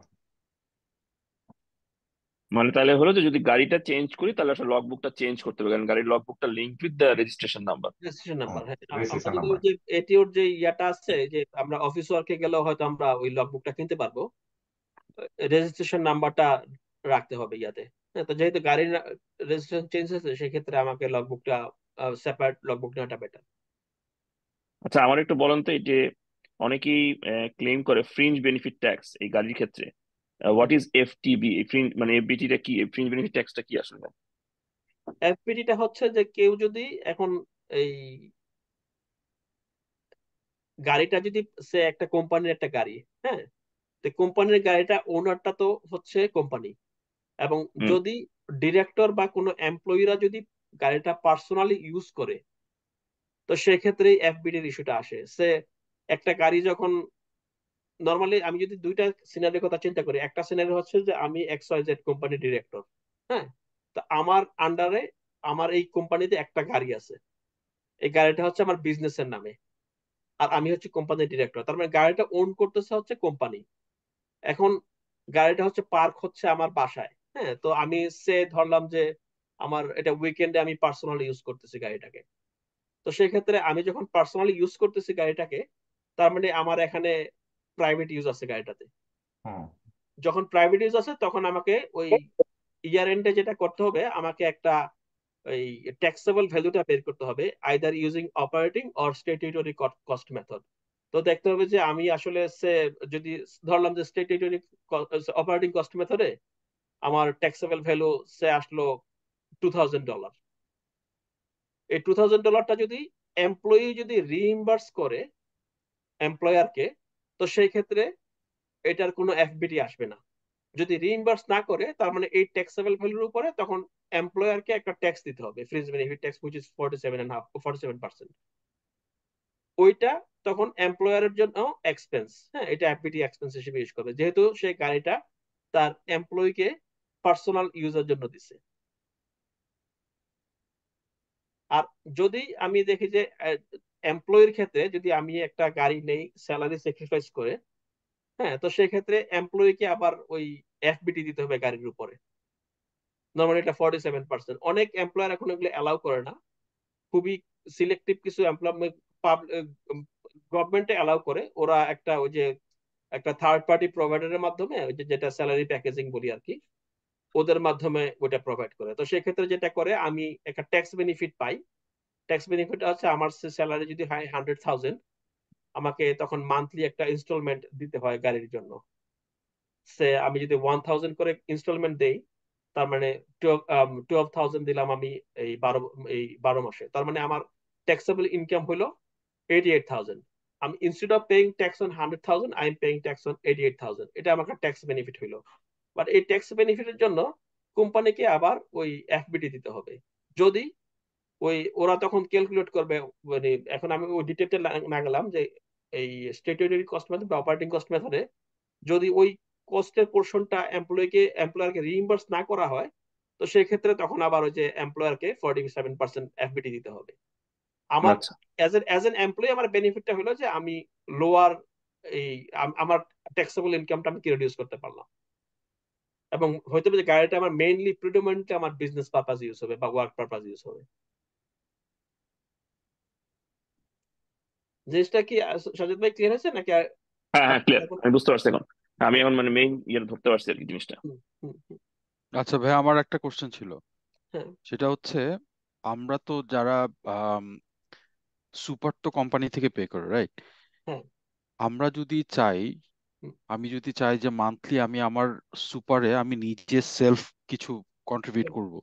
মানে তাহলে হলো যে যদি গাড়িটা চেঞ্জ করি, তাহলে আসলে লগবুকটা চেঞ্জ করতে হবে, কারণ গাড়ির লগবুকটা link with the registration number. Registration number, হ্যাঁ। আমরা রেজিস্ট্রেশন যদি নাম্বার। ওই যে এটিওর যে ইয়াটা আছে, যে আমরা অফিস ওয়ার্কে গেলেও হয়তো আমরা ওই লগবুকটা কিনতে পারবো, রেজিস্ট্রেশন নাম্বারটা রাখতে হবে ইয়াতে। হ্যাঁ, তো যেহেতু গাড়ির রেজিস্ট্রেশন চেঞ্জ হয়েছে, সেক্ষেত্রে আমাকে লগবুকটা সেপারেট লগবুক নেওয়াটা বেটার। আচ্ছা, আমার একটু বলেন তো, এই যে অনেকেই ক্লেম করে ফ্রিঞ্জ বেনিফিট ট্যাক্স এই গাড়ির ক্ষেত্রে, হোয়াট ইজ এফটিবি? এই ফ্রিঞ্জ মানে এফবিটি টা কি? ফ্রিঞ্জ বেনিফিট ট্যাক্সটা কি আসলে? এফপিডিটা হচ্ছে যে কেউ যদি এখন এই গাড়িটা যদি, সে একটা কোম্পানির একটা গাড়ি, হ্যাঁ, তো কোম্পানির গাড়িটা ওনারটা তো হচ্ছে কোম্পানি, এবং হুম। যদি ডিরেক্টর বা কোনো এমপ্লয়িরা যদি গাড়িটা পার্সোনালি ইউজ করে, তো সেক্ষেত্রে এফবিডির ইস্যুটা আসে। সে একটা গাড়ি যখন, নর্মালি আমি যদি দুইটা সিনারির কথা চিন্তা করি, একটা সিনারি হচ্ছে যে আমি XYZ কোম্পানির ডিরেক্টর। হ্যাঁ, তো আমার আন্ডারে আমার এই কোম্পানিতে একটা গাড়ি আছে, এই গাড়িটা হচ্ছে আমার বিজনেসের নামে, আর আমি হচ্ছে কোম্পানির ডিরেক্টর। তার মানে গাড়িটা ওন করতেছে হচ্ছে কোম্পানি। এখন গাড়িটা হচ্ছে পার্ক হচ্ছে আমার বাসায়। হ্যাঁ, তো আমি সে ধরলাম যে আমার এটা উইকেন্ডে আমি পার্সোনালি ইউজ করতেছি গাড়িটাকে। তো সেক্ষেত্রে আমি যখন পার্সোনালি ইউজ করতেছি গাড়িটাকে, তার মানে আমার এখানে প্রাইভেট ইউজ আছে গাড়িটাতে। হুম। যখন প্রাইভেট ইউজ আছে, তখন আমাকে ওই ইয়ার এন্ডে যেটা করতে হবে, আমাকে একটা এই ট্যাক্সেবল ভ্যালুটা বের করতে হবে, either using operating or statutory cost method. তো দেখতে হবে যে আমি আসলে সে যদি ধরলাম যে স্ট্যাটিউটরি অপারেটিং কস্ট মেথডে আমার ট্যাক্সেবল ভ্যালু সে আসলো $2,000। এই $2,000টা যদি এমপ্লয়ি যদি রিইম্বার্স করে এমপ্লয়ারকে, তো সেই ক্ষেত্রে এটার কোনো এফবিটি আসবে না। যদি রিইম্বার্স না করে, তার মানে এই ট্যাক্সেবল ভ্যালুর উপরে তখন এমপ্লয়ারকে একটা ট্যাক্স দিতে হবে, fridge benefit tax, which is 47.5 47%। ওইটা তখন এমপ্লয়ারের জন্য এক্সপেন্স। হ্যাঁ, এটা এফবিটি এক্সপেন্স হিসেবে ইউজ করবে, যেহেতু সেই গাড়িটা তার এমপ্লয়িকে পার্সোনাল ইউজের জন্য দিছে। আর যদি আমি দেখি যে এমপ্লয়ির ক্ষেত্রে যদি আমি একটা গাড়ি নেই স্যালারি স্যাক্রিফাইস করে, হ্যাঁ, তো সেই ক্ষেত্রে এমপ্লয়িকে আবার ওই এফবিটি দিতে হবে গাড়ির উপরে। নর্মালি এটা 47%। অনেক এমপ্লয়ার এখন এগুলো অ্যালাউ করে না, খুবই সিলেক্টিভ কিছু এমপ্লয় গভর্নমেন্টে অ্যালাউ করে। ওরা একটা ওই যে একটা থার্ড পার্টি প্রোভাইডারের মাধ্যমে ওই যে যেটা স্যালারি প্যাকেজিং বলি আর কি, ওদের মাধ্যমে ওইটা প্রোভাইড করে। তো সেক্ষেত্রে যেটা করে আমি একটা ট্যাক্স বেনিফিট পাই। ট্যাক্স বেনিফিট হচ্ছে আমার স্যালারি যদি হয় 100,000, আমাকে তখন মান্থলি একটা ইনস্টলমেন্ট দিতে হয় গাড়ির জন্য। সে আমি যদি 1,000 করে ইনস্টলমেন্ট দেই, তার মানে 12,000 দিলাম আমি এই 12 মাসে। তার মানে আমার ট্যাক্সেবল ইনকাম হলো 88,000। আমি instead of paying tax on 100,000 I am paying tax on 88,000। এটা আমাকে ট্যাক্স বেনিফিট হইলো। বাট এই ট্যাক্স বেনিফিটের জন্য কোম্পানিকে আবার ওই এফবিটি দিতে হবে। যদি ওই ওরা তখন ক্যালকুলেট করবে, মানে এখন আমি ওই ডিটেলটা না গেলাম যে এই স্ট্যাটিউটরি কস্ট মেথড বা অপারেটিং কস্ট মেথডে যদি ওই কস্টের পোর্শনটা এমপ্লয়ারকে রিইম্বার্স না করা হয়, তো সেই ক্ষেত্রে তখন আবার ওই যে এমপ্লয়ারকে 47% এফবিটি দিতে হবে। আমার আচ্ছা অ্যাজ এন এমপ্লয়ি আমার বেনিফিটটা হলো যে আমি লোয়ার এই আমার ট্যাক্সেবল ইনকামটা আমি কি রিডিউস করতে পারলাম। এবং হয়তো যে গাড়িটা আমার মেইনলি প্রিডোমিনেন্টলি আমার বিজনেস পারপাস ইউজ হবে বা ওয়ার্ক পারপাস ইউজ হবে। জিনিসটা কি সাজিদ ভাই ক্লিয়ার হয়েছে নাকি হ্যাঁ হ্যাঁ ক্লিয়ার, এখন? আমি বুঝতে পারছি এখন। আমি হ্যাঁ, এখন মানে মেইন ইয়ে ধরতে পারছি আর কি জিনিসটা। হুম, হুম, হুম, আচ্ছা ভাই, আমার একটা কোশ্চেন ছিল। হ্যাঁ, সেটা হচ্ছে, আমরা তো যারা সুপার তো কোম্পানি থেকে পে করে, রাইট? হ্যাঁ, আমরা যদি চাই, হুম, আমি যদি চাই যে মান্থলি আমি আমার সুপারে আমি নিজে সেলফ কিছু কন্ট্রিবিউট হ্যাঁ, করব,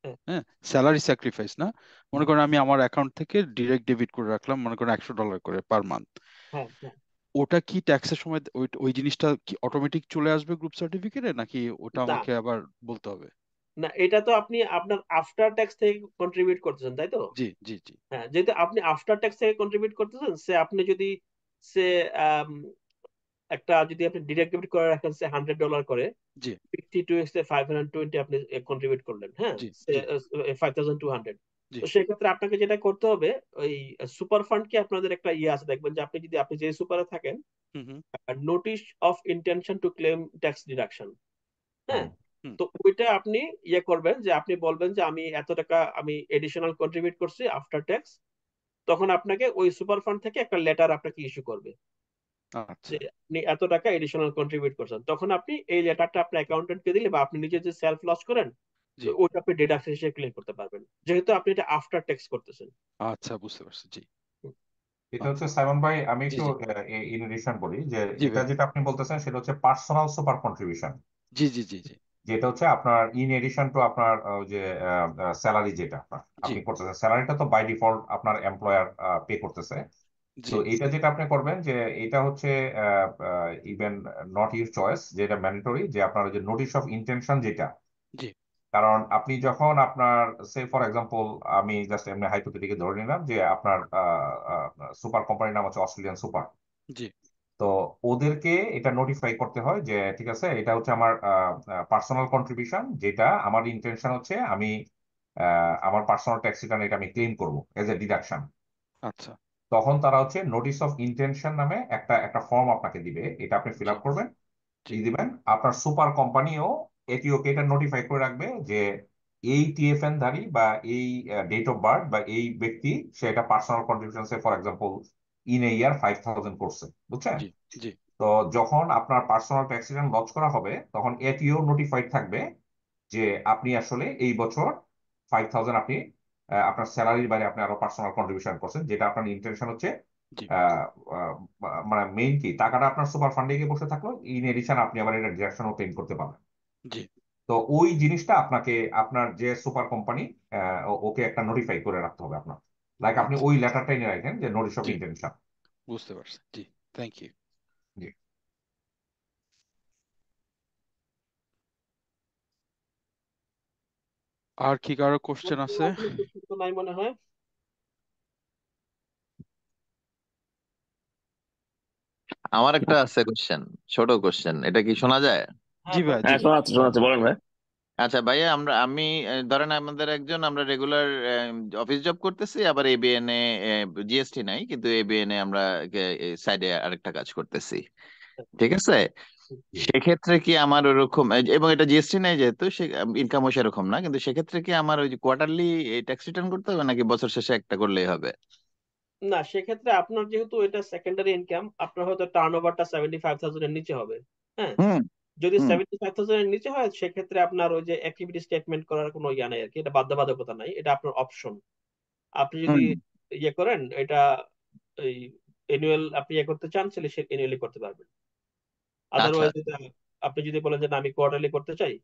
হ্যাঁ, হ্যাঁ, স্যালারি স্যাক্রিফাইস না, মনে হুম, করেন আমি আমার অ্যাকাউন্ট থেকে ডিরেক্ট ডেবিট করে রাখলাম, মনে করেন $100 করে পার মান্থ। হ্যাঁ, হ্যাঁ। ওটা কি ট্যাক্সের সময় ওই ওই জিনিসটা কি অটোমেটিক চলে আসবে গ্রুপ সার্টিফিকেটে, নাকি ওটা না, আমাকে আবার বলতে হবে? না, এটা তো আপনি আপনার আফটার ট্যাক্স থেকে কন্ট্রিবিউট করতেছেন, তাই তো? জি জি জি হ্যাঁ, যেহেতু আপনি আফটার ট্যাক্স থেকে কন্ট্রিবিউট করতেছেন, সে আপনি যদি সে আম, একটা যদি আপনি ডিরেক্ট ডেবিট করে রাখেন সে $100 করে, জি 52 এক্সে 520 আপনি কন্ট্রিবিউট করলেন, হ্যাঁ, জি সে জি 5,200। জি তো সেক্ষেত্রে আপনাকে যেটা করতে হবে, ওই সুপার ফান্ড কি আপনাদের একটা ইয়ে আছে দেখবেন যে আপনি যে সুপারে থাকেন, hmm hmm notice of intention to claim tax deduction, hmm হ্যাঁ, হুম তো ওইটা আপনি ইয়ে করবেন যে আপনি বলবেন যে আমি এত টাকা আমি এডিশনাল কন্ট্রিবিউট করছি আফটার ট্যাক্স। তখন আপনাকে ওই সুপার ফান্ড থেকে একটা লেটার আপনাকে ইস্যু করবে যে আচ্ছা আপনি এত টাকা এডিশনাল কন্ট্রিবিউট করছেন। তখন আপনি এই লেটারটা আপনার অ্যাকাউন্টেন্টকে দিলে বা আপনি নিজে যে সেলফ লস করেন, জি ওইটা আপনি ডিডাকশন হিসেবে ক্লেম করতে পারবেন, যেহেতু আপনি এটা আফটার ট্যাক্স করতেছেন। আচ্ছা, বুঝতে পারছি। জি হুম, এটা আচ্ছা, হচ্ছে সাইমন ভাই, আমি জি একটু জি ইন এডিশন বলি যে জি এটা ভাই, যেটা আপনি বলতেছেন সেটা হচ্ছে পার্সোনাল সুপার কন্ট্রিবিউশন, জি জি জি জি যেটা হচ্ছে আপনার ইন এডিশন টু আপনার ওই যে স্যালারি যেটা জি আপনি করতেছেন, স্যালারিটা তো বাই ডিফল্ট আপনার এমপ্লয়ার পে করতেছে। জি তো এটা যেটা আপনি করবেন যে এটা হচ্ছে ইভেন নট ইউর চয়েস, যেটা ম্যান্ডেটরি, যে আপনার ওই যে নোটিশ অফ ইন্টেনশন যেটা। জি কারণ আপনি যখন আপনার সে ফর এক্সাম্পল, আমি জাস্ট এমনি হাইপোথেটিক্যালি ধরে নিলাম যে আপনার সুপার কোম্পানির নাম হচ্ছে অস্ট্রেলিয়ান সুপার। জি তো ওদেরকে এটা নোটিফাই করতে হয় যে ঠিক আছে, এটা হচ্ছে আমার পার্সোনাল কন্ট্রিবিউশন, যেটা আমার ইন্টেনশন হচ্ছে আমি আমার পার্সোনাল ট্যাক্স রিটার্ন এটা আমি ক্লেম করবো এজ এ ডিডাকশন। আচ্ছা তখন তারা হচ্ছে নোটিস অফ ইন্টেনশন নামে একটা একটা ফর্ম আপনাকে দিবে, এটা আপনি ফিল জি আপ করবেন, জি দিয়ে দিবেন। আপনার সুপার কোম্পানিও এটিওকে এটা নোটিফাই করে রাখবে যে এই টিএফএন ধারী বা এই ডেট অফ বার্থ বা এই ব্যক্তি সে এটা personal contribution for example in a year 5,000 করছে, বুঝছেন? জি জি তো যখন আপনার পার্সোনাল ট্যাক্স রিটার্ন লঞ্চ করা হবে তখন এটিও নোটিফাইড থাকবে যে আপনি আসলে এই বছর 5,000 আপনি আপনার স্যালারির বাইরে আপনি আরো পার্সোনাল কন্ট্রিবিউশন করছেন, যেটা আপনার ইন্টেনশন হচ্ছে জি আহ, আহ, মানে মেইন কি টাকাটা আপনার সুপার ফান্ডে গিয়ে বসে থাকলো, ইন এডিশন আপনি আবার এটা ডিডাকশনও ক্লেম করতে পারবেন। জি তো ওই জিনিসটা আপনাকে আপনার যে সুপার কোম্পানি ওকে একটা নোটিফাই করে রাখতে হবে আপনার, লাইক আপনি আচ্ছা, ওই লেটারটাই নিয়ে রাখেন যে নোটিশ অফ জি, ইন্টেনশন। বুঝতে পারছি। জি, থ্যাংক ইউ। জি। আর কি কারো কোশ্চেন বন্ধু, আছে? আর কোনো প্রশ্ন তো নাই মনে হয়। আমার একটা আছে কোশ্চেন, ছোট কোশ্চেন, এটা কি শোনা যায়? জি ভাই, জি হ্যাঁ, ভাই। শোনাচ্ছে শোনাচ্ছে, বলেন ভাই। আচ্ছা ভাইয়া, আমি ধরেন আমাদের আমরা রেগুলার অফিস জব করতেছি, আবার এবিএন এ জিএসটি নাই, কিন্তু এবিএন এ আমরা সাইডে আরেকটা কাজ করতেছি, ঠিক আছে? সেক্ষেত্রে কি আমার ওরকম এবং এটা জিএসটি নাই যেহেতু, সে ইনকামও সেরকম না, কিন্তু সেক্ষেত্রে কি আমার ওই যে কোয়ার্টারলি ট্যাক্স রিটার্ন করতে হবে, নাকি বছর শেষে একটা করলেই হবে? না, সেক্ষেত্রে আপনার যেহেতু এটা সেকেন্ডারি ইনকাম, আপনার হয়তো টার্ন ওভারটা 75,000 এর নিচে হবে। হ্যাঁ, হুম যদি হুম 75,000 এর নিচে হয় সেক্ষেত্রে আপনার ওই যে অ্যাক্টিভিটি স্টেটমেন্ট করার কোনো ইয়া নাই আর কি, এটা বাধ্যবাধকতা নাই, এটা আপনার অপশন। আপনি যদি হুম ইয়ে করেন এটা, এই এনুয়াল আপনি ইয়ে করতে চান তাহলে সে এনুয়ালি করতে পারবেন। আচ্ছা। আদারওয়াইজ এটা, আপনি যদি বলেন যে না আমি কোয়ার্টারলি করতে চাই,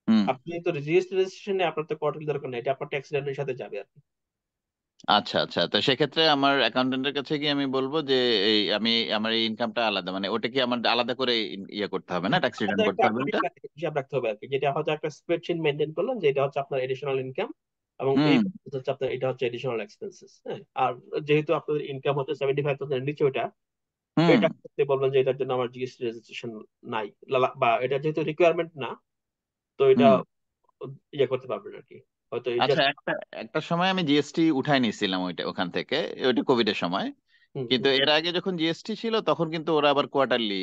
হুম আপনি তো রেজিস্ট্রেশনে আপনার তো কোয়ার্টারলি দরকার নেই, এটা আপনার ট্যাক্স রিটার্নের সাথে যাবে আর কি। আচ্ছা আচ্ছা, তো সেক্ষেত্রে আমার অ্যাকাউন্টেন্টের কাছে গিয়ে আমি বলবো যে এই আমার এই ইনকামটা আলাদা, মানে ওটা কি আমার আলাদা করে ইয়ে করতে হবে, না ট্যাক্স আলাদা রিটার্ন একটা করতে হবে আপনার এটা? হিসাব রাখতে হবে আর কি, যেটা হয়তো একটা স্প্রেডশিট মেনটেন করলেন যে এটা হচ্ছে আপনার এডিশনাল ইনকাম এবং এই হুম হচ্ছে আপনার এটা হচ্ছে এডিশনাল এক্সপেন্সেস। হ্যাঁ, আর যেহেতু আপনার ইনকাম হচ্ছে 75,000 এর নিচে, ওটা হুম এটা করতে বলবেন যে এটার জন্য আমার জিএসটি রেজিস্ট্রেশন নাই, বা এটা যেহেতু রিকোয়ারমেন্ট না, তো এটা হুম। ইয়ে করতে পারবেন আর কি, হয়তো আচ্ছা, জাস্ট। একটা একটা সময় আমি জিএসটি উঠাই নিছিলাম ওখান থেকে, ওইটা কোভিড এর সময়। হুম কিন্তু হুম। এর আগে যখন জিএসটি ছিল তখন কিন্তু ওরা আবার কোয়ার্টারলি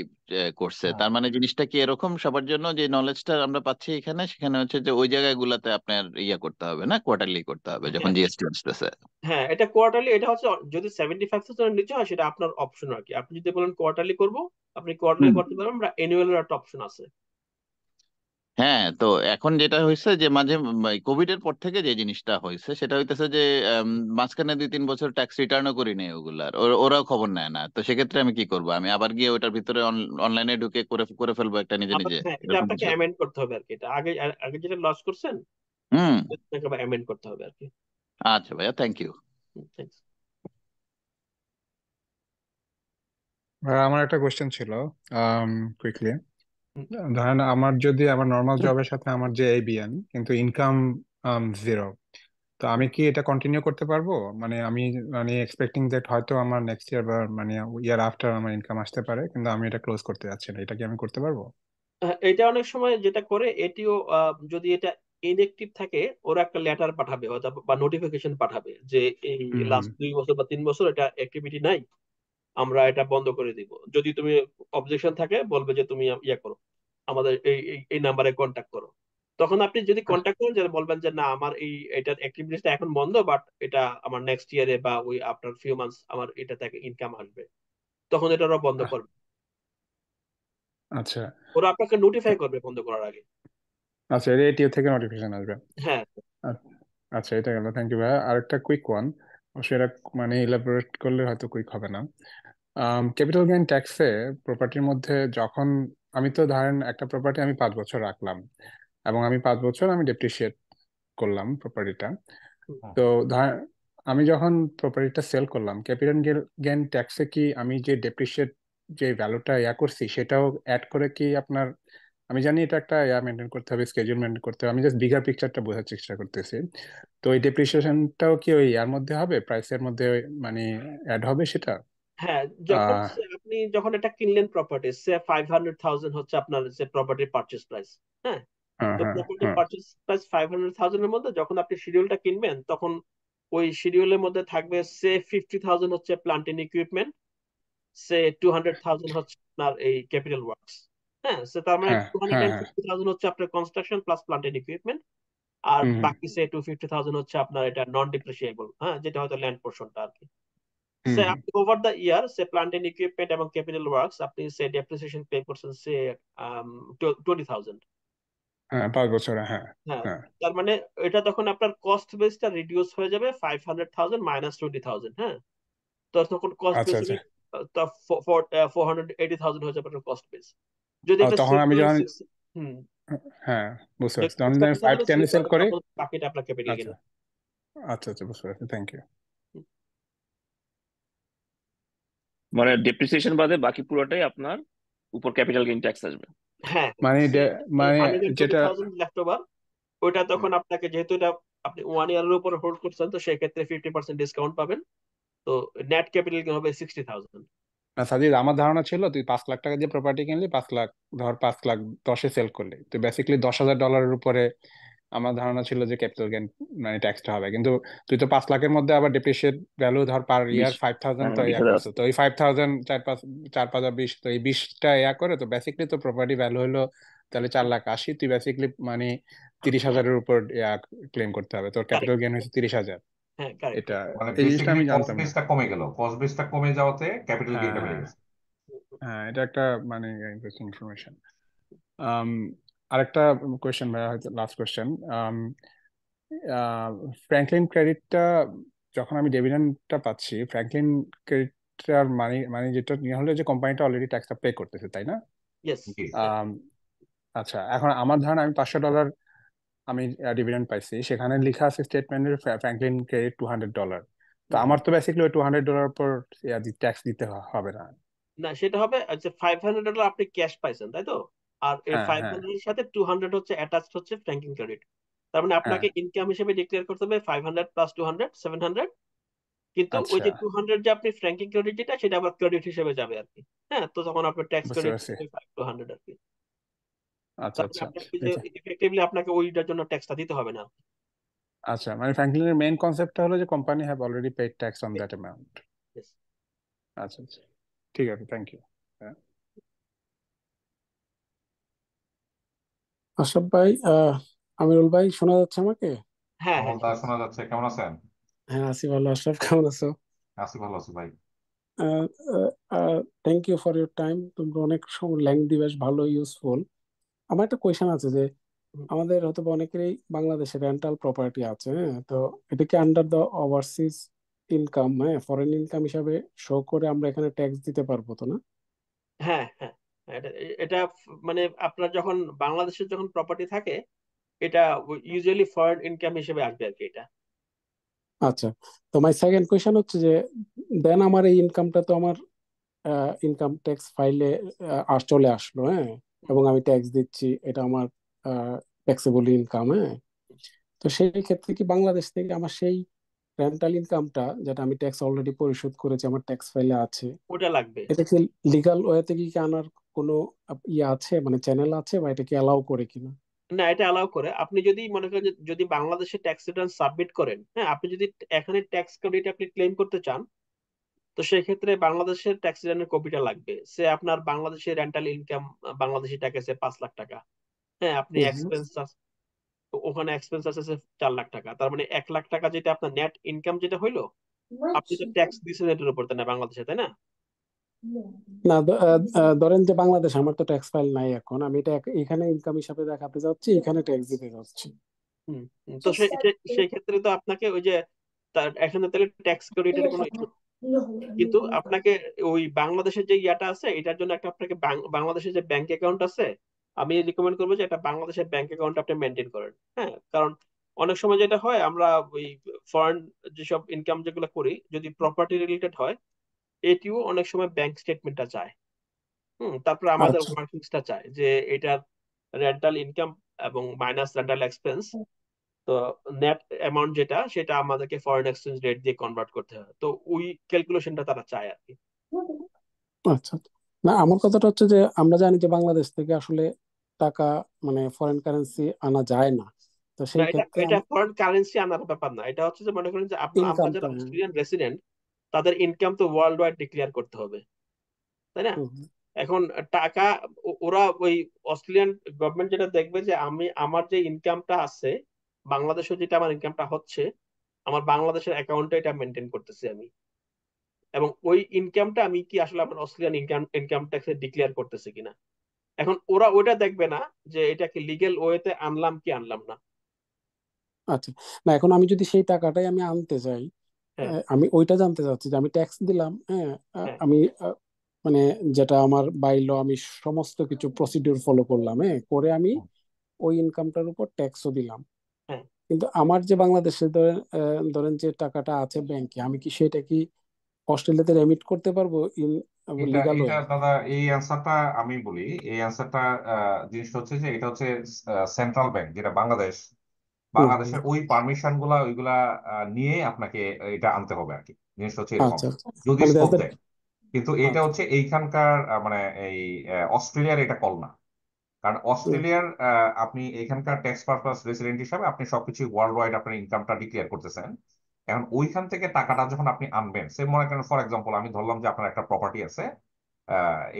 করছে। হ্যাঁ তার মানে জিনিসটা কি এরকম সবার জন্য, যে নলেজটা আমরা পাচ্ছি এখানে, সেখানে হচ্ছে যে ওই জায়গাগুলোতে আপনার ইয়া করতে হবে, না কোয়ার্টারলি করতে হবে যখন হ্যাঁ জিএসটি আসতেছে? হ্যাঁ, এটা কোয়ার্টারলি, এটা হচ্ছে যদি 75,000 এর নিচে হয় সেটা আপনার অপশন আর কি। আপনি যদি বলেন কোয়ার্টারলি করবো, আপনি কোয়ার্টারলি হুম। করতে পারবেন, আমরা অ্যানুয়াল একটা অপশন আছে। হ্যাঁ, তো এখন যেটা হয়েছে যে মাঝে কোভিড এর পর থেকে যে জিনিসটা হয়েছে সেটা হইতেছে যে মাঝখানে 2-3 বছর ট্যাক্স রিটার্নও করি নেই ওগুলার, ওরাও খবর নেয় না। তো সেক্ষেত্রে আমি কি করবো? আমি আবার গিয়ে ওটার ভিতরে অনলাইনে ঢুকে করে করে ফেলবো একটা নিজে নিজে, হ্যাঁ, এটা এরকম আপনাকে কিছু? অ্যামেন্ড করতে হবে আর কি, এটা আগে আগে যেটা লস করছেন হুম। আপনাকে আবার অ্যামেন্ড করতে হবে আর কি। আচ্ছা ভাইয়া, থ্যাংক ইউ। থ্যাংকস। আমার একটা কোয়েশ্চেন ছিল, কুইকলি। ধরেন আমার যদি আমার নর্মাল জবের সাথে আমার যে এবিএন কিন্তু ইনকাম জিরো, তো আমি কি এটা কন্টিনিউ করতে পারবো? মানে আমি মানে এক্সপেক্টিং দ্যাট হয়তো আমার নেক্সট ইয়ার বা মানে ইয়ার আফটার আমার ইনকাম আসতে পারে, কিন্তু আমি এটা ক্লোজ করতে যাচ্ছি না, এটা কি আমি করতে পারবো? এটা অনেক সময় যেটা করে এটিও, যদি এটা ইনএক্টিভ থাকে, ওরা একটা লেটার পাঠাবে হয়তো বা নোটিফিকেশন পাঠাবে যে এই হুম হুম। লাস্ট 2 বছর বা 3 বছর এটা অ্যাক্টিভিটি নাই, আমরা এটা বন্ধ করে দিব। যদি তুমি অবজেকশন থাকে বলবে যে তুমি ইয়ে করো, আমাদের এই এই এই নাম্বারে কন্ট্যাক্ট করো। তখন আপনি যদি কন্ট্যাক্ট করেন, যে বলবেন যে না আমার এই এটার অ্যাক্টিভিটিসটা এখন বন্ধ, বাট এটা আমার নেক্সট ইয়ারে বা ওই আফটার ফিউ মান্থস আমার এটা থেকে ইনকাম আসবে, তখন এটা ওরা বন্ধ করবে। আচ্ছা ওরা আপনাকে নোটিফাই করবে বন্ধ করার আগে। আচ্ছা, এটিও থেকে নোটিফিকেশন আসবে। হ্যাঁ আ- আচ্ছা, এটা গেল, থ্যাংক ইউ ভাইয়া। আরেকটা কুইক ওয়ান, সেটা মানে ইলাবোরেট করলে হয়তো কুইক হবে না। ক্যাপিটাল গেইন ট্যাক্সে প্রপার্টির মধ্যে যখন আমি তো ধরেন একটা প্রপার্টি আমি 5 বছর রাখলাম এবং আমি 5 বছর আমি ডেপ্রিসিয়েট করলাম প্রপার্টিটা, তো ধর আমি যখন প্রপার্টিটা সেল করলাম, ক্যাপিটাল গেইন ট্যাক্সে কি আমি যে ডেপ্রিসিয়েট যে ভ্যালুটা করছি সেটাও অ্যাড করে কি আপনার, আমি জানি এটা একটা মেনটেন করতে হবে, স্কেজুল মেনটেন করতে হবে, আমি জাস্ট বিগার পিকচারটা বোঝার চেষ্টা করতেছি। তো ওই ডেপ্রিসিয়েশনটাও কি ওই মধ্যে হবে, প্রাইসের মধ্যে মানে অ্যাড হবে সেটা? হ্যাঁ, আহ আপনি যখন এটা কিনলেন প্রপার্টি, সে 500,000 হচ্ছে আপনার যে প্রপার্টির পারচেস প্রাইস। হ্যাঁ, হ্যাঁ তো হ্যাঁ প্রপার্টি হ্যাঁ পারচেস প্রাইস 500,000 এর মধ্যে যখন আপনি শিডিউলটা কিনবেন, তখন ওই শিডিউলের মধ্যে থাকবে সে 50,000 হচ্ছে প্লান্ট এন্ড ইকুইপমেন্ট, সে 200,000 হচ্ছে আপনার এই ক্যাপিটাল ওয়ার্কস। হ্যাঁ, সে তার মানে হ্যাঁ টু হান্ড্রেড হ্যাঁ এন্ড হ্যাঁ। ফিফটি থাউজেন্ড হচ্ছে আপনার construction plus plant and equipment, আর হুম বাকি সে 250,000 হচ্ছে আপনার এটা নন ডিপ্রিসিয়েবল, হ্যাঁ, যেটা হয়তো ল্যান্ড পোর্শনটা আর কি। হুম সে হুম। আপনি over the year say plant and equipment এবং ক্যাপিটাল ওয়ার্কস আপনি সে ডেপ্রিসিয়েশন পে করছেন সে 20,000। হ্যাঁ, 5 বছরে, হ্যাঁ। হ্যাঁ, হ্যাঁ। তার মানে এটা তখন আপনার কস্ট বেসটা রিডিউস হয়ে যাবে 500,000 মাইনাস 20,000। হ্যাঁ, তো তখন কস্ট আচ্ছা বেস আচ্ছা। হবে 480,000 হয়ে যাবে আপনার কস্ট বেস। যদি ও, এটা তখন সেল আমি করেন যখন, হুম, হ্যাঁ বুঝতে যদি পারছি, তখন যদি আমি 630,000 510 সেল এ সেল করেন করি। তখন বাকিটা আপনার ক্যাপিটাল আচ্ছা গেইন। আচ্ছা আচ্ছা, বুঝতে পারছি, থ্যাংক ইউ। মানে ডেপ্রিসিয়েশন বাদে বাকি পুরোটাই আপনার উপর ক্যাপিটাল গেইন ট্যাক্স আসবে। হ্যাঁ, মানে মানে হান্ড্রেড এন্ড টোয়েন্টি যেটা, থাউজেন্ড লেফট ওভার, ওইটা তখন আপনাকে যেহেতু এটা আপনি 1 ইয়ারের উপর হোল্ড করছেন, তো সেক্ষেত্রে 50% ডিসকাউন্ট পাবেন। তো নেট ক্যাপিটাল গেইন হবে 60,000। না সাজিদ, আমার ধারণা ছিল তুই 5 লাখ টাকা দিয়ে প্রপার্টি কিনলি, 5 লাখ, ধর 5 লাখ 10-এ সেল করলি, তুই বেসিক্যালি $10,000 উপরে আমার ধারণা ছিল যে ক্যাপিটাল গেইন মানে ট্যাক্সটা হবে। কিন্তু তুই তো 5 লাখের মধ্যে আবার ডেপ্রিসিয়েট ভ্যালু ধর পার 20, ইয়ার 5,000 হ্যাঁ তো 20,000 করছো, আছে। তো ওই 5,000 4 5 20, তো এই 20টা করে তো বেসিক্যালি তো প্রপার্টি ভ্যালু হলো তাহলে 4,80,000। তুই বেসিক্যালি মানে 30,000-এর উপর ক্লেম করতে হবে, তোর ক্যাপিটাল কারেক্ট, গেইন হয়েছে 30,000। হ্যাঁ কারেক্ট। এটা মানে এই জিনিসটা বেসিক্যালি আমি কস্ট জানতাম না। বেসটা কমে গেল, কস্ট বেসটা কমে যাওয়াতে ক্যাপিটাল হ্যাঁ গেইনটা বেড়ে হ্যাঁ গেছে। হ্যাঁ, এটা একটা মানে ইন্টারেস্টিং ইনফরমেশন। আরেকটা কোয়েশ্চেন ভাইয়া, হয়তো লাস্ট কোয়েশ্চেন। ফ্র্যাঙ্কলিন ক্রেডিটটা যখন আমি ডিভিডেন্ডটা পাচ্ছি, ফ্র্যাঙ্কলিন ক্রেডিটটার মানে মানে যেটা নিয়ে হলো যে কোম্পানিটা অলরেডি ট্যাক্সটা পে করতেছে, তাই না? ইয়েস। জি। আম, আচ্ছা, এখন আমার ধারণা আমি $500 আমি ডিভিডেন্ড পাইছি, সেখানে লেখা আছে স্টেটমেন্টের ফ্র্যাঙ্কলিন ক্রেডিট $200। তো আমার তো বেসিক্যালি ওই $200 উপর ট্যাক্স দিতে হবে না? না, সেটা হবে যে $500 আপনি ক্যাশ পাইছেন, তাই তো? আর এই হ্যাঁ হ্যাঁ 500 এর সাথে 200 হচ্ছে অ্যাটাচড হচ্ছে ফ্র্যাঙ্কিং ক্রেডিট। তার মানে হ্যাঁ। আপনাকে ইনকাম হিসেবে ডিক্লেয়ার করতে হবে 500 প্লাস 200 700। কিন্তু ওই আচ্ছা, যে 200 যে আপনি ফ্র্যাঙ্কিং ক্রেডিট যেটা, সেটা আবার ক্রেডিট হিসেবে যাবে আর কি। হ্যাঁ, তো তখন আপনার ট্যাক্স বুঝতে ক্রেডিট পারছি। 500 আর কি। আচ্ছা তার মানে আচ্ছা। আপনাকে যে এটা ইফেক্টিভলি আপনাকে ওইটার জন্য ট্যাক্সটা দিতে হবে না। আচ্ছা, মানে ফ্র্যাঙ্কলিনের মেইন কনসেপ্টটা হলো যে company have already paid tax on that amount. Yes. আচ্ছা আচ্ছা, ঠিক আছে, থ্যাংক ইউ। আশরাফ ভাই, আমিরুল ভাই, শোনা যাচ্ছে আমাকে? হ্যাঁ হ্যাঁ, আমলদা শোনা যাচ্ছে, কেমন আছেন? হ্যাঁ, আছি ভালো। আশরাফ, কেমন আছো? আছি, ভালো আছি ভাই। Thank you for your time. তোমরা অনেক সময় লেংথি, বেশ ভালো ইউজফুল। আমার একটা কোয়েশন আছে যে আমাদের হয়তো বা অনেকেরই বাংলাদেশে রেন্টাল প্রপার্টি আছে, হ্যাঁ, তো এটা কি আন্ডার দ্য ওভারসিজ ইনকাম, হ্যাঁ, ফরেন ইনকাম হিসাবে শো করে আমরা এখানে ট্যাক্স দিতে পারবো তো না? হ্যাঁ হ্যাঁ। এটা এটা মানে আপনার যখন বাংলাদেশের যখন প্রপার্টি থাকে, এটা ইউজুয়ালি ফরেন ইনকাম হিসেবে আসবে আর কি এটা। আচ্ছা, তো মাই সেকেন্ড কোয়েশন হচ্ছে যে দেন আমার এই ইনকামটা তো আমার ইনকাম ট্যাক্স ফাইলে চলে আসলো, হ্যাঁ, এবং আমি ট্যাক্স দিচ্ছি, এটা আমার ট্যাক্সেবল ইনকাম, হ্যাঁ। তো সেই ক্ষেত্রে কি বাংলাদেশ থেকে আমার সেই রেন্টাল ইনকামটা, যেটা আমি ট্যাক্স অলরেডি পরিশোধ করেছি, আমার ট্যাক্স ফাইলে আছে, ওটা লাগবে। এটা কি লিগাল ওয়েতে কি আনার কোনো ইয়ে আছে, মানে চ্যানেল আছে, বা এটা কি অ্যালাউ করে কিনা? না, এটা অ্যালাউ করে। আপনি যদি মনে করেন যে যদি বাংলাদেশে ট্যাক্স রিটার্ন সাবমিট করেন, হ্যাঁ, আপনি যদি এখানে ট্যাক্স ক্রেডিট আপনি ক্লেম করতে চান, তো সেই ক্ষেত্রে বাংলাদেশের ট্যাক্স রিটার্নের কপিটা লাগবে। সে আপনার বাংলাদেশের রেন্টাল ইনকাম বাংলাদেশি টাকাতে 5 লাখ টাকা, হ্যাঁ, আপনি হুম হুম। এক্সপেন্স, ওখানে এক্সপেন্স আছে 4 লাখ টাকা, তার মানে 1 লাখ টাকা যেটা আপনার নেট ইনকাম যেটা হইলো, আপনি তো ট্যাক্স দিচ্ছেন এটার উপর, তাই না, বাংলাদেশে, তাই না? না, ধরেন যে বাংলাদেশ, আমার তো ট্যাক্স ফাইল নাই এখন, আমি এটা এখানে ইনকাম হিসাবে দেখাতে যাচ্ছি, এখানে ট্যাক্স দিতে যাচ্ছি। তো সেই ক্ষেত্রে তো আপনাকে ওই যে তার এখানে তাহলে ট্যাক্স ক্রেডিটের কোনো ইস্যু, কিন্তু আপনাকে ওই বাংলাদেশের যে ইয়াটা আছে এটার জন্য একটা আপনাকে বাংলাদেশের যে ব্যাংক অ্যাকাউন্ট আছে, আমি রিকমেন্ড করবো যে একটা বাংলাদেশের ব্যাংক অ্যাকাউন্ট আপনি মেনটেন করেন। হ্যাঁ, কারণ অনেক সময় যেটা হয়, আমরা ওই ফরেন যেসব ইনকাম যেগুলো করি, যদি প্রপার্টি রিলেটেড হয়, এটিও অনেক সময় ব্যাংক স্টেটমেন্টটা চায়। তারপরে আমাদের আচ্ছা ওয়ার্কিংসটা চায় যে এটার রেন্টাল ইনকাম এবং মাইনাস রেন্টাল এক্সপেন্স, তো নেট অ্যামাউন্ট যেটা, সেটা আমাদেরকে ফরেন এক্সচেঞ্জ রেট দিয়ে কনভার্ট করতে হয়। তো ওই ক্যালকুলেশনটা তারা চায় আর কি। আচ্ছা। না, আমার কথাটা হচ্ছে যে আমরা জানি যে বাংলাদেশ থেকে আসলে টাকা, মানে ফরেন কারেন্সি আনা যায় না, তো না, সেই এটা ক্ষেত্রে এটা ফরেন কারেন্সি আনার ব্যাপার না। এটা হচ্ছে যে মনে করেন যে আমরা ইনকামটা। যারা অস্ট্রেলিয়ান রেসিডেন্ট, তাদের ইনকাম তো ওয়ার্ল্ড ওয়াইড ডিক্লেয়ার করতে হবে, তাই না? এখন টাকা ওরা ওই অস্ট্রেলিয়ান গভর্নমেন্ট যেটা দেখবে যে আমি আমার যে ইনকামটা আছে বাংলাদেশে, যেটা আমার ইনকামটা হচ্ছে, আমার বাংলাদেশের অ্যাকাউন্টে এটা মেনটেন করতেছি আমি, এবং ওই ইনকামটা আমি কি আসলে আমার অস্ট্রেলিয়ান ইনকাম ইনকাম ট্যাক্সে ডিক্লেয়ার করতেছি কিনা। এখন ওরা ওইটা দেখবে না যে এটা কি লিগেল ওয়েতে আনলাম কি আনলাম না। আচ্ছা, না, এখন আমি যদি সেই টাকাটাই আমি আনতে চাই, হ্যাঁ আমি ওইটা জানতে চাচ্ছি যে আমি ট্যাক্স দিলাম, হ্যাঁ, হ্যাঁ আমি মানে যেটা আমার বাইলো, আমি সমস্ত কিছু প্রসিডিউর ফলো করলাম, হ্যাঁ, করে আমি ওই ইনকামটার উপর ট্যাক্সও দিলাম, হ্যাঁ। কিন্তু আমার যে বাংলাদেশে ধরেন ধরেন যে টাকাটা আছে ব্যাংকে, আমি কি সেটা কি অস্ট্রেলিয়াতে রেমিট করতে পারবো ইন এটা লিগাল এটা ওয়ে? দাদা, এই অ্যান্সারটা আমি বলি। এই অ্যান্সারটা জিনিসটা হচ্ছে যে এটা হচ্ছে সেন্ট্রাল ব্যাংক, যেটা বাংলাদেশ, হুম হুম। বাংলাদেশের ওই পারমিশন গুলা ওইগুলা নিয়ে আপনাকে এটা আনতে হবে আর কি। জিনিসটা হচ্ছে এরকম, আচ্ছা, যদি মানে স্কোপ দেয়। কিন্তু এটা আচ্ছা হচ্ছে এইখানকার মানে এই অস্ট্রেলিয়ার এটা কল না। কারণ অস্ট্রেলিয়ার আপনি এখানকার ট্যাক্স পারপাস রেসিডেন্ট হিসাবে আপনি সবকিছু ওয়ার্ল্ড ওয়াইড আপনার ইনকামটা ডিক্লেয়ার করতেছেন। এখন ওইখান থেকে টাকাটা যখন আপনি আনবেন, সে মনে করেন ফর এক্সাম্পল আমি ধরলাম যে আপনার একটা প্রপার্টি আছে,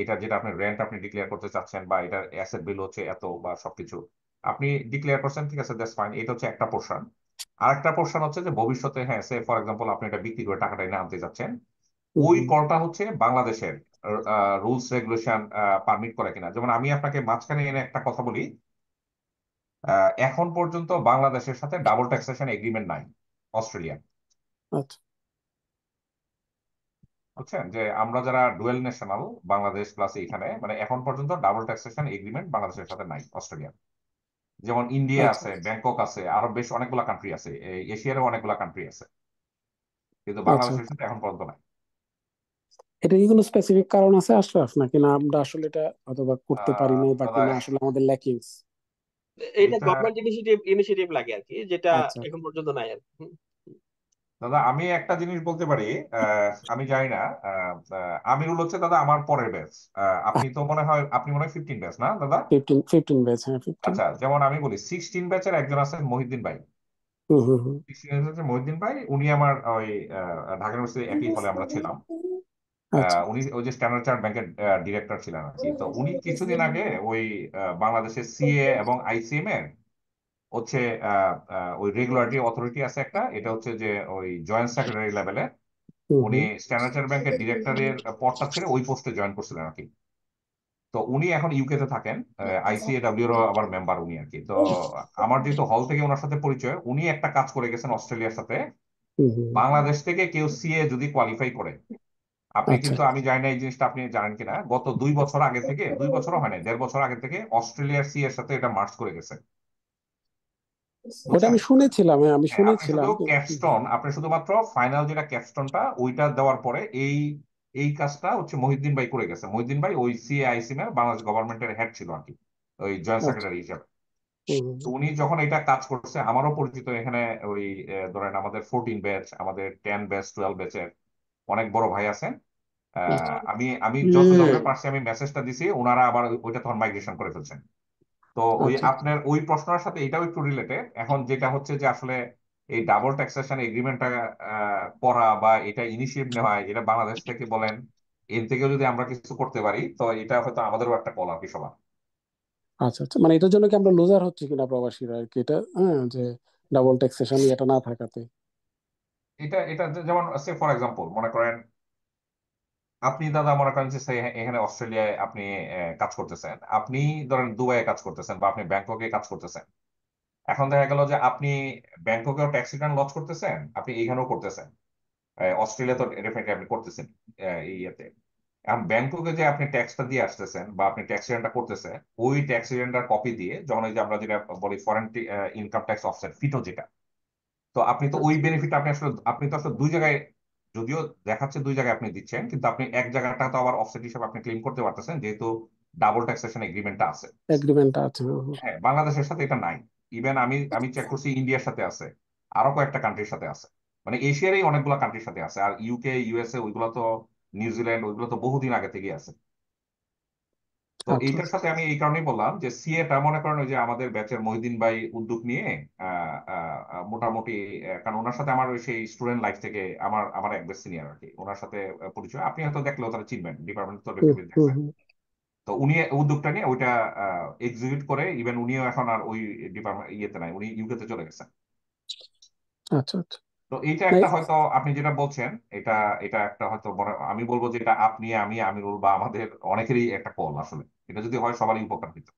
এটা যেটা আপনি রেন্ট আপনি ডিক্লেয়ার করতে চাচ্ছেন, বা এটার অ্যাসেট বিল হচ্ছে এত বা সবকিছু আপনি ডিক্লেয়ার করছেন, ঠিক আছে, দ্যাটস ফাইন। এটা হচ্ছে একটা পোর্শন। আরেকটা পোর্শন হচ্ছে যে ভবিষ্যতে, হ্যাঁ, সে ফর এক্সাম্পল আপনি এটা বিক্রি করে টাকাটা এনে আনতে যাচ্ছেন, ওই করটা হচ্ছে বাংলাদেশের রুলস রেগুলেশন পারমিট করে কিনা। যেমন আমি আপনাকে মাঝখানে এনে একটা কথা বলি, এখন পর্যন্ত বাংলাদেশের সাথে ডাবল ট্যাক্সেশন এগ্রিমেন্ট নাই অস্ট্রেলিয়া। আচ্ছা বুঝছেন যে আমরা যারা ডুয়েল ন্যাশনাল, বাংলাদেশ প্লাস এখানে, মানে এখন পর্যন্ত ডাবল ট্যাক্সেশন এগ্রিমেন্ট বাংলাদেশের সাথে নাই অস্ট্রেলিয়া। যেমন ইন্ডিয়া আচ্ছা আছে, ব্যাংকক আছে, আরো বেশ অনেকগুলা কান্ট্রি আছে, এই এশিয়ারও অনেকগুলা কান্ট্রি আছে, কিন্তু আচ্ছা বাংলাদেশের সাথে এখন পর্যন্ত নাই। এটা কি কোনো স্পেসিফিক কারণ আছে আশরাফ, নাকি না আমরা আসলে এটা অথবা করতে পারি নাই, বা দাদা কিনা আসলে আমাদের ল্যাকিংস? এটা এটা গভর্নমেন্ট ইনিশিয়েটিভ লাগে আর কি, যেটা আচ্ছা এখন পর্যন্ত নাই আর কি। দাদা আমি একটা জিনিস বলতে পারি, আমি জানি না, আমিরুল হচ্ছে দাদা আমার পরের ব্যাচ। আপনি তো মনে হয়, আপনি মনে হয় 15 ব্যাচ না দাদা? 15 ব্যাচ, হ্যাঁ 15। আচ্ছা, যেমন আমি বলি 16 ব্যাচের একজন আছেন মহিউদ্দিন ভাই। হুম হুম হুম 16 ব্যাচের মহিউদ্দিন ভাই, উনি আমার ওই ঢাকা ইউনিভার্সিটি একই হলে আমরা ছিলাম। আচ্ছা উনি ওই যে স্ট্যান্ডার্ড চার্টার্ড ব্যাংকের ডিরেক্টর ছিলেন আর কি। তো উনি কিছুদিন আগে ওই বাংলাদেশের সিএ এবং আইসিএম এর হচ্ছে ওই রেগুলেটরি অথরিটি আছে একটা, এটা হচ্ছে যে ওই জয়েন্ট সেক্রেটারি লেভেলে, হুম উনি হুম স্ট্যান্ডার্ড চার্টার্ড ব্যাংকের ডিরেক্টরের পদটা ছেড়ে ওই পোস্টে জয়েন করছিলেন আর কি। তো উনি এখন ইউকে তে থাকেন, আইসিএডব্লিউ এর আবার মেম্বার উনি আর কি। তো আমার যেহেতু হল থেকে ওনার সাথে পরিচয়, উনি একটা কাজ করে গেছেন অস্ট্রেলিয়ার সাথে, হুম হুম। বাংলাদেশ থেকে কেউ সিএ যদি কোয়ালিফাই করে, আপনি আচ্ছা কিন্তু, আমি জানি না এই জিনিসটা আপনি জানেন কিনা, গত 2 বছর আগে থেকে, 2 বছরও হয় না, 1.5 বছর আগে থেকে অস্ট্রেলিয়ার সি এর সাথে এটা মার্চ করে গেছে। ওটা বুঝছেন? আমি শুনেছিলাম, হ্যাঁ আমি হ্যাঁ, আপনি শুধু শুনেছিলাম ক্যাপস্টোন, আপনি শুধুমাত্র ফাইনাল যেটা ক্যাপস্টোনটা ওইটা দেওয়ার পরে এই এই কাজটা হচ্ছে মহিউদ্দিন ভাই করে গেছে। মহিউদ্দিন ভাই ওই সিআইসিএম এর বাংলাদেশ গভর্নমেন্টের হেড ছিল আর কি, ওই জয়েন্ট আচ্ছা সেক্রেটারি হিসেবে। হুম তো উনি যখন এটা কাজ করছে, আমারও পরিচিত এখানে ওই ধরেন আমাদের 14 ব্যাচ, আমাদের 10 ব্যাচ, 12 ব্যাচের অনেক বড় ভাই আছেন। হুম আমি আমি যতজনকে পারছি আমি মেসেজটা দিছি, ওনারা আবার ওইটা তখন মাইগ্রেশন করে ফেলছেন। তো ওই আচ্ছা আপনার ওই প্রশ্নের সাথে এটাও একটু রিলেটেড। এখন যেটা হচ্ছে যে আসলে এই ডাবল ট্যাক্সেশন এগ্রিমেন্টটা করা বা এটা ইনিশিয়েটিভ নেওয়া, এটা বাংলাদেশ থেকে বলেন, এর থেকেও যদি আমরা কিছু করতে পারি, তো এটা হয়তো আমাদেরও একটা কল আর কি সবার। আচ্ছা আচ্ছা, মানে এটার জন্য কি আমরা লুজার হচ্ছে কিনা প্রবাসীরা আর কি, এটা হ্যাঁ, যে ডাবল ট্যাক্সেশন এটা না থাকাতে? এটা এটা যেমন সে ফর এক্সাম্পল মনে করেন, আপনি দাদা মনে করেন যে এখানে অস্ট্রেলিয়ায় আপনি কাজ করতেছেন, আপনি ধরেন দুবাইয়ে কাজ করতেছেন, বা আপনি ব্যাংককে কাজ করতেছেন। এখন দেখা গেল যে আপনি ব্যাংককেও ট্যাক্স রিটার্ন লজ করতেছেন, আপনি এখানেও করতেছেন, অস্ট্রেলিয়া তো ডেফিনেটলি আপনি করতেছেন এই ইয়েতে। এখন ব্যাংককে যে আপনি ট্যাক্সটা দিয়ে আসতেছেন বা আপনি ট্যাক্স রিটার্নটা করতেছেন, ওই ট্যাক্স রিটার্নটার কপি দিয়ে, যখন ওই যে আমরা যেটা বলি ফরেন ইনকাম ট্যাক্স অফসেট ফিটো যেটা, তো আপনি তো ওই আচ্ছা বেনিফিট আপনি তো আসলে দুই জায়গায়, যদিও দেখাচ্ছে দুই জায়গায় আপনি দিচ্ছেন, কিন্তু আপনি এক জায়গাটা তো আবার অফসেট হিসেবে আপনি ক্লেম করতে পারতেছেন, যেহেতু ডাবল ট্যাক্সেশন এগ্রিমেন্টটা আছে। এগ্রিমেন্ট আছে, হুম, হুম। হ্যাঁ, বাংলাদেশের সাথে এটা নাই। ইভেন আমি আমি চেক করছি ইন্ডিয়ার সাথে আছে, আরো কয়েকটা কান্ট্রির সাথে আছে, মানে এশিয়ারই অনেকগুলো কান্ট্রির সাথে আছে। আর ইউকে, ইউএসএ, ওইগুলো তো, নিউজিল্যান্ড, ওইগুলো তো বহুদিন আগে থেকেই আছে। তো আচ্ছা এইটার আচ্ছা সাথে আমি এই কারণেই বললাম যে সিএটা মনে করেন ওই যে আমাদের ব্যাচের মহিউদ্দিন ভাই উদ্যোগ নিয়ে মোটামুটি, কারণ ওনার সাথে আমার ওই সেই স্টুডেন্ট লাইফ থেকে আমার আমার এক ব্যাচ সিনিয়র আর কি, ওনার সাথে পরিচয়, আপনি হয়তো দেখলেও তারা চিনবেন, ডিপার্টমেন্ট তো হুম ডেফিনেটলি হুম দেখছেন। হুম। তো উনি উদ্যোগটা নিয়ে ওইটা এক্সিকিউট করে, ইভেন উনিও এখন আর ওই ডিপার্টমেন্ট ইয়েতে নাই, উনি ইউকেতে চলে গেছেন। আচ্ছা আচ্ছা। তো এইটা না, একটা হয়তো আপনি যেটা বলছেন, এটা এটা একটা হয়তো আমি বলবো যে এটা আপনি, আমি, আমিরুল বা আমাদের অনেকেরই একটা কল আসলে, এটা যদি হয় সবারই উপকার হতো।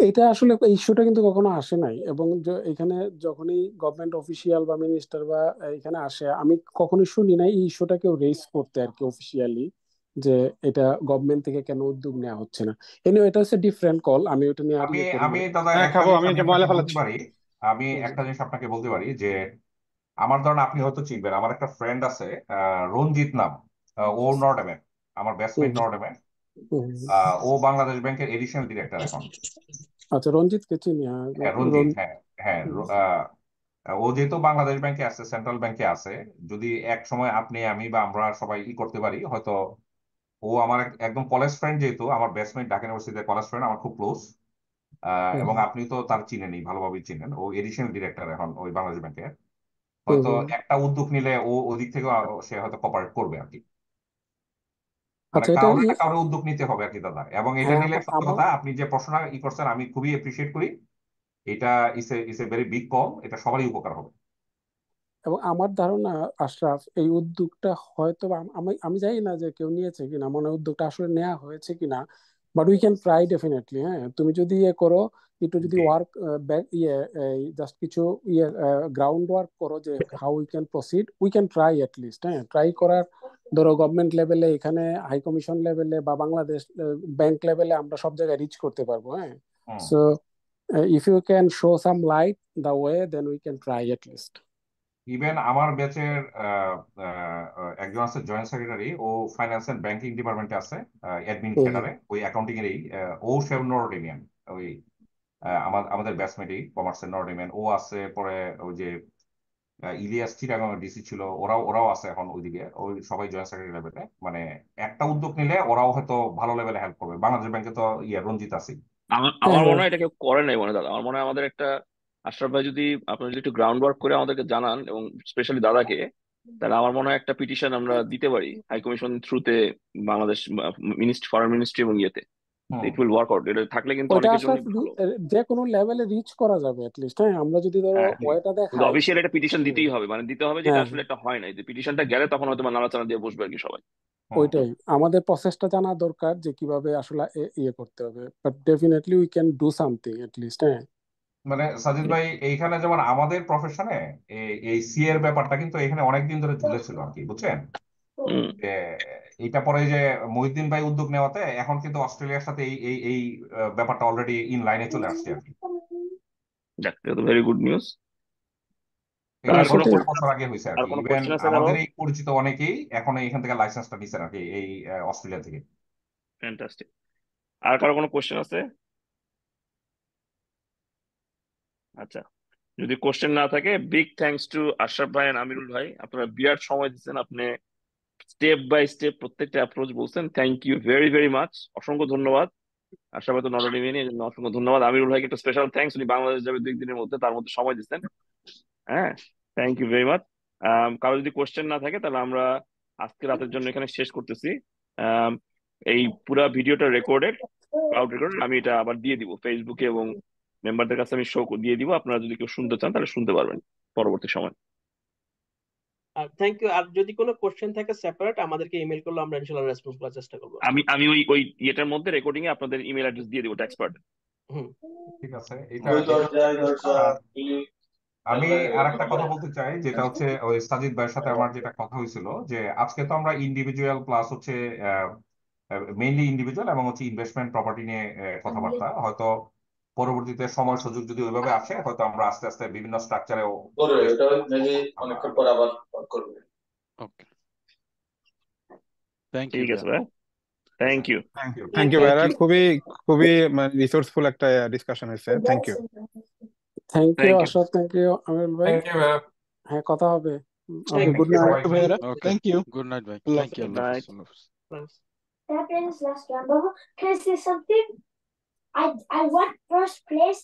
এটা আসলে ইস্যুটা কিন্তু কখনো আসে নাই, এবং এখানে যখনই গভর্নমেন্ট অফিসিয়াল বা মিনিস্টার বা এখানে আসে, আমি কখনোই শুনি নাই এই ইস্যুটা কেউ রেজ করতে আর কি অফিসিয়ালি, যে এটা গভর্নমেন্ট থেকে কেন উদ্যোগ নেওয়া হচ্ছে না। এনিওয়ে, এটা হচ্ছে ডিফারেন্ট কল, আমি ওটা নিয়ে আর আমি ইয়ে করি আমি না। দাদা হ্যাঁ একটা খাবো, জিনিস আমি আমি এটা ময়লা আপনাকে বলতে ফেলাচ্ছি। পারি, আমি হুম, একটা জিনিস আপনাকে বলতে পারি যে আমার ধরেন আপনি হয়তো চিনবেন, আমার একটা ফ্রেন্ড আছে রঞ্জিত নাম, ও নর্ডেমে, আমার ব্যাচমেট হুম, নর্ডেমে। হুম, হুম। ও বাংলাদেশ ব্যাংকের এডিশনাল ডিরেক্টর এখন। আচ্ছা, রঞ্জিত কে চিনি, হ্যাঁ হ্যাঁ রঞ্জিত, হ্যাঁ, হ্যাঁ। হুম, ও যেহেতু বাংলাদেশ ব্যাংকে আছে, সেন্ট্রাল ব্যাংকে আছে, যদি এক সময় আপনি আমি বা আমরা সবাই করতে পারি হয়তো। ও আমার একদম কলেজ ফ্রেন্ড, যেহেতু আমার বেস্টমেট ঢাকা ইউনিভার্সিটির কলেজ ফ্রেন্ড, আমার খুব ক্লোজ। এবং হুম আপনি তো তার চিনেনই, ভালোভাবেই চিনেন। ও এডিশনাল ডিরেক্টর এখন ওই বাংলাদেশ ব্যাংকে। হুম হয়তো হুম। একটা উদ্যোগ নিলে ও ওদিক থেকে সে হয়তো কপারেট করবে আর কি। মানে আচ্ছা, এটা কারোর না কারোর উদ্যোগ নিতে হবে আর কি দাদা। এবং এটা হ্যাঁ, নিলে সত্য আমার কথা, আপনি যে প্রশ্নটা করছেন আমি খুবই এপ্রিসিয়েট করি। এটা ইস এ ভেরি বিগ কল, এটা সবারই উপকার হবে। এবং আমার ধারণা, আশরাফ, এই উদ্যোগটা হয়তো আমি আমি জানি না যে কেউ নিয়েছে কিনা, মনে হয় উদ্যোগটা আসলে নেওয়া হয়েছে কিনা, but we can try definitely. হ্যাঁ, তুমি যদি ইয়ে করো, একটু যদি জি। ওয়ার্ক ব্যাক জাস্ট কিছু ইয়ে গ্রাউন্ড ওয়ার্ক করো যে how we can proceed, we can try least. হ্যাঁ, ট্রাই করার, ধরো গভর্নমেন্ট লেভেলে, এখানে হাই কমিশন লেভেলে বা বাংলাদেশ ব্যাংক লেভেলে আমরা সব জায়গায় রিচ করতে পারবো। হ্যাঁ, hmm. So if you can show some light the way, then we can try list. Even আমার ব্যাচের একজন আছে জয়েন্ট সেক্রেটারি, ও ফাইন্যান্স এন্ড ব্যাংকিং ডিপার্টমেন্টে আছে, অ্যাডমিন ক্যাডারে, ওই অ্যাকাউন্টিং এরই। ও সেও নরডিমিয়ান, ওই আমাদের ব্যাচমেটই কমার্সের নরডিমিয়ান ও আছে। পরে ওই যে ইলিয়াস চিটাগাং ডিসি ছিল, ওরাও আছে এখন ওইদিকে, ওই সবাই জয়েন্ট সেক্রেটারি লেভেলে। মানে একটা উদ্যোগ নিলে ওরাও হয়তো ভালো লেভেলে হেল্প করবে। বাংলাদেশ ব্যাংকে তো রঞ্জিত আছে। আমার হ্যাঁ আমার মনে হ্যাঁ। হয় এটা কেউ করে নাই মনে হয় দাদা। আমার মনে হয় আমাদের একটা আশরাফ ভাই, যদি আপনি যদি একটু গ্রাউন্ড ওয়ার্ক করে আমাদেরকে জানান, এবং স্পেশালি দাদাকে, তাহলে আমার মনে হয় একটা পিটিশন আমরা দিতে পারি হাই কমিশন থ্রুতে, বাংলাদেশ মিনিস্ট্রি, ফরেন মিনিস্ট্রি এবং ইয়েতে। Hmm. It will work out. এটা থাকলে কিন্তু ওইটা অনেকের আসলে জন্যই ভালো। যে কোনো লেভেলে রিচ করা যাবে লিস্ট। হ্যাঁ, আমরা যদি ধরো হ্যাঁ, ওয়েটা কিন্তু দেখাই। অফিসিয়াল একটা পিটিশন হুম, দিতেই হবে, মানে দিতে হবে যেটা হ্যাঁ আসলে হ্যাঁ, একটা হয় নাই, যে পিটিশনটা গেলে তখন হয়তো নাড়াচাড়া দিয়ে বসবে আর কি সবাই। হুম। ওইটাই আমাদের প্রসেসটা জানা দরকার যে কিভাবে আসলে ইয়ে করতে হবে, but definitely we can do something least. হ্যাঁ, মানে সাজিদ ভাই, এইখানে যেমন আমাদের প্রফেশনে এই সি এর ব্যাপারটা কিন্তু এখানে অনেকদিন ধরে ঝুলেছিল আর কি, বুঝছেন? হুম। যে এটা পরে যে মহিউদ্দিন ভাই উদ্যোগ নেওয়াতে এখন কিন্তু অস্ট্রেলিয়ার সাথে এই এই এই ব্যাপারটা অলরেডি ইন লাইনে চলে আসছে আর কি। যাক, এটা তো ভেরি গুড নিউজ। এটা আর কোনো সেটাই। বছর আগে হয়েছে আর আর কি। কোনো ইভেন কোশ্চেন আছে কারো? আমাদের এই পরিচিত অনেকেই এখন এখান থেকে লাইসেন্সটা নিচ্ছেন আর কি, এই অস্ট্রেলিয়া থেকে। ফ্যান্টাস্টিক। আর কারো কোনো কোশ্চেন আছে? আচ্ছা, যদি কোশ্চেন না থাকে, বিগ থ্যাঙ্কস টু আশরাফ ভাই এন্ড আমিরুল ভাই। আপনারা বিরাট সময় দিচ্ছেন, আপনি স্টেপ বাই স্টেপ প্রত্যেকটা অ্যাপ্রোচ বলছেন। Thank you very very much, অসংখ্য ধন্যবাদ। আশরাফ ভাই তো নরডি মেনে, এই জন্য অসংখ্য ধন্যবাদ। আমিরুল ভাইকে একটা স্পেশাল থ্যাঙ্কস, উনি বাংলাদেশ যাবে 2 দিনের মধ্যে, তার মধ্যে সময় দিচ্ছেন। হ্যাঁ, থ্যাংক ইউ ভেরি মাচ। কারো যদি কোশ্চেন না থাকে, তাহলে আমরা আজকে রাতের জন্য এখানে শেষ করতেছি। আম, এই পুরা ভিডিওটা রেকর্ডেড, ক্লাউড রেকর্ডেড, আমি এটা আবার দিয়ে দিব ফেসবুকে, এবং মেম্বারদের কাছে আমি শো দিয়ে দিব। আপনারা যদি কেউ শুনতে চান তাহলে শুনতে পারবেন পরবর্তী সময়। Thank you. আর যদি কোনো কোশ্চেন থাকে সেপারেট আমাদেরকে ইমেল করলে আমরা ইনশাআল্লাহ রেসপন্স করার চেষ্টা করবো। আমি আমি ওই ইয়েটার মধ্যে, রেকর্ডিং এ আপনাদের ইমেল অ্যাড্রেস দিয়ে দিব, এক্সপার্ট। হুম। ঠিক আছে, এটা আর আমি আর একটা কথা বলতে চাই, যেটা হচ্ছে ওই সাজিদ ভাইয়ের সাথে আমার যেটা কথা হয়েছিল, যে আজকে তো আমরা ইন্ডিভিজুয়াল প্লাস হচ্ছে মেইনলি ইন্ডিভিজুয়াল এবং হচ্ছে ইনভেস্টমেন্ট প্রপার্টি নিয়ে কথাবার্তা। হয়তো পরবর্তীতে সময় সুযোগ যদি ওইভাবে আসে, হয়তো আমরা আস্তে আস্তে বিভিন্ন স্ট্রাকচারেও ওকে, থ্যাংক ইউ ঠিক আছে ভাইয়া। ভাই, thank you. Thank you thank you. ভাইরা, থ্যাংক ইউ। খুবই খুবই মানে রিসোর্সফুল একটা ডিসকাশন হয়েছে। Thank you. Thank you thank you. Ashraf, thank you Amir ভাই। হ্যাঁ, কথা হবে। Okay, thank good you night. সবাইকে। Okay, Thank you. Good night ভাই, Allah thank you, good Allah night. হাফিজ। That is last number. Can I say something? I won first place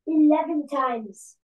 11 times.